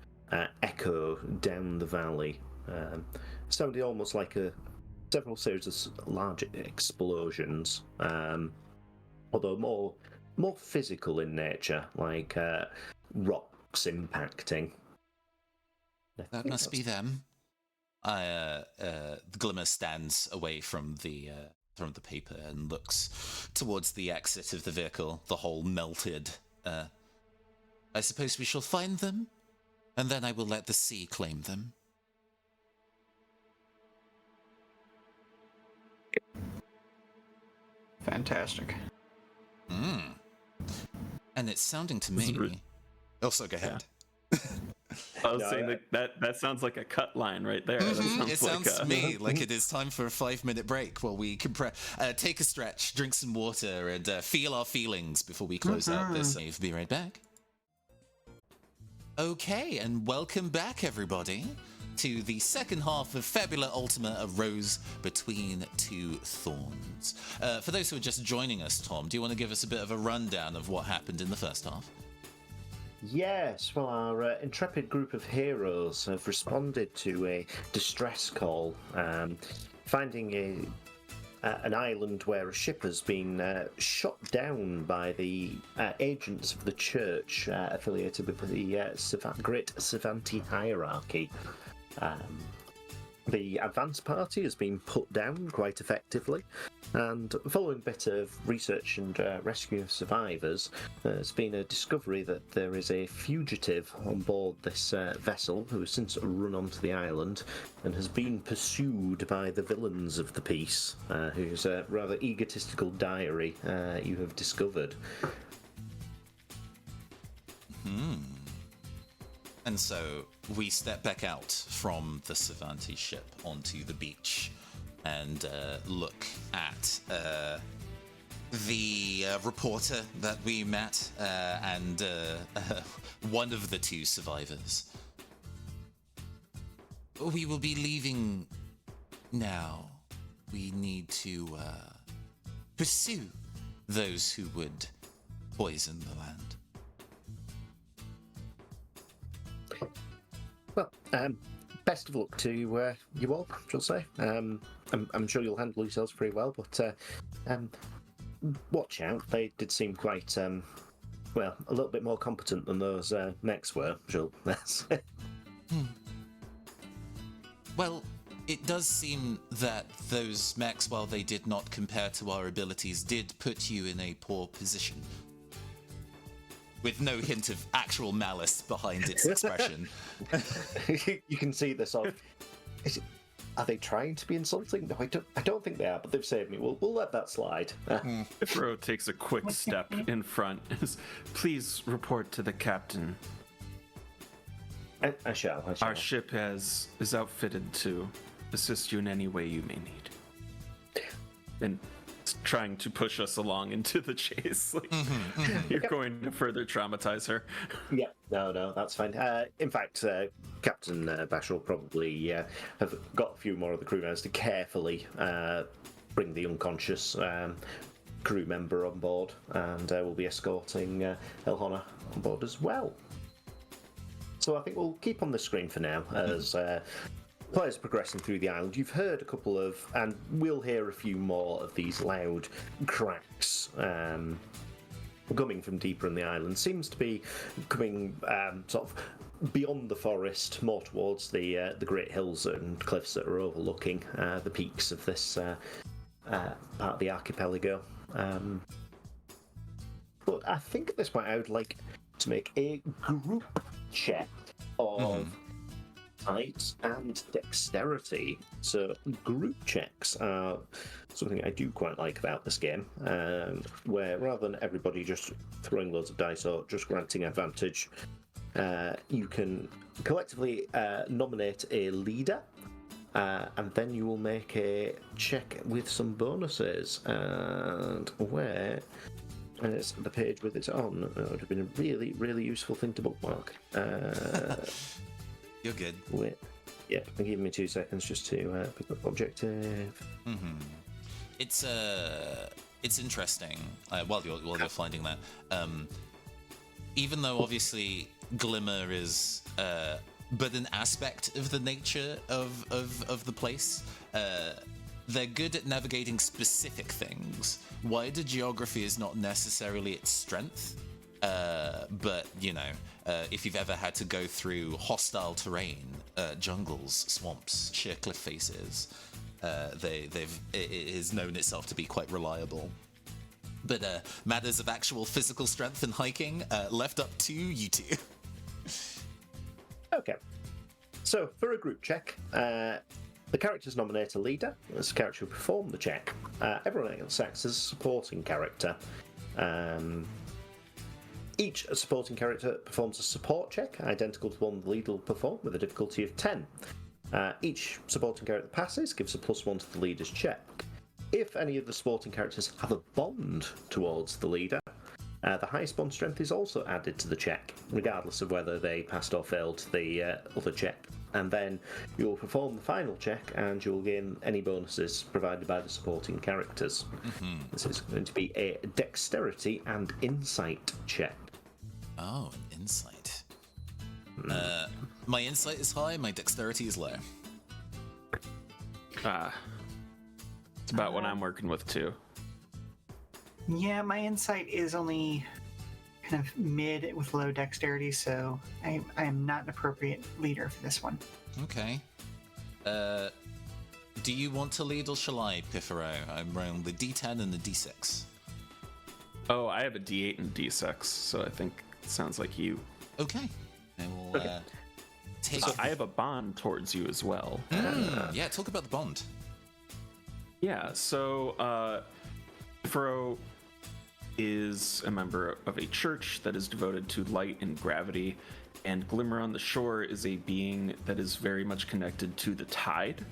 echo down the valley, sounding almost like several series of large explosions, although more physical in nature, like rocks impacting. That must be them. Glimmer stands away from the paper and looks towards the exit of the vehicle, the hole melted. I suppose we shall find them and then I will let the sea claim them. Fantastic. And it's sounding to This is me... Also, go ahead. I was saying that sounds like a cut line right there. That sounds It sounds to like me like it is time for a 5-minute break while we can take a stretch, drink some water, and feel our feelings before we close out this save. Be right back. Okay, and welcome back, everybody, to the second half of Fabula Ultima, A Rose Between Two Thorns. For those who are just joining us, Tom, do you want to give us a bit of a rundown of what happened in the first half? Yes, well, our intrepid group of heroes have responded to a distress call, finding an island where a ship has been shot down by the agents of the church affiliated with the Great Savanti hierarchy. The advance party has been put down quite effectively, and following a bit of research and rescue of survivors, there's been a discovery that there is a fugitive on board this vessel who has since run onto the island and has been pursued by the villains of the piece, whose rather egotistical diary you have discovered. And so we step back out from the Savanti ship onto the beach and look at the reporter that we met and one of the two survivors. We will be leaving now. We need to pursue those who would poison the land. Well, best of luck to you all, shall I say. I'm sure you'll handle yourselves pretty well, but watch out. They did seem quite, well, a little bit more competent than those mechs were, shall I say. Well, it does seem that those mechs, while they did not compare to our abilities, did put you in a poor position. With no hint of actual malice behind its expression. You can see the sort of... Are they trying to be insulting? No, I don't think they are, but they've saved me. We'll let that slide. Ifro takes a quick step in front. Please report to the captain. I shall. Our ship is outfitted to assist you in any way you may need. And trying to push us along into the chase. Like, you're going to further traumatize her. Yeah, no, that's fine. In fact, Captain Bash will probably have got a few more of the crew members to carefully bring the unconscious crew member on board, and we'll be escorting Elhona on board as well. So I think we'll keep on the screen for now as players progressing through the island. You've heard a couple of, and we'll hear a few more of these loud cracks coming from deeper in the island. Seems to be coming sort of beyond the forest, more towards the great hills and cliffs that are overlooking the peaks of this part of the archipelago. But I think at this point I would like to make a group check of height and dexterity. So group checks are something I do quite like about this game, where rather than everybody just throwing loads of dice or just granting advantage, you can collectively nominate a leader, and then you will make a check with some bonuses. And where... And it's the page with it on. It would have been a really, really useful thing to bookmark. You're good. Wait. Yep, give me 2 seconds just to pick up objective. It's interesting. While you're finding that, even though obviously Glimmer is but an aspect of the nature of the place, they're good at navigating specific things. Wider geography is not necessarily its strength, but you know, if you've ever had to go through hostile terrain, jungles, swamps, sheer cliff faces, it has known itself to be quite reliable. But matters of actual physical strength and hiking, left up to you two. Okay. So, for a group check, the characters nominate a leader. This character will perform the check. Everyone else acts as a supporting character. Each supporting character performs a support check, identical to the one the leader will perform, with a difficulty of 10. Each supporting character passes gives a +1 to the leader's check. If any of the supporting characters have a bond towards the leader, the highest bond strength is also added to the check, regardless of whether they passed or failed the other check. And then you'll perform the final check, and you'll gain any bonuses provided by the supporting characters. This is going to be a dexterity and insight check. Oh, an insight. My insight is high, my dexterity is low. It's about what I'm working with too. Yeah, my insight is only kind of mid with low dexterity, so I am not an appropriate leader for this one. Okay. Do you want to lead or shall I, Pifero? I'm rolling the D10 and the D6. Oh, I have a D8 and D6, so I think it sounds like you. Okay. I will take... So I have a bond towards you as well. Yeah, talk about the bond. Yeah, so Furo is a member of a church that is devoted to light and gravity, and Glimmer on the Shore is a being that is very much connected to the tide,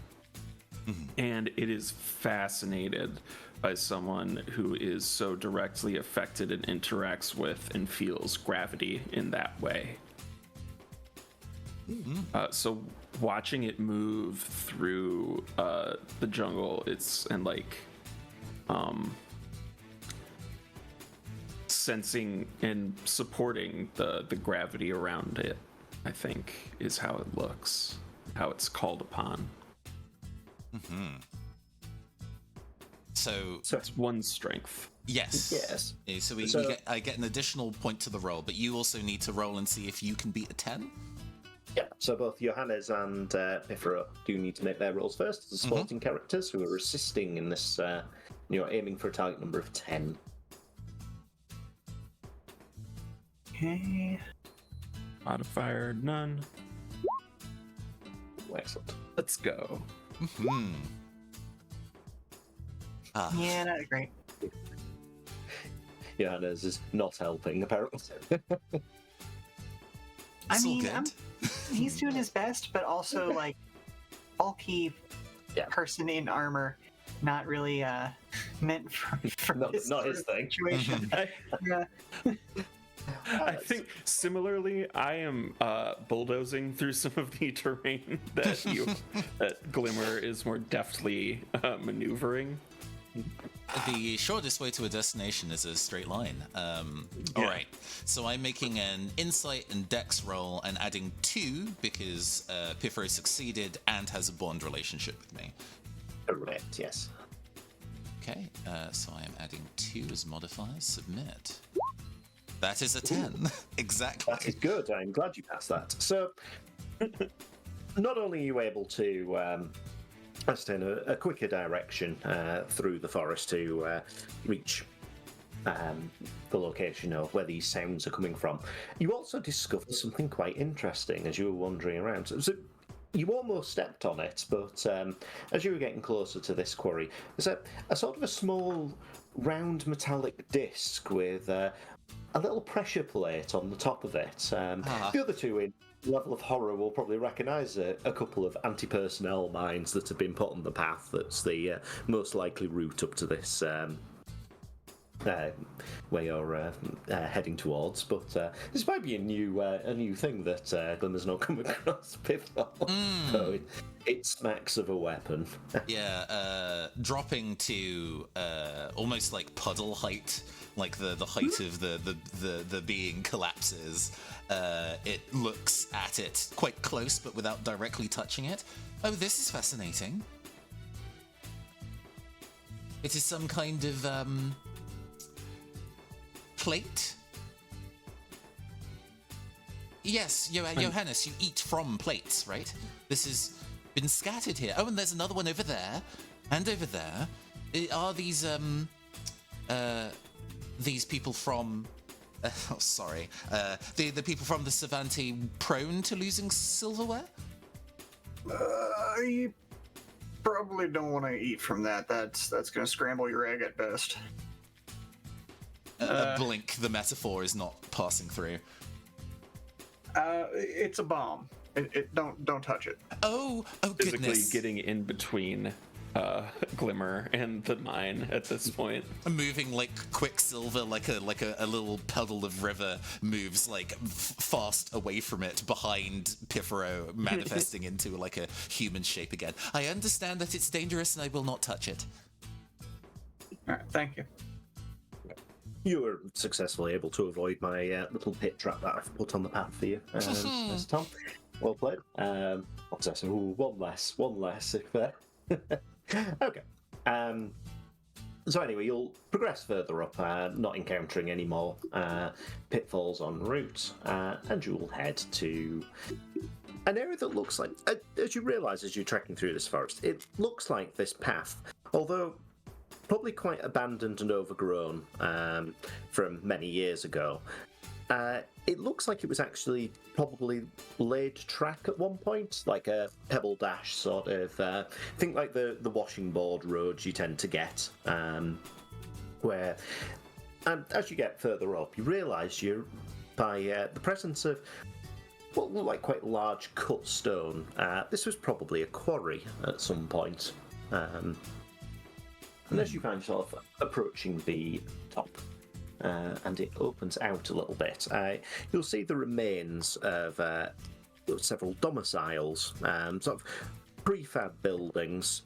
and it is fascinated by someone who is so directly affected and interacts with and feels gravity in that way. So watching it move through the jungle, sensing and supporting the gravity around it, I think, is how it looks, how it's called upon. So it's one strength. yes. Yes. So I get an additional point to the roll, but you also need to roll and see if you can beat a 10. Yeah, so both Johannes and Pifero do need to make their rolls first as supporting characters who are assisting in this, aiming for a target number of 10. Okay. Modifier none. Excellent. Let's go. Yeah, not great. Johannes is not helping, apparently. I It's all mean, good. he's doing his best, but also like bulky person in armor, not really meant for not this his sort of thing. situation. Yeah. I think similarly, I am bulldozing through some of the terrain that Glimmer is more deftly maneuvering. The shortest way to a destination is a straight line. All right, so I'm making an insight and dex roll and adding 2 because Pifero succeeded and has a bond relationship with me. Correct, yes. Okay, so I am adding 2 as modifiers. Submit. That is a 10. Exactly. That is good. I'm glad you passed that. So, not only are you able to ascertain a quicker direction through the forest to reach the location of where these sounds are coming from, you also discovered something quite interesting as you were wandering around. So you almost stepped on it, but as you were getting closer to this quarry, there's a sort of a small round metallic disc with a little pressure plate on the top of it. The other two in level of horror will probably recognise a couple of anti-personnel mines that have been put on the path. That's the most likely route up to this where you're heading towards. But this might be a new thing that Glimmer's not come across before. So it smacks of a weapon. Yeah, dropping to almost like puddle height, like the height of the being collapses. It looks at it quite close, but without directly touching it. Oh, this is fascinating. It is some kind of plate. Yes, Johannes, you eat from plates, right? This has been scattered here. Oh, and there's another one over there, and over there. Are these people from Oh, sorry. The people from the Savanti prone to losing silverware? You probably don't want to eat from that. That's going to scramble your egg at best. A blink, the metaphor is not passing through. It's a bomb. Don't touch it. Oh Physically goodness. getting in between Glimmer and the mine at this point. Moving like Quicksilver, like a little puddle of river moves like fast away from it behind Pifero, manifesting into like a human shape again. I understand that it's dangerous and I will not touch it. All right, thank you. You were successfully able to avoid my little pit trap that I've put on the path for you, Miss Tom. Well played. What's that? Ooh, one less. If okay. So anyway, you'll progress further up, not encountering any more pitfalls en route, and you'll head to an area that looks like, as you realise as you're trekking through this forest, it looks like this path, although probably quite abandoned and overgrown from many years ago. It looks like it was actually probably laid track at one point, like a pebble dash sort of. Think like the washing board roads you tend to get, where, and as you get further up, you realise you're by the presence of what looked like quite large cut stone. This was probably a quarry at some point. And as you find yourself approaching the top, and it opens out a little bit, you'll see the remains of several domiciles, sort of prefab buildings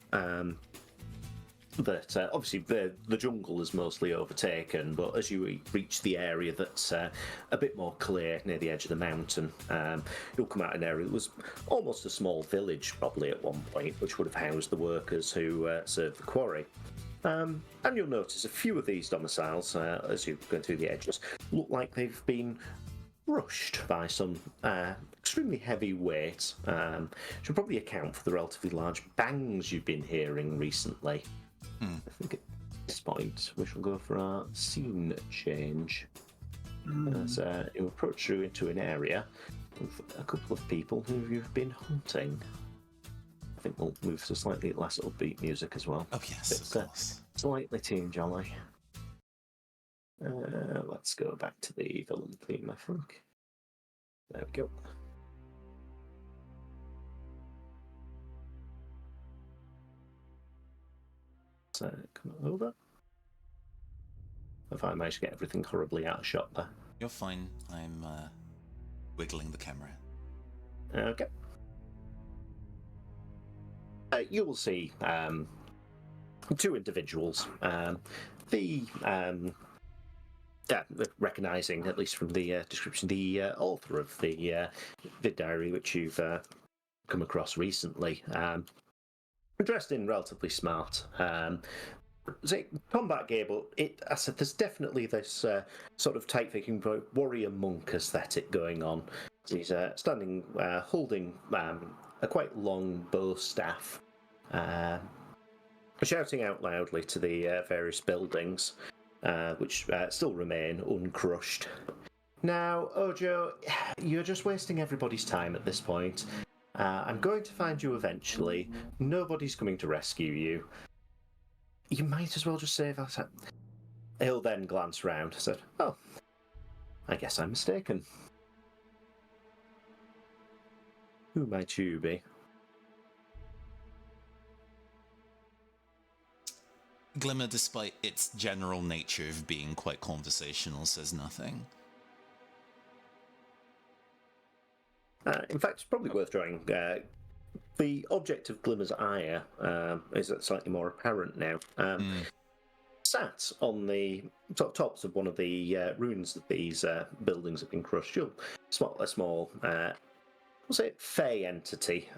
that obviously the jungle is mostly overtaken, but as you reach the area that's a bit more clear near the edge of the mountain, you'll come out an area that was almost a small village probably at one point, which would have housed the workers who served the quarry. And you'll notice a few of these domiciles, as you're going through the edges, look like they've been rushed by some extremely heavy weight, should probably account for the relatively large bangs you've been hearing recently. I think at this point we shall go for our scene change. As you approach through into an area with a couple of people who you've been hunting. I think we'll move to slightly less upbeat music as well. Oh yes, of course. Slightly team jolly. Let's go back to the villain theme, I think. There we go. So come over. If I managed to get everything horribly out of shot there. You're fine. I'm wiggling the camera. Okay. You will see two individuals. Recognising, at least from the description, the author of the diary, which you've come across recently, dressed in relatively smart. Combat gear, but I said there's definitely this sort of tight-fitting warrior monk aesthetic going on. He's standing, holding a quite long bow staff, shouting out loudly to the various buildings, which still remain uncrushed. Now, Ojo, you're just wasting everybody's time at this point. I'm going to find you eventually. Nobody's coming to rescue you. You might as well just save us. He'll then glance round and said, "Oh, I guess I'm mistaken. Who might you be?" Glimmer, despite its general nature of being quite conversational, says nothing. In fact, it's probably worth drawing. The object of Glimmer's ire is slightly more apparent now. Sat on the tops of one of the ruins that these buildings have been crushed. You'll spot a small, we'll say, fey entity,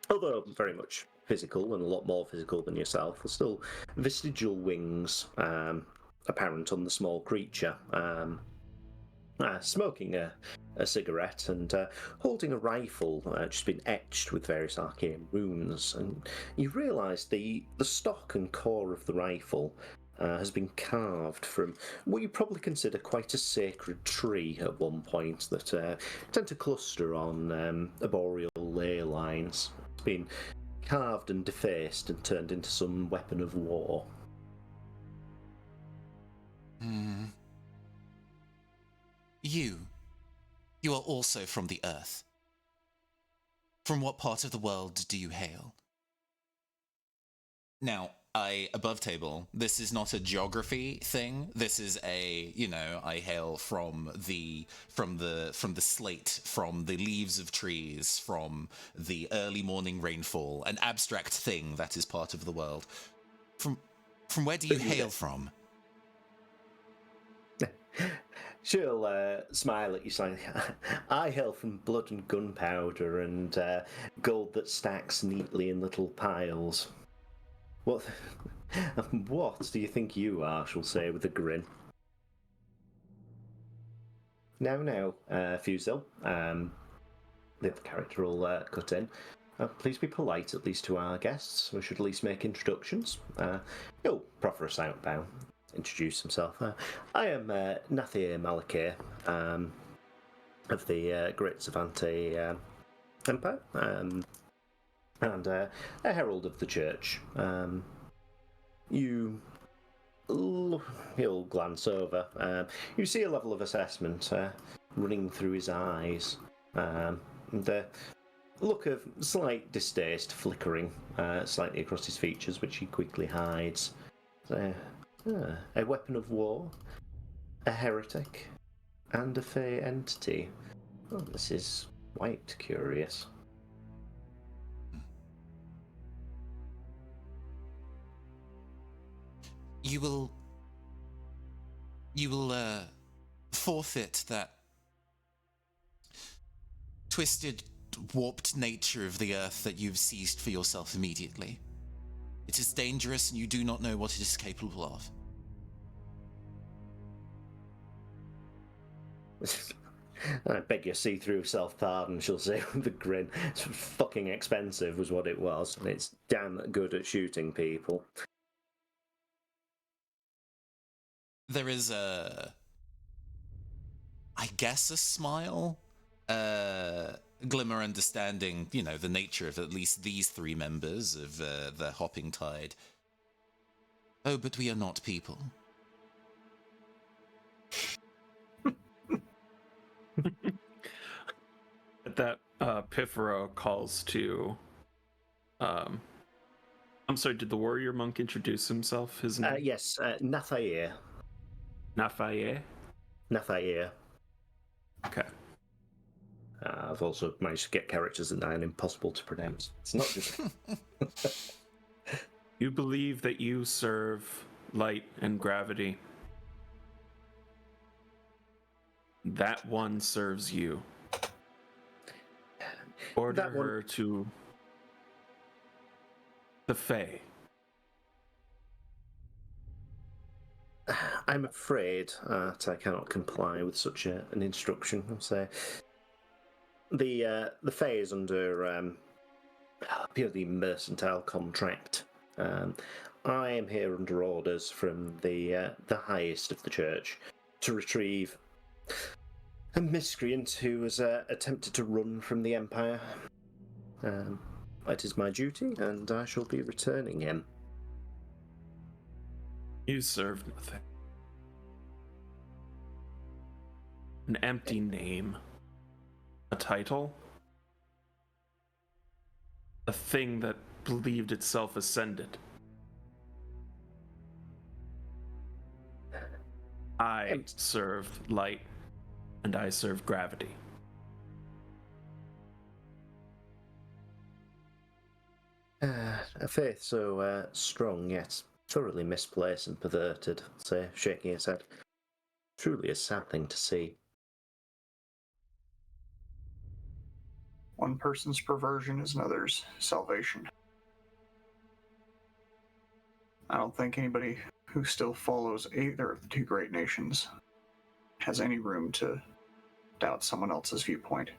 although very much physical and a lot more physical than yourself. There's still vestigial wings apparent on the small creature. Smoking a cigarette and holding a rifle, just been etched with various arcane runes. And you realise the stock and core of the rifle has been carved from what you probably consider quite a sacred tree at one point that tend to cluster on arboreal ley lines. It's been carved and defaced and turned into some weapon of war. You are also from the Earth. From what part of the world do you hail? Now, above table, this is not a geography thing. This is I hail from the slate, from the leaves of trees, from the early morning rainfall, an abstract thing that is part of the world. From where do you hail from? She'll smile at you slightly. I hail from blood and gunpowder and gold that stacks neatly in little piles. What do you think you are, she'll say with a grin. Now, Fusil, the other character will cut in. Please be polite, at least to our guests. We should at least make introductions. He'll proffer a silent bow, introduce himself. I am Nathir Malakir of the Great Savante Empire, and a herald of the church. He'll glance over. You see a level of assessment running through his eyes, and a look of slight distaste flickering slightly across his features, which he quickly hides. A weapon of war, a heretic, and a fey entity. Oh, this is quite curious. You will forfeit that twisted, warped nature of the earth that you've seized for yourself immediately. It is dangerous, and you do not know what it is capable of. I beg your see-through self-pardon, she'll say with a grin. It's fucking expensive was what it was, and it's damn good at shooting people. There is I guess a smile, glimmer understanding, the nature of at least these three members of the Hopping Tide. Oh, but we are not people. That Pifero calls to. I'm sorry. Did the warrior monk introduce himself? His name? Yes, Nathair. Nafaye. Nathair. Okay. I've also managed to get characters that are impossible to pronounce. It's not just. You believe that you serve light and gravity. That one serves you. Order her to the Fae. I'm afraid that I cannot comply with such an instruction. I'll say the Fae is under purely mercantile contract. I am here under orders from the highest of the church to retrieve a miscreant who has attempted to run from the Empire. It is my duty, and I shall be returning him. You serve nothing. An empty name. A title. A thing that believed itself ascended. I serve light, and I serve gravity. A faith so strong yet thoroughly misplaced and perverted, say, shaking his head. Truly a sad thing to see. One person's perversion is another's salvation. I don't think anybody who still follows either of the two great nations has any room to doubt someone else's viewpoint.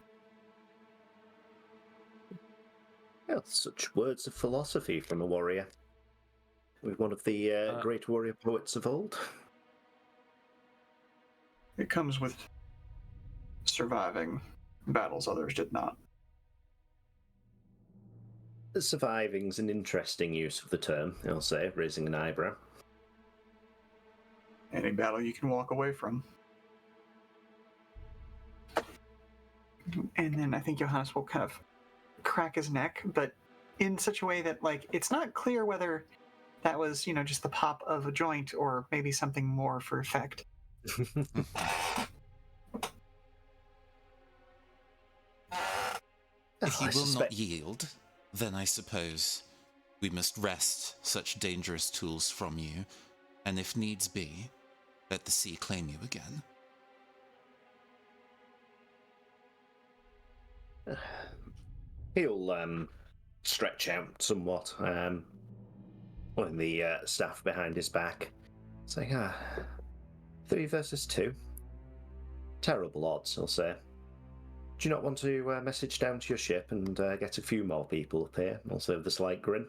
Well, such words of philosophy from a warrior. with one of the great warrior poets of old. It comes with surviving battles others did not. Surviving's an interesting use of the term, I'll say, raising an eyebrow. Any battle you can walk away from. And then I think Johannes will kind of crack his neck, but in such a way that, like, it's not clear whether that was, just the pop of a joint or maybe something more for effect. If you will not yield, then I suppose we must wrest such dangerous tools from you, and if needs be, let the sea claim you again. He'll stretch out somewhat, when the staff behind his back. It's like, 3 versus 2. Terrible odds, I'll say. Do you not want to message down to your ship and get a few more people up here? Also with a slight grin.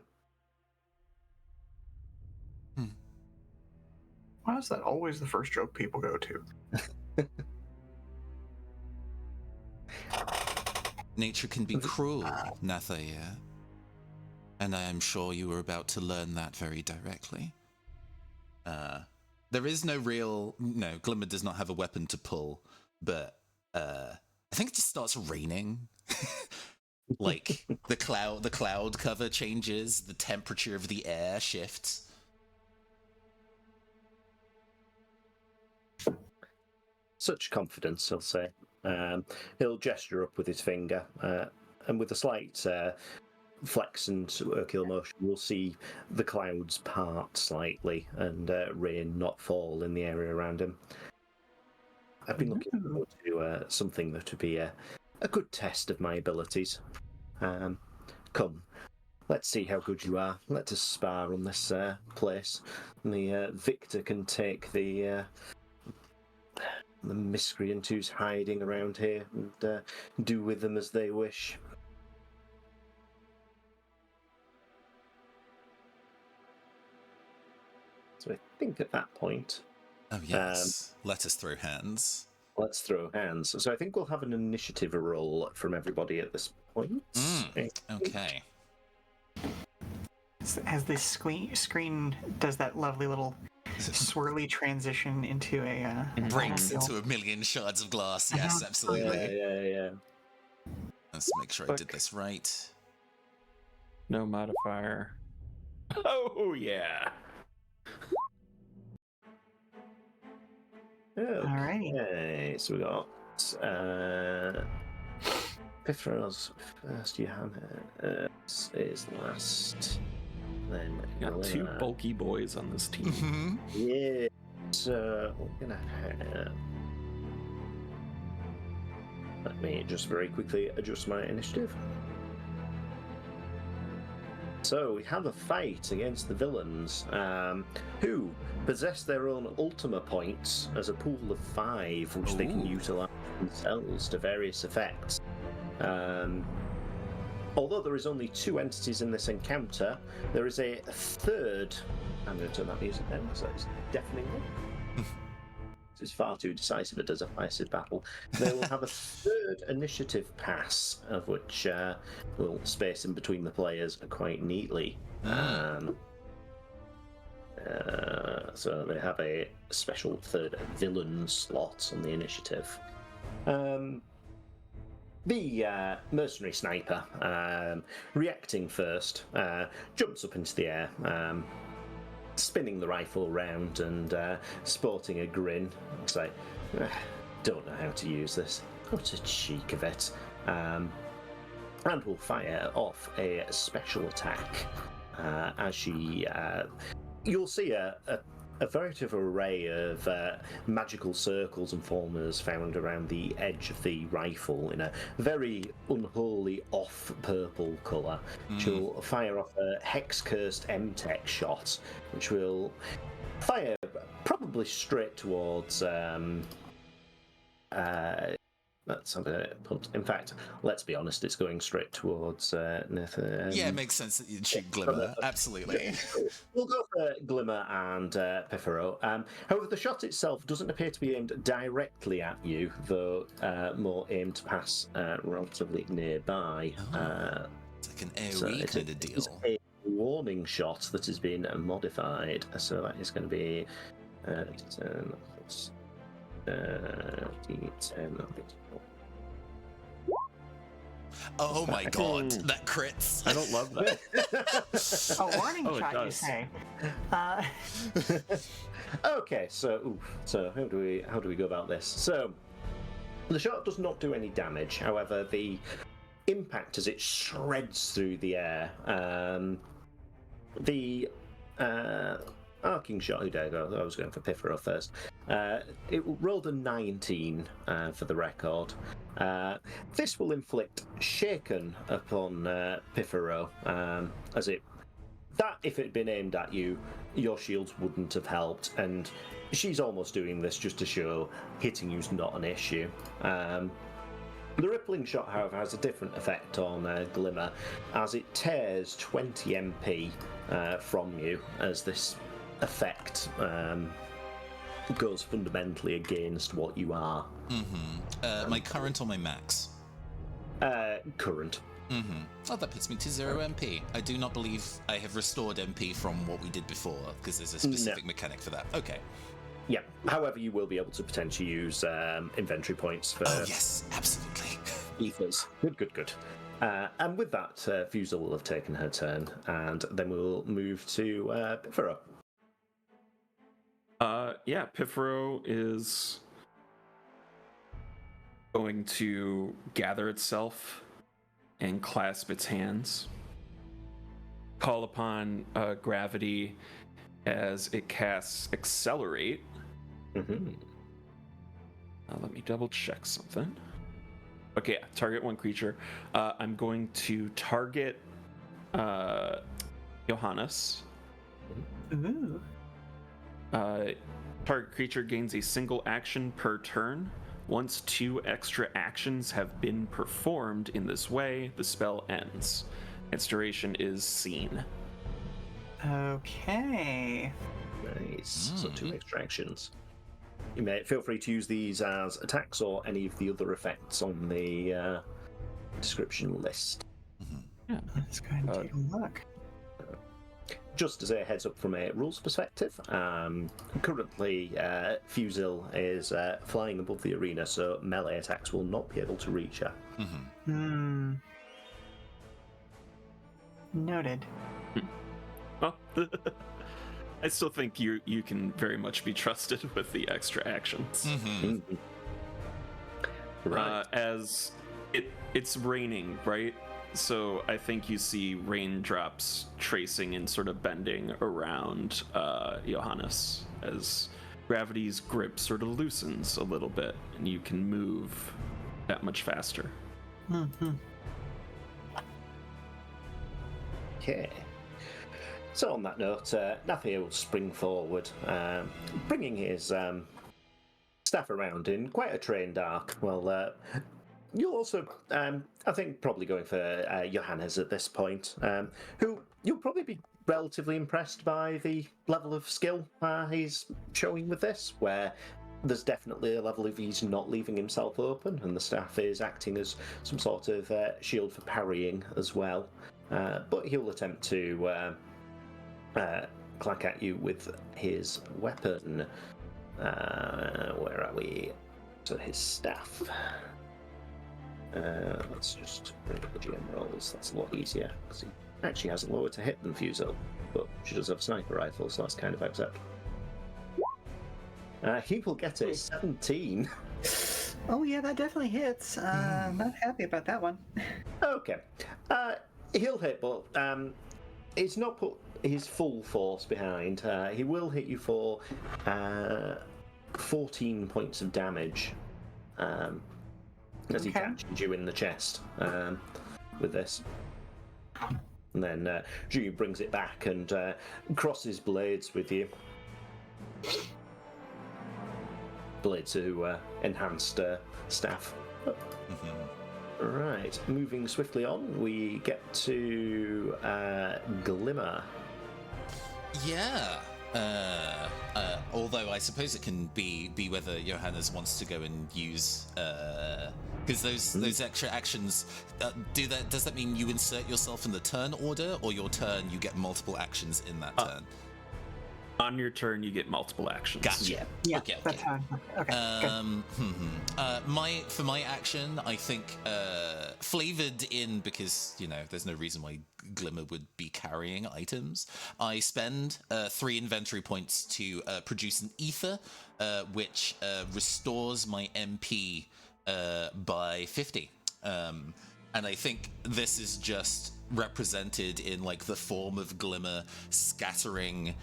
Why is that always the first joke people go to? Nature can be cruel, Nathair, and I am sure you were about to learn that very directly. There is no real... No, Glimmer does not have a weapon to pull, but I think it just starts raining. Like, the cloud cover changes, the temperature of the air shifts. Such confidence, I'll say. He'll gesture up with his finger, and with a slight flex and circular motion, we'll see the clouds part slightly and rain not fall in the area around him. I've been looking forward to something that would be a good test of my abilities. Come, let's see how good you are. Let us spar on this place. And the victor can take the miscreant who's hiding around here and do with them as they wish. So I think at that point... Oh, yes. Let us throw hands. Let's throw hands. So I think we'll have an initiative roll from everybody at this point. Okay. As this screen does that lovely little swirly transition into a... breaks into a million shards of glass. Yes, absolutely. Yeah. Let's make sure I did this right. No modifier. Oh, yeah. Alrighty. Okay, so we got fifth rolls first. Johannes is last. Then Got 2 bulky boys on this team. Yeah. So we're gonna have. Let me just very quickly adjust my initiative. So we have a fight against the villains, who possess their own Ultima points as a pool of 5, which they can utilize themselves to various effects. Although there is only 2 entities in this encounter, there is a third. I'm going to turn that music down, so it's deafening me. It's far too decisive. It does a decisive battle. They will have a third initiative pass, of which will space in between the players quite neatly. So they have a special third villain slot on the initiative. The mercenary sniper, reacting first, jumps up into the air, spinning the rifle around and sporting a grin. It's like, don't know how to use this. What a cheek of it. And will fire off a special attack as she... you'll see a veritable array of magical circles and formulas found around the edge of the rifle in a very unholy off-purple colour. She'll fire off a hex-cursed M-Tech shot, which will fire probably straight towards That's a bit pumped. In fact, let's be honest, it's going straight towards Nathan. Yeah, it makes sense that you'd shoot Glimmer. Absolutely. We'll go for Glimmer and Pifero. However, the shot itself doesn't appear to be aimed directly at you, though more aimed to pass relatively nearby. It's like an AoE kind of deal. It's a warning shot that has been modified, so that is going to be D10 plus D10. Oh my god, that crits. I don't love that. A warning Oh, it shot, you does. say? Okay, so how do we go about this? So the shot does not do any damage. However, the impact as it shreds through the air. The arcing shot. Who dare go? I was going for Pifero first. It rolled a 19 for the record. This will inflict shaken upon Pifero, as it. That, if it had been aimed at you, your shields wouldn't have helped, and she's almost doing this just to show hitting you's not an issue. The rippling shot, however, has a different effect on Glimmer, as it tears 20 MP from you, as this effect goes fundamentally against what you are. My current or my max? Current. Oh, that puts me to 0 MP. I do not believe I have restored MP from what we did before, because there's a specific mechanic for that. Okay. Yeah. However, you will be able to potentially use inventory points for Oh, yes, absolutely. ethers. Good. And with that, Fusel will have taken her turn, and then we'll move to Pifero. Yeah, Pifero is going to gather itself and clasp its hands, call upon gravity as it casts Accelerate. Let me double check something. Okay, target one creature. I'm going to target Johannes. Ooh. Target creature gains a single action per turn. Once 2 extra actions have been performed in this way, the spell ends. Its duration is seen. Okay. Nice. So 2 extra actions. You may feel free to use these as attacks or any of the other effects on the description list. Let's go ahead and take a look. Just as a heads up from a rules perspective, currently Fusil is flying above the arena, so melee attacks will not be able to reach her. Noted. Well, I still think you can very much be trusted with the extra actions. Right. As it's raining, right? So I think you see raindrops tracing and sort of bending around Johannes as gravity's grip sort of loosens a little bit, and you can move that much faster. Okay. So on that note, Nathia will spring forward, bringing his staff around in quite a trained arc. Well, you'll also, I think, probably going for Johannes at this point, who you'll probably be relatively impressed by the level of skill he's showing with this, where there's definitely a level of he's not leaving himself open, and the staff is acting as some sort of shield for parrying as well. But he'll attempt to clack at you with his weapon. Where are we? So his staff. Let's just bring up the GM rolls. That's a lot easier, because he actually has a lower to hit than Fusil, but she does have a sniper rifle, so that's kind of upset. He will get a 17. Oh yeah, that definitely hits. Not happy about that one. Okay. He'll hit, but it's not put his full force behind. He will hit you for 14 points of damage. As he catches you in the chest with this. And then Ju brings it back and crosses blades with you. Blades who enhanced staff. Right, moving swiftly on, we get to Glimmer. Yeah. Although I suppose it can be whether Johannes wants to go and use because those extra actions does that mean you insert yourself in the turn order, or your turn you get multiple actions in that turn? On your turn, you get multiple actions. Gotcha. Yeah, Okay. that's fine. Okay, good. For my action, I think flavored in, because there's no reason why Glimmer would be carrying items. I spend 3 inventory points to produce an ether, which restores my MP by 50. And I think this is just represented in like the form of Glimmer scattering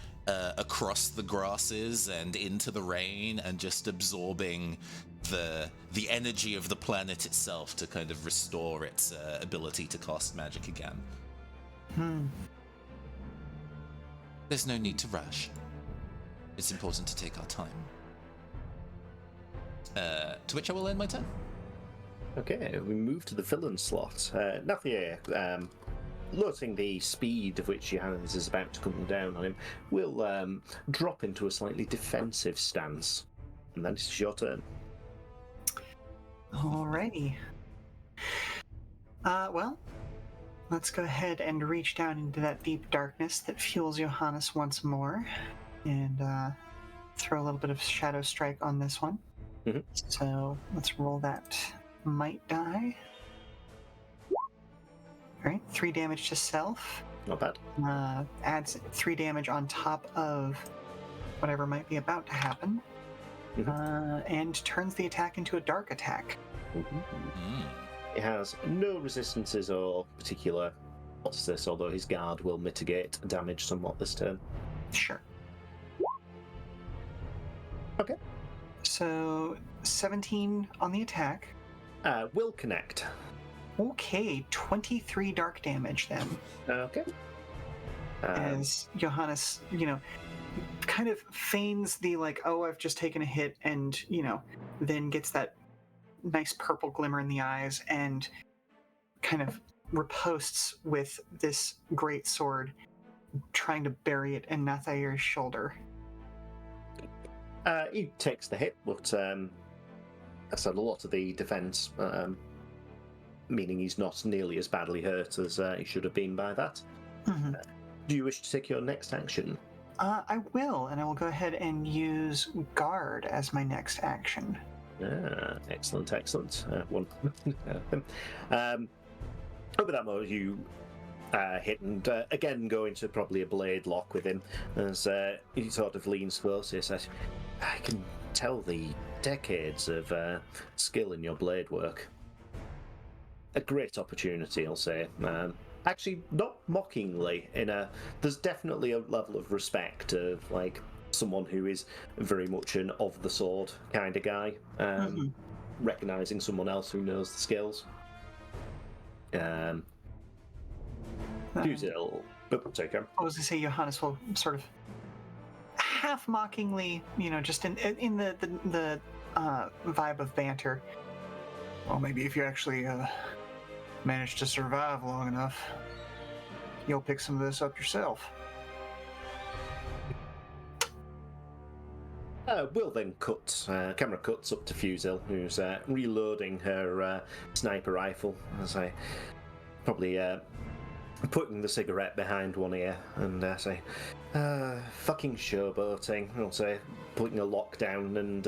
across the grasses and into the rain, and just absorbing the energy of the planet itself to kind of restore its ability to cast magic again. There's no need to rush. It's important to take our time. To which I will end my turn. Okay, we move to the villain slot. Nathier, noting the speed of which Johannes is about to come down on him, will drop into a slightly defensive stance. And then it's your turn. Alrighty. Well, let's go ahead and reach down into that deep darkness that fuels Johannes once more, and throw a little bit of Shadow Strike on this one. Mhm. So let's roll that might die. Alright, 3 damage to self. Not bad. Adds 3 damage on top of whatever might be about to happen. And turns the attack into a dark attack. It has no resistances or particular what's this, although his guard will mitigate damage somewhat this turn. Sure. Okay. So 17 on the attack. Will connect. Okay, 23 dark damage then. Okay. As Johannes, kind of feigns the like, oh, I've just taken a hit, and, then gets that nice purple glimmer in the eyes and kind of riposts with this great sword, trying to bury it in Nathayer's shoulder. He takes the hit, but I said a lot of the defense, meaning he's not nearly as badly hurt as he should have been by that. Do you wish to take your next action? I will, and I will go ahead and use Guard as my next action. Excellent. One. Over that moment, you hit and again go into probably a blade lock with him as he sort of leans closer. He says, I can tell the decades of skill in your blade work. A great opportunity, I'll say. Actually, not mockingly. There's definitely a level of respect of like someone who is very much an of the sword kind of guy, recognizing someone else who knows the skills. Fuzil, take him. I was going to say Johannes will sort of half mockingly, just in the vibe of banter. Well, maybe if you actually manage to survive long enough, you'll pick some of this up yourself. Will then camera cuts up to Fuzil, who's reloading her sniper rifle, as I probably putting the cigarette behind one ear, and say, fucking showboating, I'll say, putting a lockdown and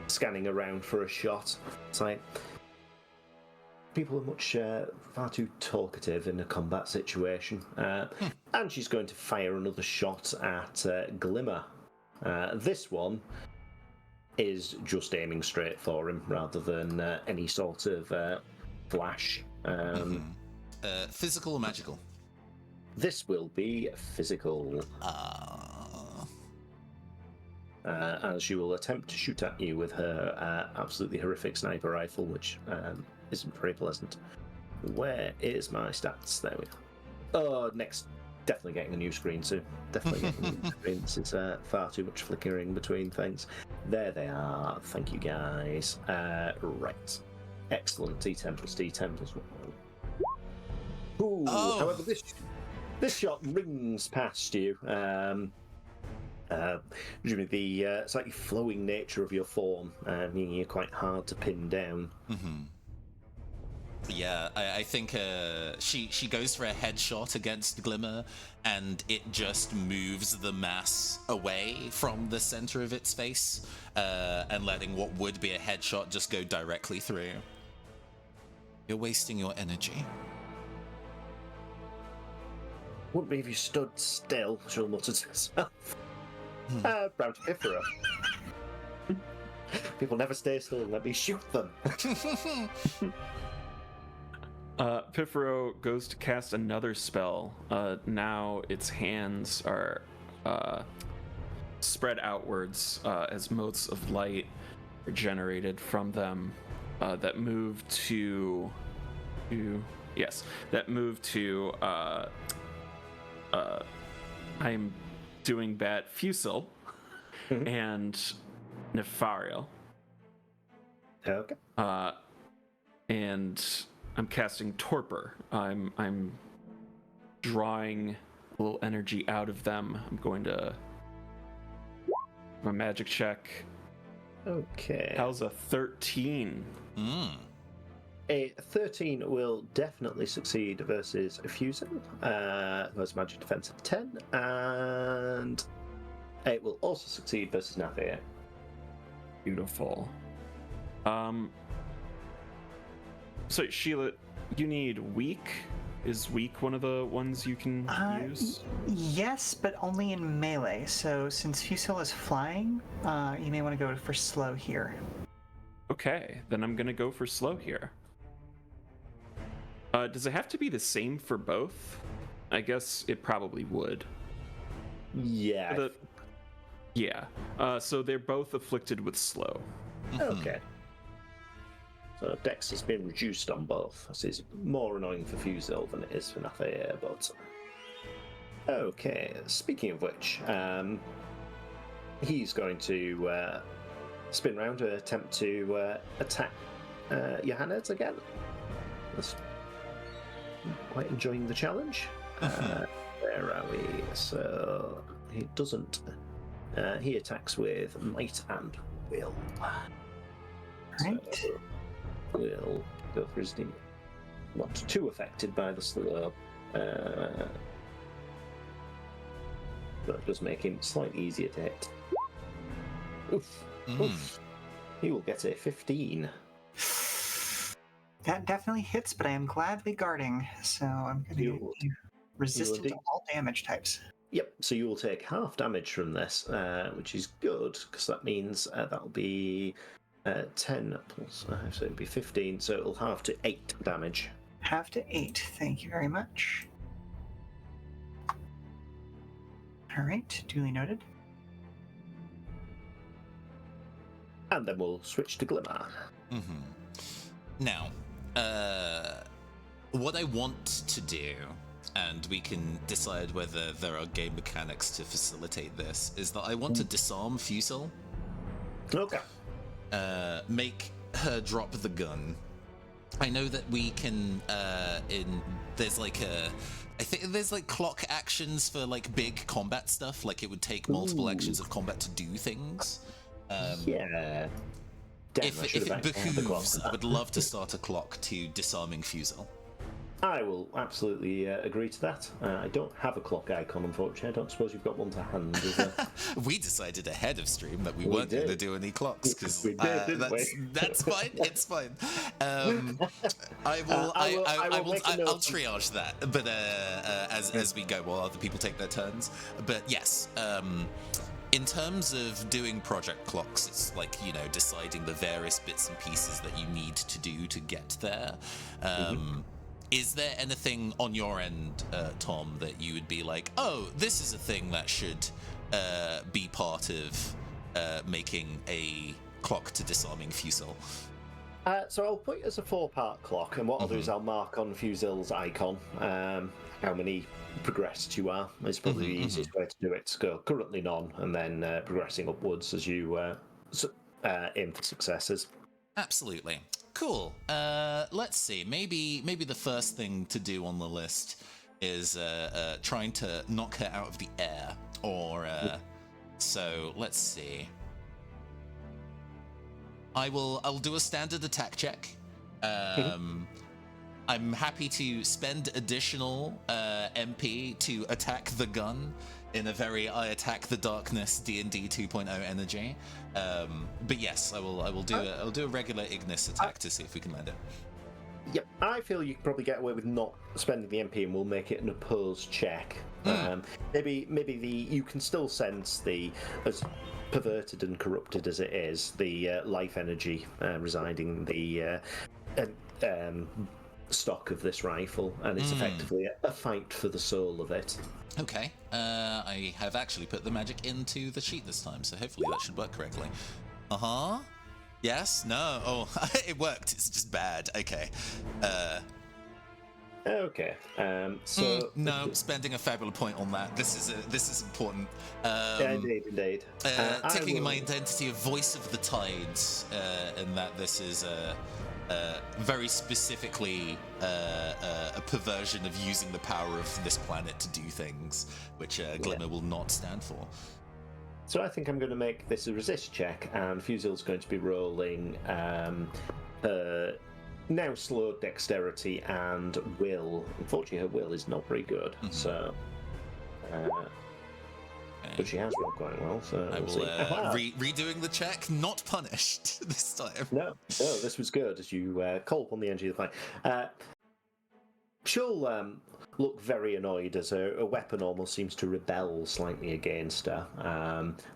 scanning around for a shot. It's like, people are much far too talkative in a combat situation. And she's going to fire another shot at Glimmer. This one is just aiming straight for him rather than any sort of flash. Physical or magical? This will be physical. As she will attempt to shoot at you with her absolutely horrific sniper rifle, which isn't very pleasant. Where is my stats? There we go. Oh, next. Definitely getting a new screen soon. Definitely getting a new screen. This is far too much flickering between things. There they are. Thank you, guys. Right. Excellent. D10 plus D10 plus 1. Ooh, Oh. However, this shot rings past you. Usually the slightly flowing nature of your form, meaning you're quite hard to pin down. Yeah, I think she goes for a headshot against Glimmer, and it just moves the mass away from the center of its face, and letting what would be a headshot just go directly through. You're wasting your energy. Wouldn't be if you stood still, she'll mutter to herself. Brown to Pifera. People never stay still, let me shoot them. Pifero goes to cast another spell. Now its hands are spread outwards as motes of light are generated from them that move to I'm doing bad Fusil and Nefariel. Okay. And I'm casting Torpor. I'm drawing a little energy out of them. I'm going to my magic check. Okay. How's a 13? A 13 will definitely succeed versus a Fusil, who has magic defense of 10, and it will also succeed versus Nafia. Beautiful. So Sheila, you need weak. Is weak one of the ones you can use? Yes, but only in melee. So since Fusil is flying, you may want to go for slow here. Okay, then I'm gonna go for slow here. Does it have to be the same for both? I guess it probably would. Yeah. Yeah. So they're both afflicted with slow. Okay. So Dex has been reduced on both. This is more annoying for Fusil than it is for Nafia, but... Okay, speaking of which, he's going to spin round and attempt to attack Johannes again. That's quite enjoying the challenge. Where are we? So he doesn't. He attacks with might and will. Right. So will go for his team. Not too affected by the slow. But it does make him slightly easier to hit. Oof. Oof. He will get a 15. That definitely hits, but I am gladly guarding, so I'm going to be resistant to all damage types. Yep, so you will take half damage from this, which is good, because that means that'll be 10 plus 5, so it'll be 15, so it'll halve to 8 damage. Half to 8, thank you very much. Alright, duly noted. And then we'll switch to Glimmer. Now, what I want to do, and we can decide whether there are game mechanics to facilitate this, is that I want to disarm Fusil. Okay. Make her drop the gun. I know that we can, there's like I think there's like clock actions for like big combat stuff, like it would take multiple actions of combat to do things. Yeah. Damn, If it behooves, I would love to start a clock to disarming Fusil. I will absolutely agree to that. I don't have a clock icon, unfortunately. I don't suppose you've got one to hand, is there? We decided ahead of stream that we weren't going to do any clocks because We did, didn't we? that's fine. It's fine. I'll triage that, but as we go while other people take their turns. But yes. In terms of doing project clocks, it's like, you know, deciding the various bits and pieces that you need to do to get there. Is there anything on your end, Tom, that you would be like, oh, this is a thing that should be part of making a clock to disarming Fusil? So I'll put it as a 4-part clock, and what I'll do is I'll mark on Fusil's icon how many progressed you are. It's probably the easiest way to do it. To go currently none, and then progressing upwards as you aim for successes. Absolutely. Cool. Let's see. Maybe the first thing to do on the list is trying to knock her out of the air. Or so let's see. I'll do a standard attack check. I'm happy to spend additional MP to attack the gun in a very I attack the darkness D&D 2.0 energy. But yes, I'll do a regular Ignis attack to see if we can land it. Yep, I feel you could probably get away with not spending the MP, and we'll make it an opposed check. Maybe you can still sense as perverted and corrupted as it is, the life energy residing in the stock of this rifle, and it's effectively a fight for the soul of it. Okay, I have actually put the magic into the sheet this time, so hopefully that should work correctly. Yes? No? Oh, it worked. It's just bad. Okay. Okay. So no, spending a Fabula point on that. This is important. yeah, indeed. Taking in my identity of voice of the tides, in that this is very specifically a perversion of using the power of this planet to do things, which Glimmer will not stand for. So I think I'm going to make this a resist check, and Fusil's going to be rolling now slowed dexterity and will. Unfortunately, her will is not very good, so. But she has rolled quite well, so I we'll will see. redoing the check, not punished this time. No, this was good as you call upon the energy of the fight. She'll look very annoyed as a weapon almost seems to rebel slightly against her.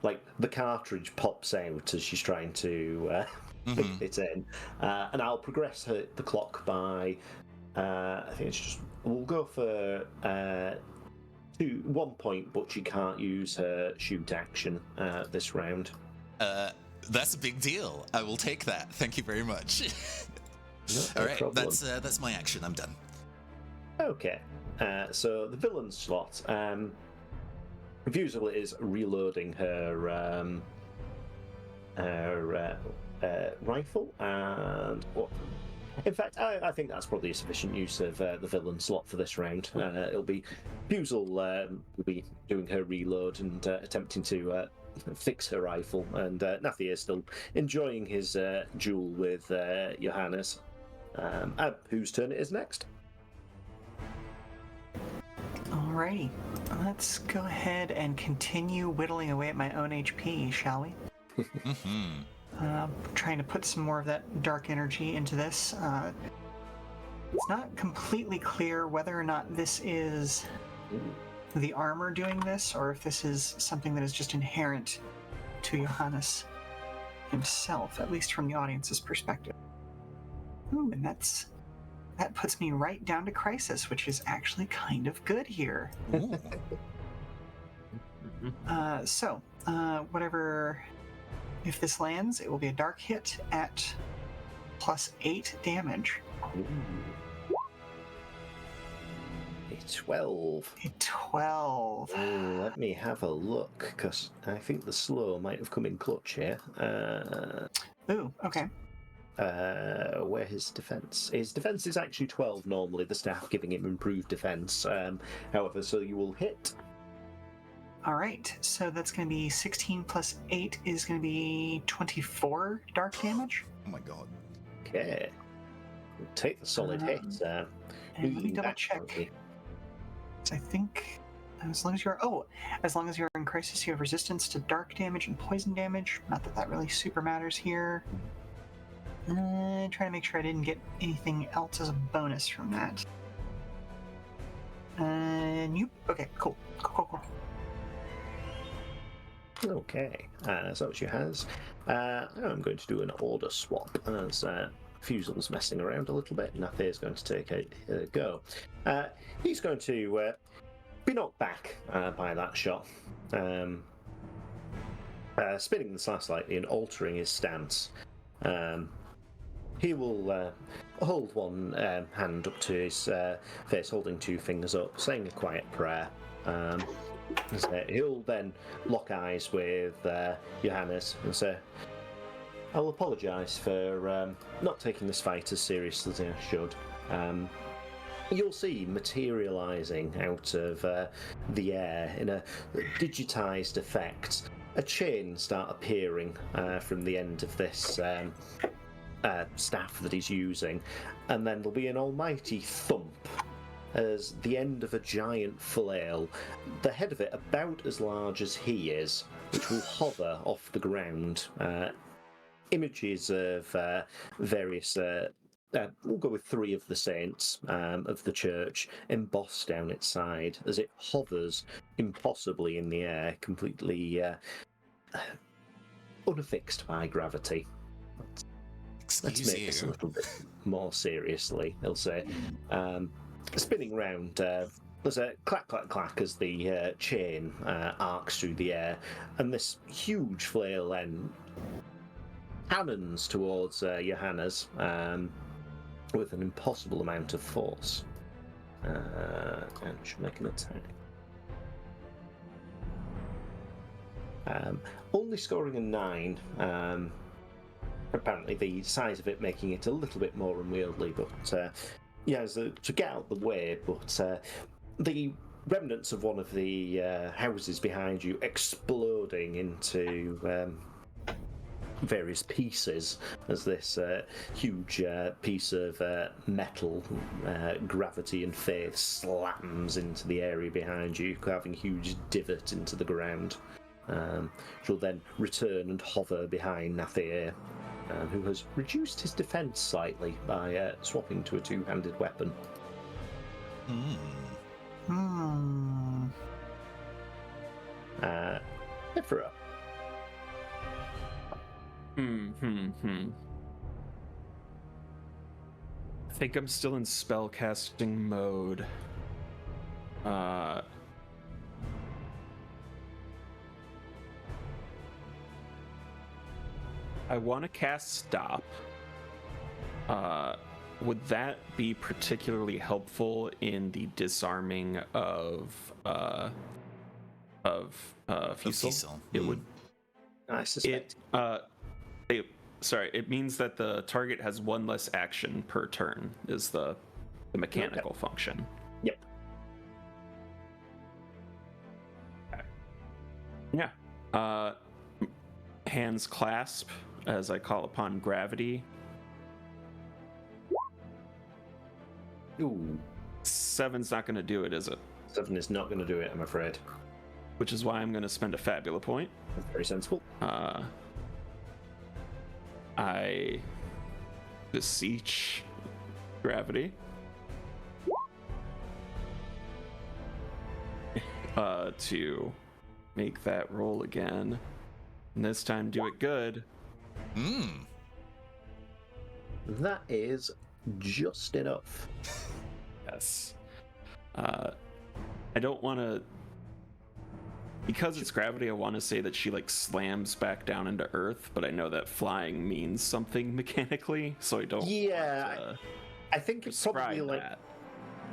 Like the cartridge pops out as she's trying to fit it in. And I'll progress the clock by, I think it's just, we'll go for 1 point, but she can't use her shoot action this round. That's a big deal. I will take that. Thank you very much. No All right, problem. that's my action. I'm done. Okay, so the villain slot. Fusil is reloading her rifle, and in fact, I think that's probably a sufficient use of the villain slot for this round. It'll be Fusil will be doing her reload and attempting to fix her rifle, and Nathie is still enjoying his duel with Johannes. Whose turn it is next? Alrighty, let's go ahead and continue whittling away at my own HP, shall we? Trying to put some more of that dark energy into this. It's not completely clear whether or not this is the armor doing this, or if this is something that is just inherent to Johannes himself, at least from the audience's perspective. Ooh, and that puts me right down to crisis, which is actually kind of good here. Whatever, if this lands, it will be a dark hit at +8 damage. A 12. A 12. Let me have a look, because I think the slow might have come in clutch here. Ooh, okay. Where his defense? His defense is actually 12 normally, the staff giving him improved defense. However, so you will hit. All right, so that's going to be 16 plus 8 is going to be 24 dark damage. Oh my god. Okay. We'll take the solid hit. And let me double check. So I think as long as you're in crisis, you have resistance to dark damage and poison damage. Not that really super matters here. Trying to make sure I didn't get anything else as a bonus from that. Okay, cool. Okay, so she has. I'm going to do an order swap as Fusil's messing around a little bit. Nathie is going to take a go. He's going to be knocked back by that shot, spinning the slash slightly and altering his stance. He will hold one hand up to his face, holding two fingers up, saying a quiet prayer. He'll then lock eyes with Johannes and say, I'll apologise for not taking this fight as seriously as I should. You'll see materialising out of the air in a digitised effect, a chain start appearing from the end of this staff that he's using, and then there'll be an almighty thump as the end of a giant flail, the head of it about as large as he is, which will hover off the ground. Images of various, we'll go with 3 of the saints of the church, embossed down its side as it hovers impossibly in the air, completely unaffixed by gravity. Let's make this a little bit more seriously, they'll say. Spinning round, there's a clack, clack, clack as the chain arcs through the air, and this huge flail then cannons towards Johannes with an impossible amount of force. And should make an attack. Only scoring a 9. Apparently the size of it making it a little bit more unwieldy, but to get out the way, but the remnants of one of the houses behind you exploding into various pieces as this huge piece of metal, gravity and faith slams into the area behind you, carving a huge divot into the ground. She'll then return and hover behind Nathair, who has reduced his defense slightly by swapping to a 2-handed weapon. Ifra. I think I'm still in spellcasting mode. I want to cast Stop. Would that be particularly helpful in the disarming of Fusel? It would. I suspect. It means that the target has 1 less action per turn. Is the mechanical function? Yep. Yeah. Hands clasp as I call upon gravity. Ooh. 7's not going to do it, is it? 7 is not going to do it, I'm afraid. Which is why I'm going to spend a Fabula point. That's very sensible. I beseech gravity to make that roll again, and this time do it good. That is just enough. Yes. I don't want to, because it's gravity, I want to say that she like slams back down into Earth, but I know that flying means something mechanically, so I don't. Yeah, I think it's probably like.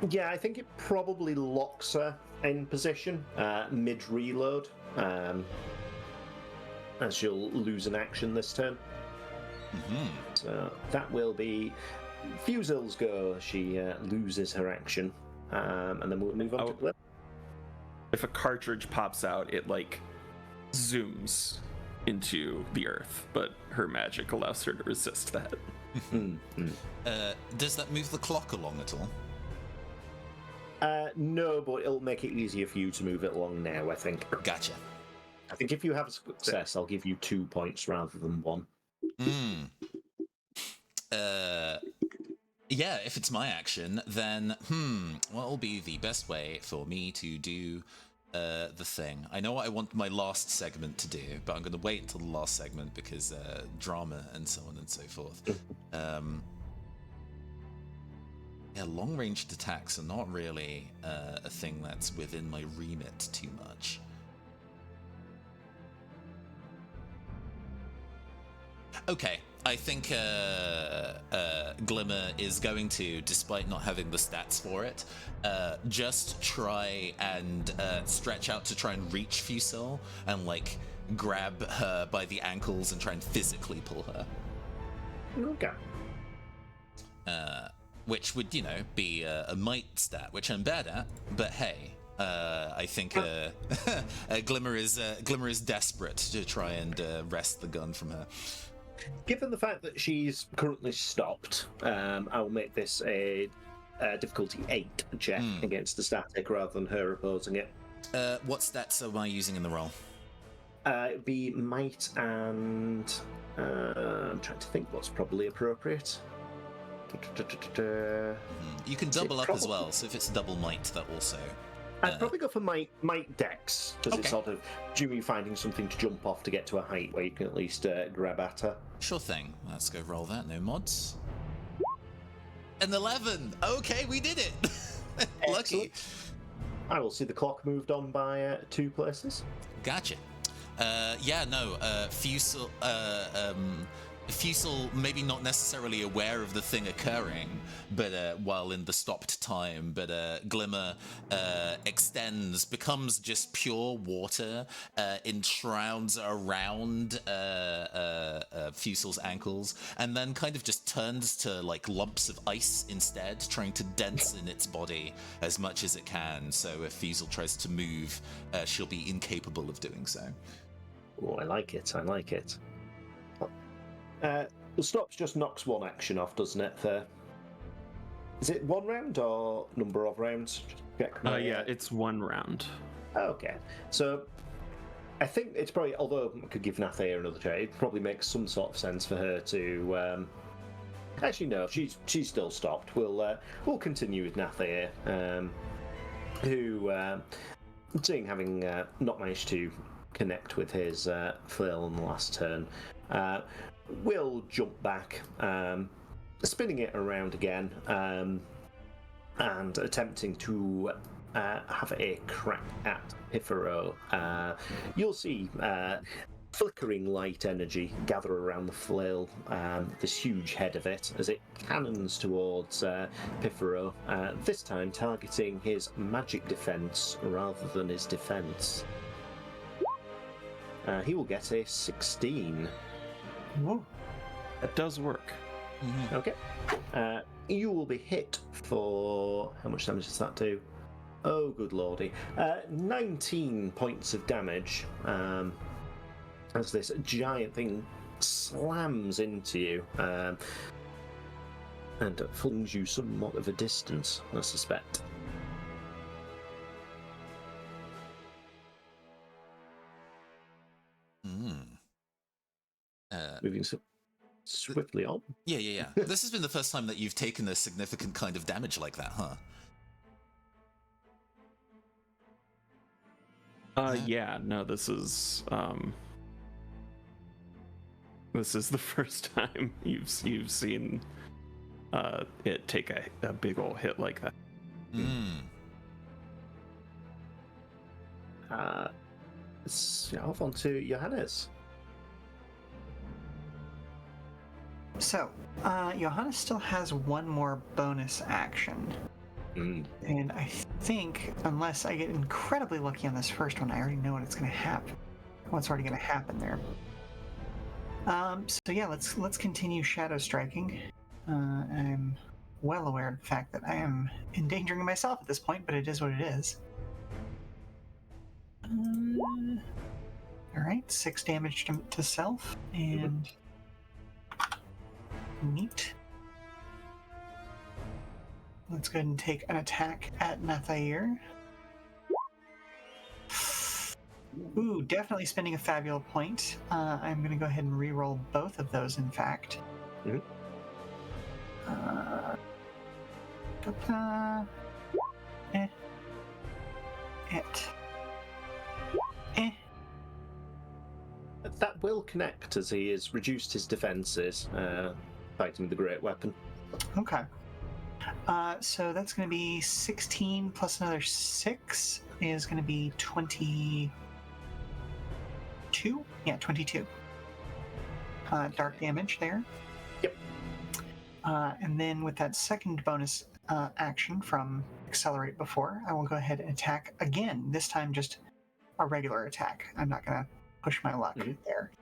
Yeah, I think it probably locks her in position mid reload, as she'll lose an action this turn. So that will be Fusel's go. She loses her action, and then we'll move on to Glim. If a cartridge pops out, it like zooms into the Earth, but her magic allows her to resist that. Does that move the clock along at all? No, but it'll make it easier for you to move it along now, I think. Gotcha. I think if you have a success, I'll give you 2 points rather than 1. Yeah, if it's my action, then, what will be the best way for me to do the thing? I know what I want my last segment to do, but I'm going to wait until the last segment because drama and so on and so forth. Yeah, long-ranged attacks are not really a thing that's within my remit too much. Okay, I think Glimmer is going to, despite not having the stats for it, just try and stretch out to try and reach Fusel and like grab her by the ankles and try and physically pull her. Okay. Which would, be a might stat, which I'm bad at, but hey, I think Glimmer is desperate to try and wrest the gun from her. Given the fact that she's currently stopped, I will make this a difficulty 8 check against the static rather than her opposing it. What stats am I using in the roll? It would be might and... I'm trying to think what's probably appropriate. You can double up as well, so if it's double might, that also... I'd probably go for might dex, because it's sort of you finding something to jump off to get to a height where you can at least grab at her. Sure thing. Let's go roll that, no mods. An 11! Okay, we did it! Lucky. I will see the clock moved on by 2 places. Gotcha. Fusel maybe not necessarily aware of the thing occurring, but while in the stopped time, but Glimmer extends, becomes just pure water, enshrouds around Fusel's ankles, and then kind of just turns to like lumps of ice instead, trying to dance in its body as much as it can. So if Fusel tries to move, she'll be incapable of doing so. Oh, I like it. The stops just knocks one action off, doesn't it? Is it 1 round or number of rounds? Yeah, it's 1 round. Okay, so I think it's probably, although I could give Nathea another try, it probably makes some sort of sense for her to. Actually, no, she's still stopped. We'll continue with Nathea, who, seeing having not managed to connect with his flail on the last turn. We'll jump back, spinning it around again, and attempting to have a crack at Pifero. You'll see flickering light energy gather around the flail, this huge head of it, as it cannons towards Pifero, this time targeting his magic defense rather than his defense. He will get a 16. Whoa. That does work. Mm-hmm. Okay. You will be hit for... How much damage does that do? Oh, good lordy. 19 points of damage as this giant thing slams into you and flings you somewhat of a distance, I suspect. Moving swiftly on. Yeah. This has been the first time that you've taken a significant kind of damage like that, huh? Yeah, no, this is the first time you've seen it take a big ol' hit like that. Let's off on to Johannes. So, Johannes still has 1 more bonus action. And I think, unless I get incredibly lucky on this first one, I already know what's going to happen. What's already going to happen there. So yeah, let's continue shadow striking. I'm well aware of the fact that I am endangering myself at this point, but it is what it is. All right, 6 damage to self, and neat. Let's go ahead and take an attack at Nathair. Ooh, definitely spending a Fabula point. I'm going to go ahead and re-roll both of those, in fact. That will connect as he has reduced his defenses, fighting the great weapon. Okay. So that's going to be 16 plus another 6 is going to be 22. Yeah, 22. Dark damage there. Yep. And then with that second bonus action from Accelerate before, I will go ahead and attack again. This time just a regular attack. I'm not going to push my luck there.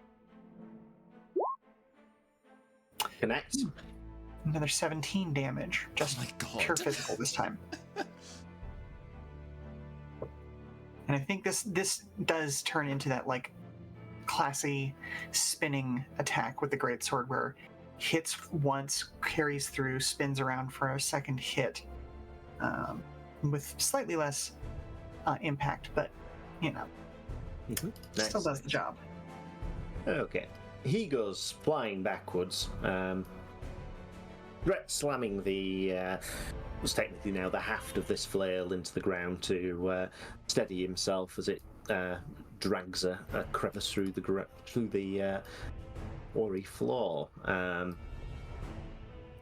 Connect. Another 17 damage. Just Oh my God. pure physical this time. And I think this does turn into that like classy spinning attack with the greatsword where hits once, carries through, spins around for a second hit, with slightly less impact, but you know, still does the job. Okay. He goes flying backwards, slamming the was technically now the haft of this flail into the ground to steady himself as it drags a crevice through the quarry floor.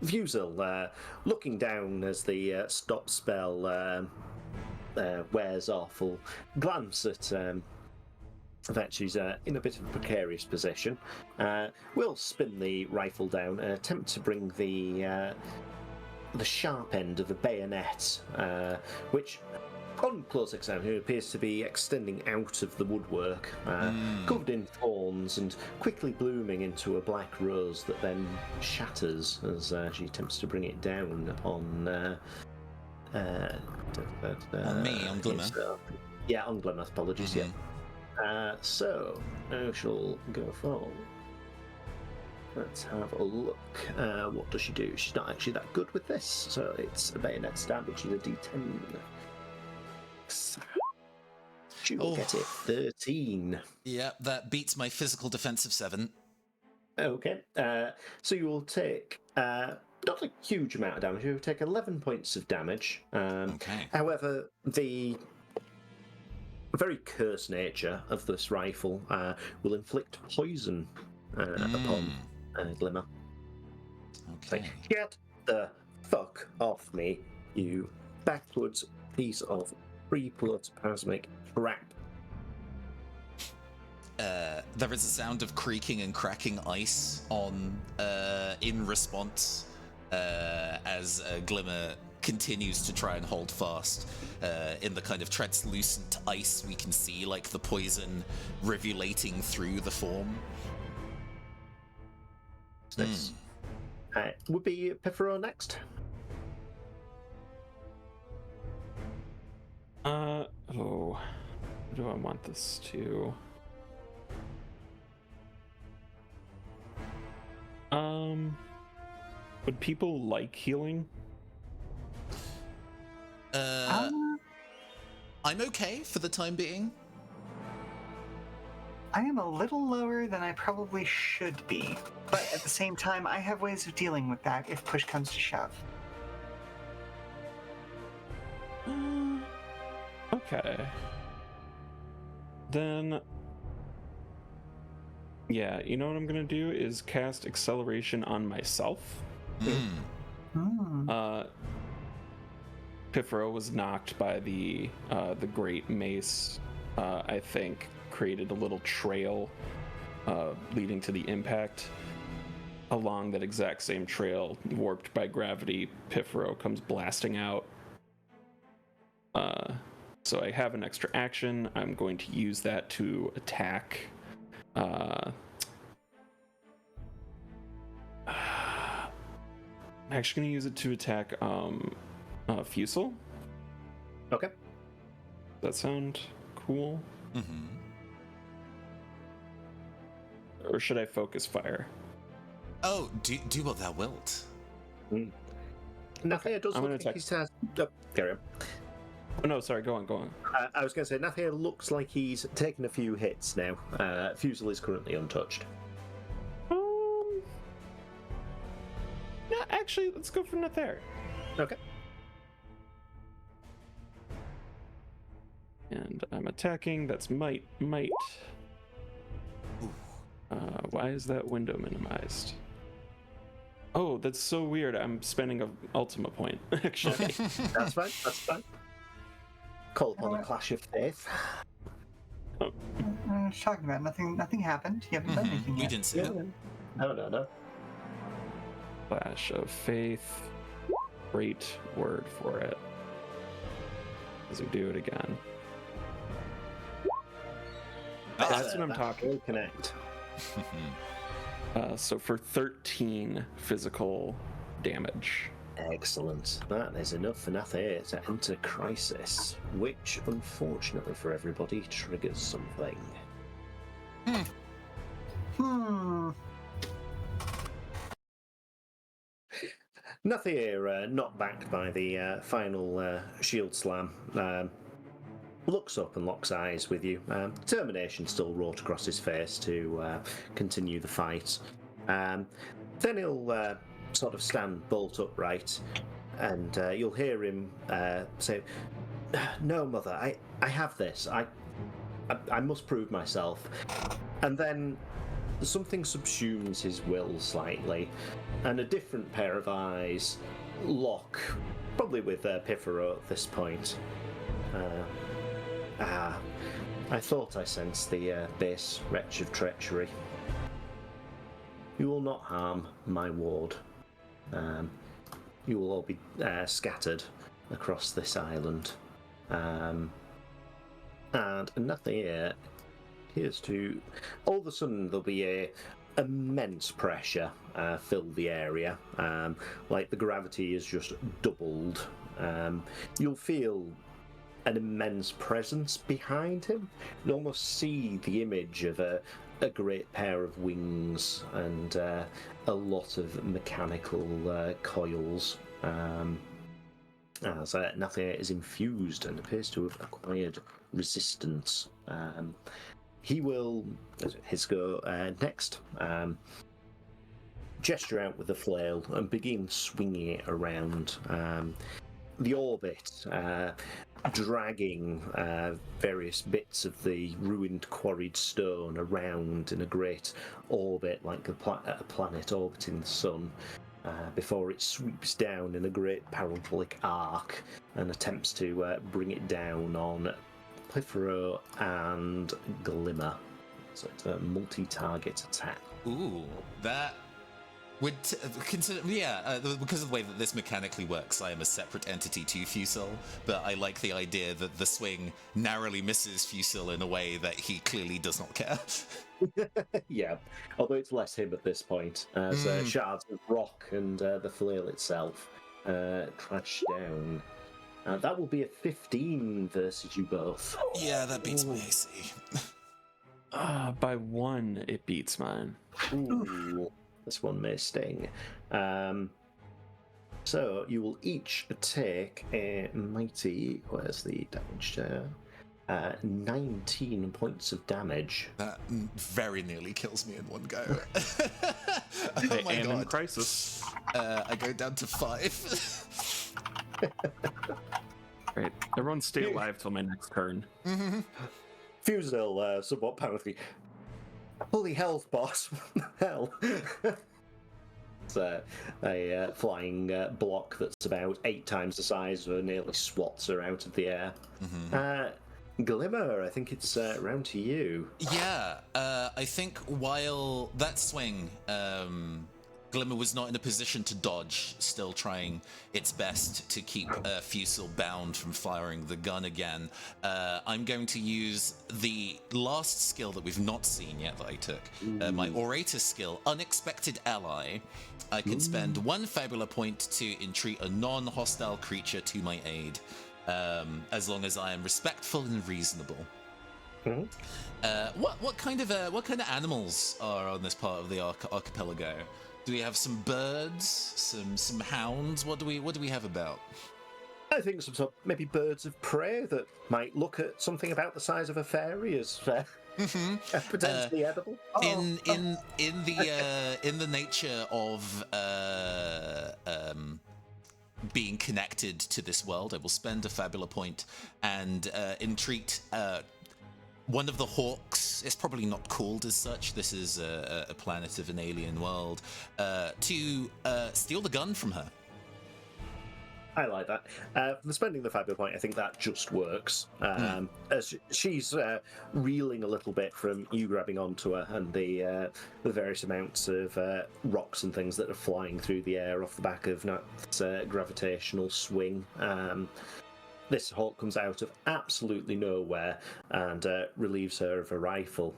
Fusel, looking down as the stop spell wears off, will glance at that she's in a bit of a precarious position. We'll spin the rifle down and attempt to bring the sharp end of the bayonet, which, on close examination, appears to be extending out of the woodwork, covered in thorns and quickly blooming into a black rose that then shatters as she attempts to bring it down on me, on Glimmer. Yeah, on Glimmer, apologies, yeah. So, I shall go for... Let's have a look. What does she do? She's not actually that good with this, so it's a bayonet stab, which is a d10. She will get it. 13. Yeah, that beats my physical defense of 7. Okay. So you will take not a huge amount of damage. You will take 11 points of damage. Okay. However, the very cursed nature of this rifle will inflict poison upon Glimmer. Okay. Like, get the fuck off me, you backwards piece of protoplasmic crap. There is a sound of creaking and cracking ice on in response as Glimmer continues to try and hold fast. In the kind of translucent ice, we can see like the poison rivulating through the form. This would be Pifero next. Who do I want this to? Would people like healing? I'm okay for the time being. I am a little lower than I probably should be, but at the same time, I have ways of dealing with that if push comes to shove. Okay. Then, yeah, you know what I'm gonna do is cast acceleration on myself. Pifero was knocked by the great mace. I think created a little trail leading to the impact. Along that exact same trail, warped by gravity, Pifero comes blasting out. So I have an extra action. I'm going to use that to attack. I'm actually going to use it to attack Fusel. Okay. Does that sound cool? Mm-hmm. Or should I focus fire? Oh, do what thou wilt. Nathia does I'm look gonna like attack. he's has... carry on. Oh no, sorry, go on. I was going to say, Nathia looks like he's taken a few hits now. Fusel is currently untouched. No, actually, let's go for Nathair. Okay. And I'm attacking. That's might. Why is that window minimized? Oh, that's so weird. I'm spending an Ultima point, actually. That's fine. Call upon a clash of faith. What are you talking about? Nothing happened. You haven't done anything We yet. didn't see it. No. Flash of faith. Great word for it. As we do it again. That's what I'm that talking. will connect. So for 13 physical damage. Excellent. That is enough for Nathalie to enter Crisis, which, unfortunately for everybody, triggers something. Nathalie, not backed by the final shield slam, looks up and locks eyes with you. Determination still wrought across his face to continue the fight. Then he'll sort of stand bolt upright, and you'll hear him say, "No, Mother, I have this. I must prove myself." And then something subsumes his will slightly, and a different pair of eyes lock, probably with Pifero at this point. I thought I sensed the base wretch of treachery. You will not harm my ward. You will all be scattered across this island. And nothing here appears to... All of a sudden there'll be a immense pressure fill the area. Like the gravity is just doubled. You'll feel an immense presence behind him. You almost see the image of a great pair of wings and a lot of mechanical coils. As nothing is infused and appears to have acquired resistance. He will, his go next, gesture out with the flail and begin swinging it around the orbit, dragging various bits of the ruined quarried stone around in a great orbit like a planet orbiting the sun, before it sweeps down in a great parabolic arc and attempts to bring it down on Pifero and Glimmer. So it's a multi-target attack. Ooh, that would consider, because of the way that this mechanically works, I am a separate entity to Fusil, but I like the idea that the swing narrowly misses Fusil in a way that he clearly does not care. Yeah, although it's less him at this point, as shards of rock and the flail itself crash down. That will be a 15 versus you both. Yeah, that beats my AC. By 1, it beats mine. Ooh, this one may sting. So you will each take a mighty... Where's the damage there? 19 points of damage. That very nearly kills me in one go. Oh I my am in god. crisis. I go down to 5. Great. Everyone stay alive till my next turn. Fusil, somewhat panicking. Holy health, boss! What the hell? It's a flying block that's about 8 times the size of nearly swats her out of the air. Glimmer, I think it's round to you. Yeah, I think while that swing, Glimmer was not in a position to dodge, still trying its best to keep Fusil bound from firing the gun again. I'm going to use the last skill that we've not seen yet that I took, my Orator skill, Unexpected Ally. I can spend 1 Fabula point to entreat a non-hostile creature to my aid, as long as I am respectful and reasonable. What kind of animals are on this part of the archipelago? Do we have some birds, some hounds? What do we have about? I think some sort of maybe birds of prey that might look at something about the size of a fairy as potentially edible. In the nature of being connected to this world, I will spend a Fabula point and entreat one of the hawks. It's probably not called as such. This is a planet of an alien world. To steal the gun from her. I like that. For spending the Fabula point, I think that just works. As she's reeling a little bit from you grabbing onto her and the various amounts of rocks and things that are flying through the air off the back of Nat's gravitational swing. this hawk comes out of absolutely nowhere and relieves her of a rifle.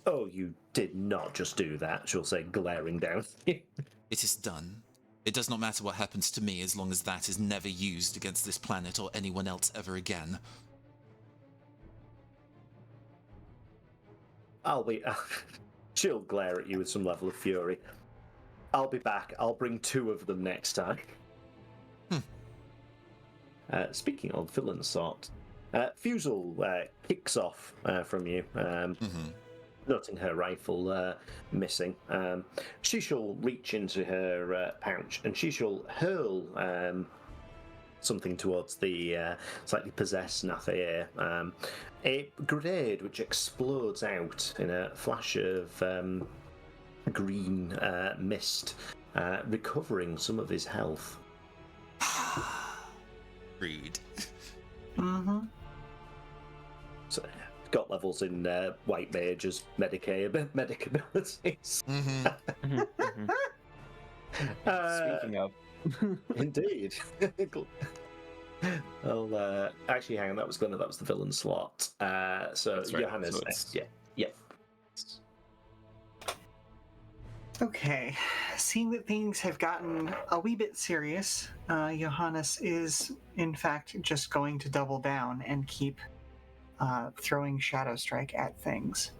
Oh, you did not just do that, she'll say, glaring down. It is done. It does not matter what happens to me as long as that is never used against this planet or anyone else ever again. I'll be... she'll glare at you with some level of fury. I'll be back. I'll bring 2 of them next time. Speaking of villain sort, Fusel kicks off from you, noting her rifle missing. She shall reach into her pouch and she shall hurl something towards the slightly possessed Nathair. A grenade which explodes out in a flash of green mist, recovering some of his health. Rude. So, got levels in white mages, medic abilities. Speaking of, Indeed. Well, actually, hang on. That was the villain slot. So That's right. Johannes So next. Yeah. Okay, seeing that things have gotten a wee bit serious, Johannes is, in fact, just going to double down and keep throwing Shadow Strike at things.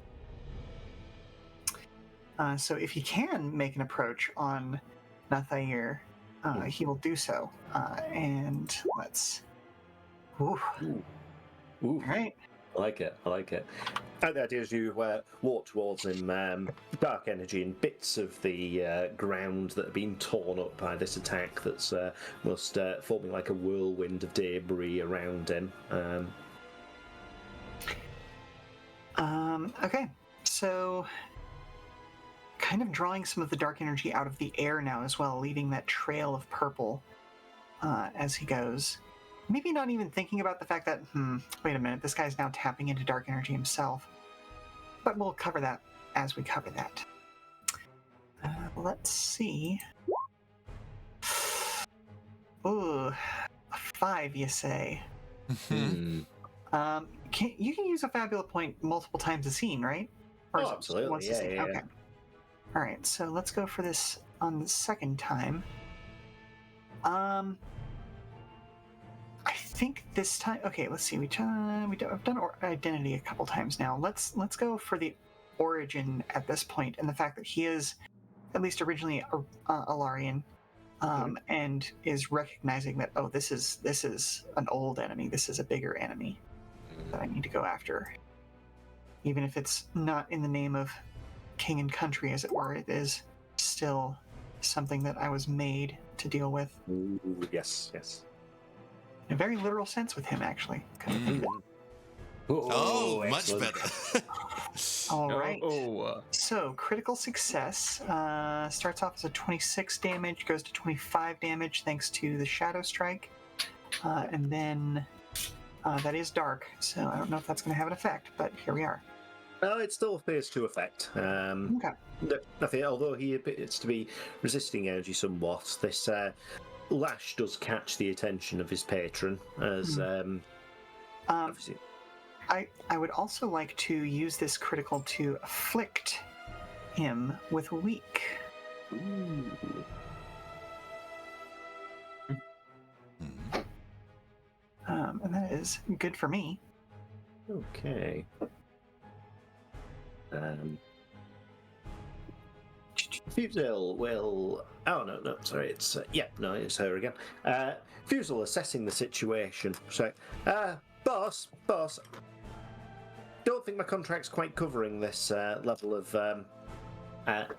So if he can make an approach on Nathair, he will do so. And let's... Ooh. Ooh. All right. I like it. And the idea is you walk towards him, dark energy and bits of the ground that have been torn up by this attack that's must forming like a whirlwind of debris around him. Okay, so kind of drawing some of the dark energy out of the air now as well, leaving that trail of purple as he goes. Maybe not even thinking about the fact that, wait a minute, this guy's now tapping into dark energy himself. But we'll cover that as we cover that. Let's see. Ooh, a 5, you say? You can use a Fabula point multiple times a scene, right? Or is it absolutely. once a Yeah, scene? yeah. Okay. All right, so let's go for this on the second time. I think this time. Okay, let's see. I've done identity a couple times now. Let's go for the origin at this point, and the fact that he is at least originally a Alarian, and is recognizing that this is an old enemy. This is a bigger enemy that I need to go after, even if it's not in the name of king and country, as it were. It is still something that I was made to deal with. Ooh, yes. In a very literal sense with him, actually. Oh, much excellent. better. All right. Oh, So, critical success starts off as a 26 damage, goes to 25 damage thanks to the Shadow Strike. And then that is dark, so I don't know if that's going to have an effect, but here we are. Well, it still appears to affect. Okay. Nothing, although he appears to be resisting energy somewhat, this lash does catch the attention of his patron as obviously. I would also like to use this critical to afflict him with weak. Ooh. And that is good for me. Okay. Fusel will. Oh no, sorry. It's it's her again. Fusel assessing the situation. So, boss. Don't think my contract's quite covering this level of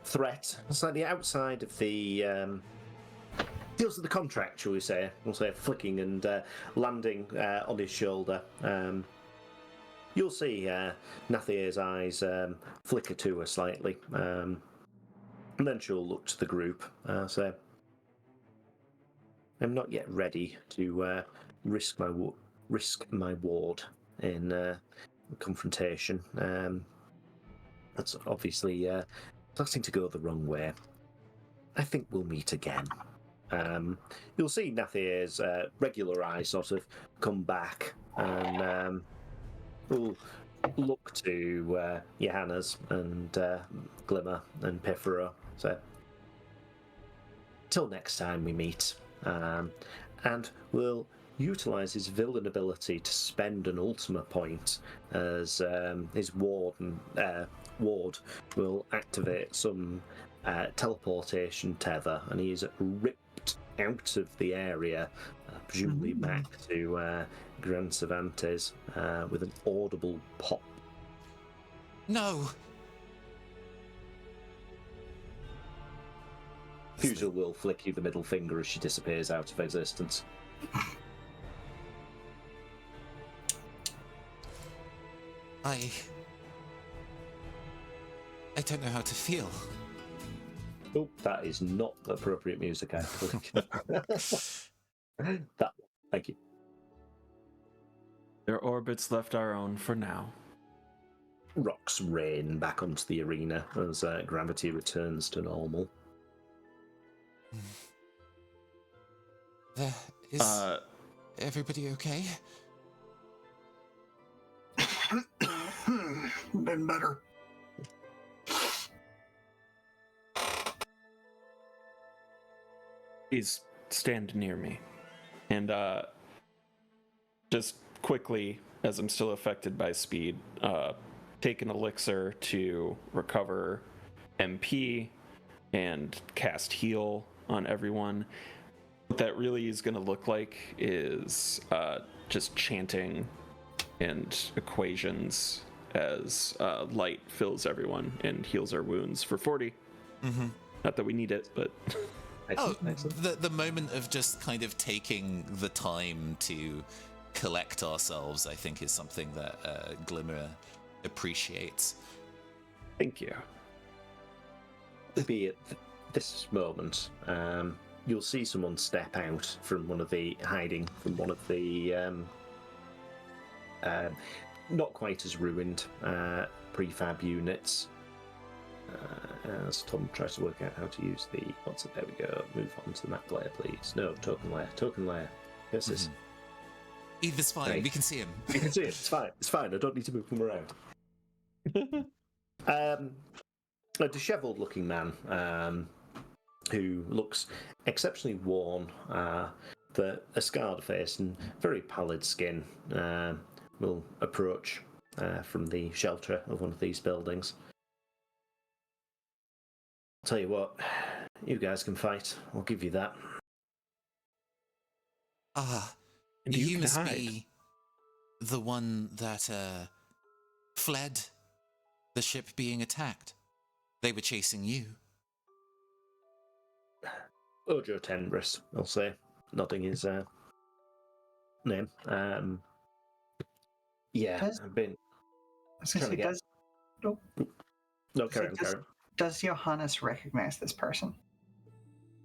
threat. Slightly outside of the deals with the contract, shall we say? We'll say flicking and landing on his shoulder. You'll see Nathair's eyes flicker to her slightly, and then she'll look to the group. So, I'm not yet ready to risk my ward in confrontation. That's obviously starting to go the wrong way. I think we'll meet again. you'll see Nathier's regular eyes sort of come back and will look to Johannes and Glimmer and Pifero. So, till next time we meet, and we'll utilise his villain ability to spend an Ultima point as his ward will activate some teleportation tether, and he is ripped out of the area, presumably back to Gran Cervantes, with an audible pop. No! Fusil will flick you the middle finger as she disappears out of existence. I don't know how to feel. Oh, that is not appropriate music, I think. That one. Thank you. Their orbits left our own for now. Rocks rain back onto the arena as gravity returns to normal. There is everybody okay? Been better. Please stand near me. And just quickly, as I'm still affected by speed, take an elixir to recover MP and cast heal on everyone. What that really is going to look like is just chanting and equations as light fills everyone and heals our wounds for 40. Mm-hmm. Not that we need it, but... The moment of just kind of taking the time to collect ourselves, I think, is something that Glimmer appreciates. Thank you. Be at this moment, you'll see someone step out from one of the not quite as ruined prefab units. As Tom tries to work out how to use the there we go. Move on to the map layer, please. No, token layer. Yes, this. Either's fine. Right. We can see him. You can see it. It's fine. I don't need to move them around. A dishevelled-looking man who looks exceptionally worn, a scarred face and very pallid skin, will approach from the shelter of one of these buildings. I'll tell you what, you guys can fight. I'll give you that. You must be the one that fled the ship being attacked. They were chasing you. Ojo Tenbris, I'll say, nodding his name. Yeah, I've been trying to get... No, carry on. Does Johannes recognize this person?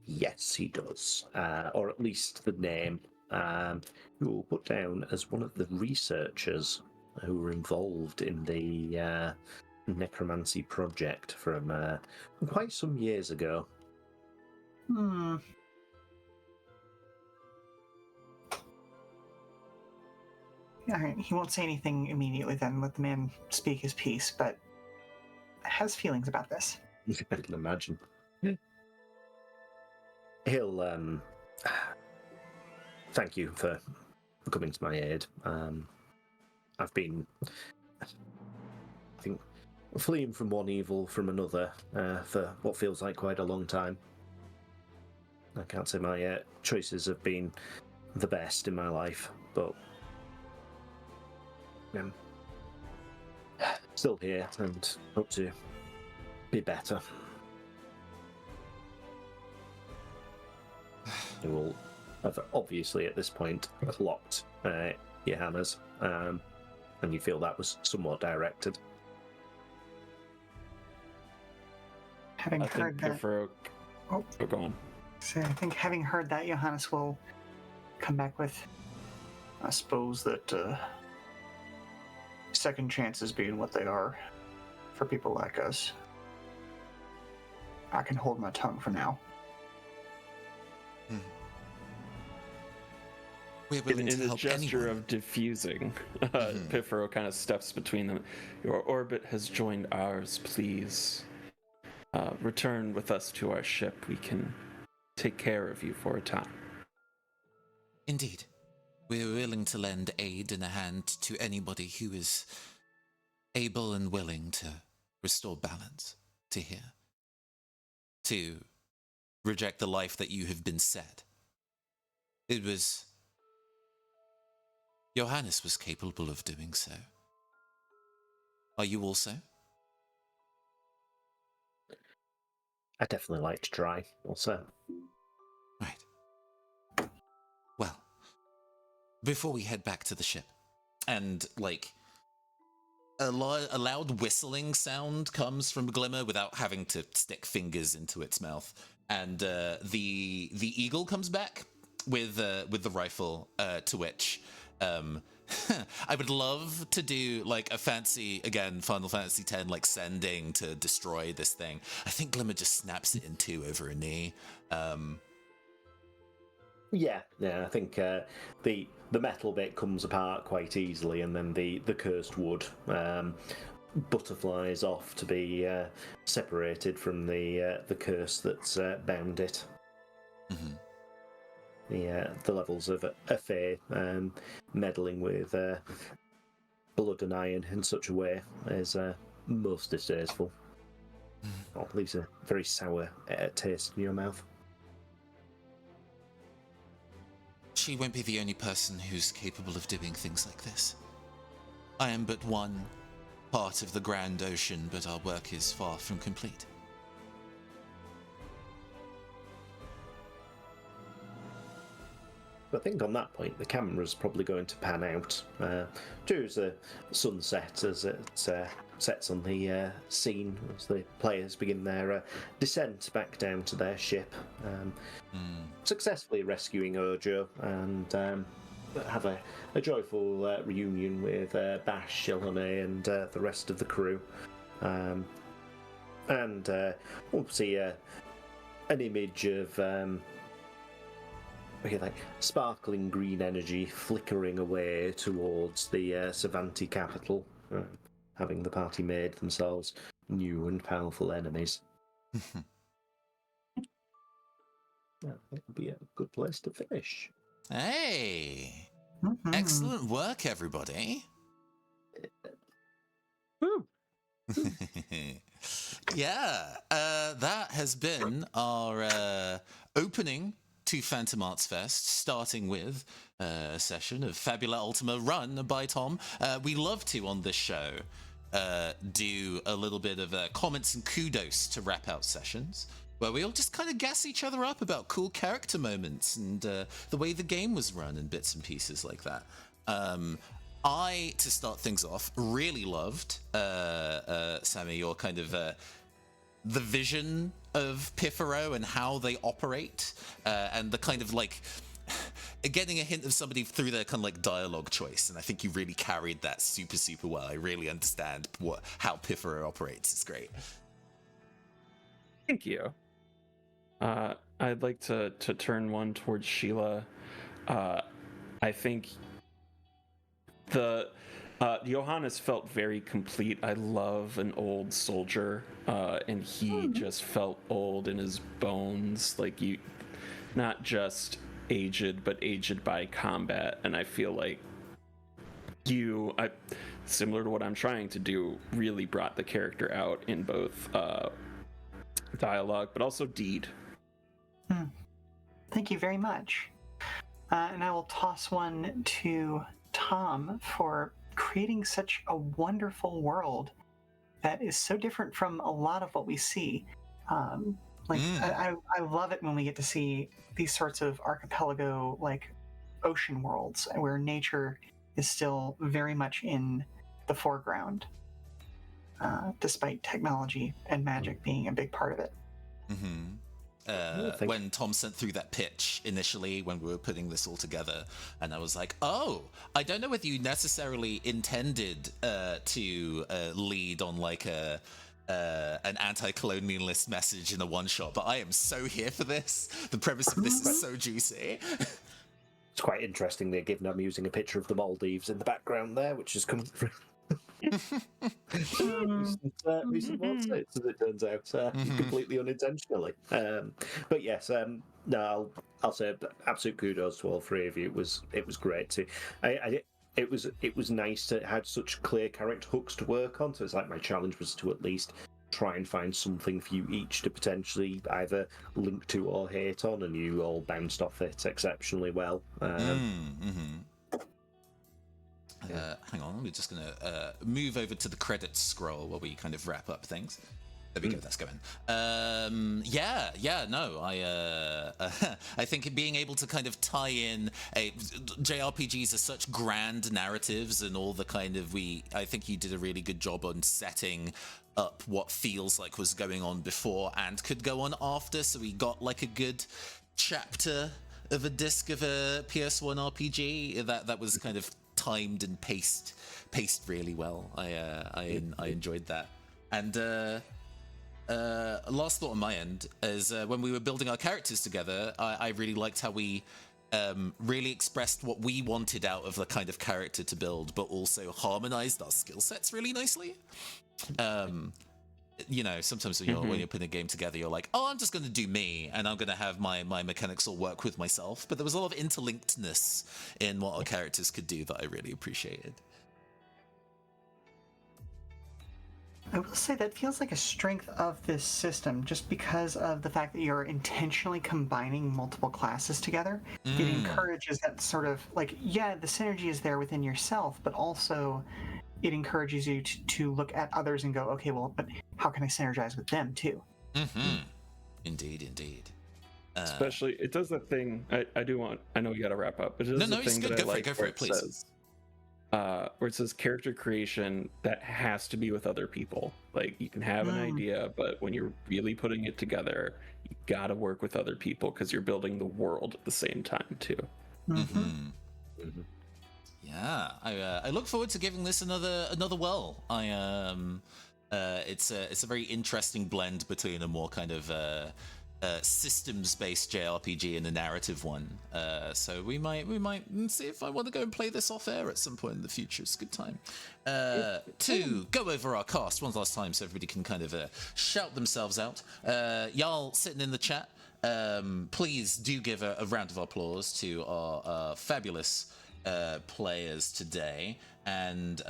Yes, he does. Or at least the name. Who will put down as one of the researchers who were involved in the necromancy project from quite some years ago. Alright, he won't say anything immediately then, let the man speak his piece, but has feelings about this. I can imagine. He'll thank you for coming to my aid. I've been, I think, fleeing from one evil from another for what feels like quite a long time. I can't say my choices have been the best in my life, but I'm still here and hope to be better. You will have obviously at this point clocked your hammers, and you feel that was somewhat directed. Having heard that... Oh, go on. So I think having heard that, Johannes will come back with, I suppose that second chances being what they are for people like us, I can hold my tongue for now. We're willing In to a help gesture anyone. of diffusing, Pifero kind of steps between them. Your orbit has joined ours. Please return with us to our ship. We can take care of you for a time. Indeed. We're willing to lend aid and a hand to anybody who is able and willing to restore balance, to hear, to reject the life that you have been set. It was... Johannes was capable of doing so. Are you also? I definitely like to try, also. Right. Well, before we head back to the ship, and, like, a loud whistling sound comes from Glimmer without having to stick fingers into its mouth, and the eagle comes back with the rifle, to which I would love to do like a fancy, again, Final Fantasy X, like sending to destroy this thing. I think Glimmer just snaps it in two over a knee. Yeah, I think the metal bit comes apart quite easily, and then the cursed wood butterflies off to be separated from the curse that's bound it. Mm-hmm. The levels of Affair meddling with blood and iron in such a way is most distasteful. Or leaves a very sour taste in your mouth. She won't be the only person who's capable of doing things like this. I am but one part of the grand ocean, but our work is far from complete. I think on that point, the camera's probably going to pan out to the sunset as it sets on the scene as the players begin their descent back down to their ship, successfully rescuing Ojo and have a joyful reunion with Bash, Shilhane, and the rest of the crew. And we'll see an image of like sparkling green energy flickering away towards the Savanti capital, having the party made themselves new and powerful enemies. Yeah, that would be a good place to finish. Hey! Mhm. Excellent work, everybody. Woo! Yeah, that has been our opening to Phantom Arts Fest, starting with a session of Fabula Ultima run by Tom. We love to, on this show, do a little bit of comments and kudos to wrap out sessions, where we all just kind of gas each other up about cool character moments and the way the game was run and bits and pieces like that. I, to start things off, really loved, Sammy, your kind of the vision of Pifero and how they operate, and the kind of like getting a hint of somebody through their kind of like dialogue choice. And I think you really carried that super, super well. I really understand how Pifero operates. It's great. Thank you. I'd like to turn one towards Sheila. I think the Johannes felt very complete. I love an old soldier, and he just felt old in his bones, like you, not just aged, but aged by combat. And I feel like you, similar to what I'm trying to do, really brought the character out in both dialogue, but also deed. Thank you very much. And I will toss one to Tom for creating such a wonderful world that is so different from a lot of what we see. I love it when we get to see these sorts of archipelago, like ocean worlds, where nature is still very much in the foreground, despite technology and magic being a big part of it. Mm-hmm. When Tom sent through that pitch initially when we were putting this all together, and I was like, oh, I don't know whether you necessarily intended to lead on like a an anti-colonialist message in a one-shot, but I am so here for this. The premise of this is so juicy. It's quite interesting they're giving I'm using a picture of the Maldives in the background there, which is coming through. recent websites, as it turns out, completely unintentionally. But yes, no, I'll say absolute kudos to all three of you. It was great to. It was nice to have such clear character hooks to work on. So it's like my challenge was to at least try and find something for you each to potentially either link to or hate on, and you all bounced off it exceptionally well. Hang on, we're just gonna move over to the credits scroll where we kind of wrap up things. There we go. That's going. No, I think being able to kind of tie in JRPGs are such grand narratives and all the kind of I think you did a really good job on setting up what feels like was going on before and could go on after. So we got like a good chapter of a disc of a PS1 RPG that was kind of timed and paced really well. I enjoyed that. And last thought on my end is when we were building our characters together, I really liked how we really expressed what we wanted out of the kind of character to build, but also harmonized our skill sets really nicely. You know, sometimes when you're putting a game together, you're like, oh, I'm just going to do me, and I'm going to have my mechanics all work with myself. But there was a lot of interlinkedness in what our characters could do that I really appreciated. I will say that feels like a strength of this system, just because of the fact that you're intentionally combining multiple classes together. It encourages that sort of, like, yeah, the synergy is there within yourself, but also it encourages you to look at others and go, okay, well, but how can I synergize with them too? Indeed. Especially, it does that thing. I know we got to wrap up, but it does the thing that I like go for it, please. Where it says character creation that has to be with other people. Like, you can have an idea, but when you're really putting it together, you gotta work with other people because you're building the world at the same time too. Yeah, I look forward to giving this another whirl. It's a very interesting blend between a more kind of systems-based JRPG and a narrative one. So we might see if I want to go and play this off air at some point in the future. It's a good time. To go over our cast one last time so everybody can kind of shout themselves out. Y'all sitting in the chat, please do give a round of applause to our fabulous players today, and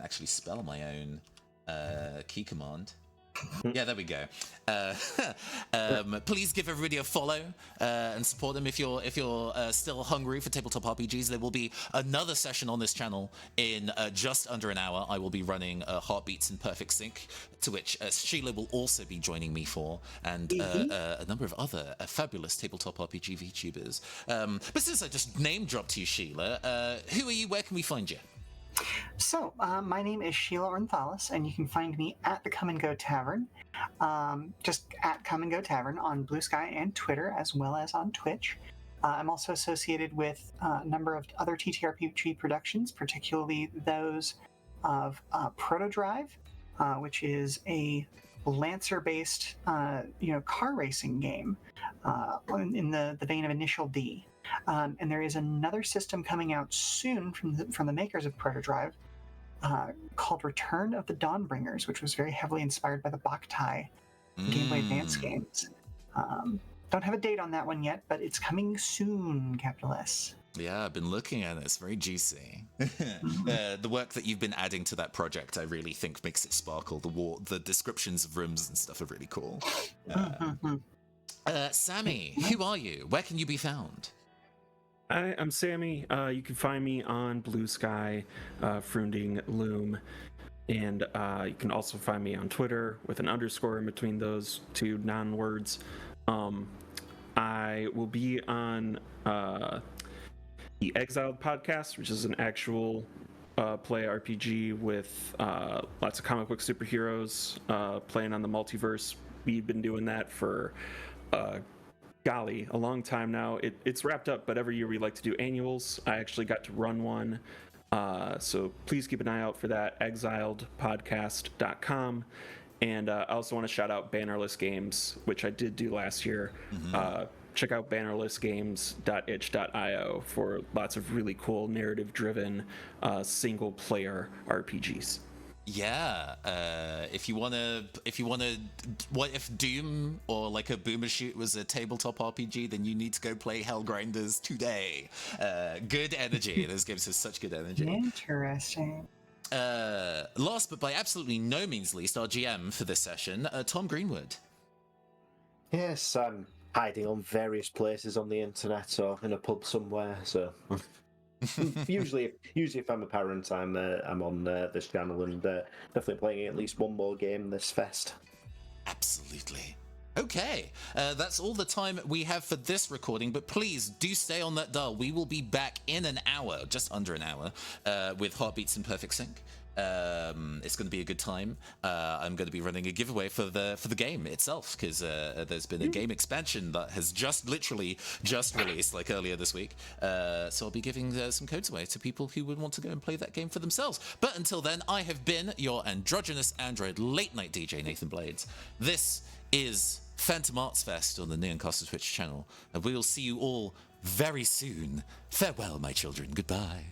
actually spell my own key command. Yeah, there we go. Please give everybody a follow and support them if you're still hungry for tabletop RPGs. There will be another session on this channel in just under an hour. I will be running Heartbeats in Perfect Sync, to which Sheila will also be joining me for, and a number of other fabulous tabletop RPG VTubers. But since I just name dropped you, Sheila, who are you? Where can we find you? So, my name is Sheila Ornthalis, and you can find me at the Come and Go Tavern, just at Come and Go Tavern on Blue Sky and Twitter, as well as on Twitch. I'm also associated with a number of other TTRPG productions, particularly those of Protodrive, which is a Lancer-based, car racing game in the vein of Initial D. And there is another system coming out soon from the makers of Protodrive called Return of the Dawnbringers, which was very heavily inspired by the Boktai Game Boy Advance games. Don't have a date on that one yet, but it's coming soon, capital S. Yeah, I've been looking at it. It's very juicy. The work that you've been adding to that project, I really think makes it sparkle. The descriptions of rooms and stuff are really cool. Sammy, who are you? Where can you be found? I'm Sammy. You can find me on Blue Sky, Frunding Loom, and you can also find me on Twitter with an underscore in between those two non-words. I will be on the Exiled podcast, which is an actual play RPG with lots of comic book superheroes playing on the multiverse. We've been doing that for golly, a long time now. It's wrapped up, but every year we like to do annuals. I actually got to run one, so please keep an eye out for that. exiledpodcast.com. And I also want to shout out Bannerless Games, which I did do last year. Check out bannerlessgames.itch.io for lots of really cool narrative-driven single-player RPGs. Yeah, if you wanna, what if Doom or like a Boomer Shoot was a tabletop RPG, then you need to go play Hellgrinders today. Good energy. Those games have such good energy. Interesting. Last but by absolutely no means least, our GM for this session, Tom Greenwood. Yes, I'm hiding on various places on the internet or in a pub somewhere. So usually if I'm a parent, I'm on this channel and definitely playing at least one more game this fest. Absolutely. Okay, that's all the time we have for this recording, but please do stay on that dial. We will be back in an hour, just under an hour, with Heartbeats in Perfect Sync. It's going to be a good time. I'm going to be running a giveaway for the game itself, because there's been a game expansion that has just released like earlier this week. So I'll be giving some codes away to people who would want to go and play that game for themselves. But until then, I have been your androgynous android late night DJ Nathan Blades. This is Phantom Arts Fest on the Neoncaster Twitch channel, and we will see you all very soon. Farewell, my children. Goodbye.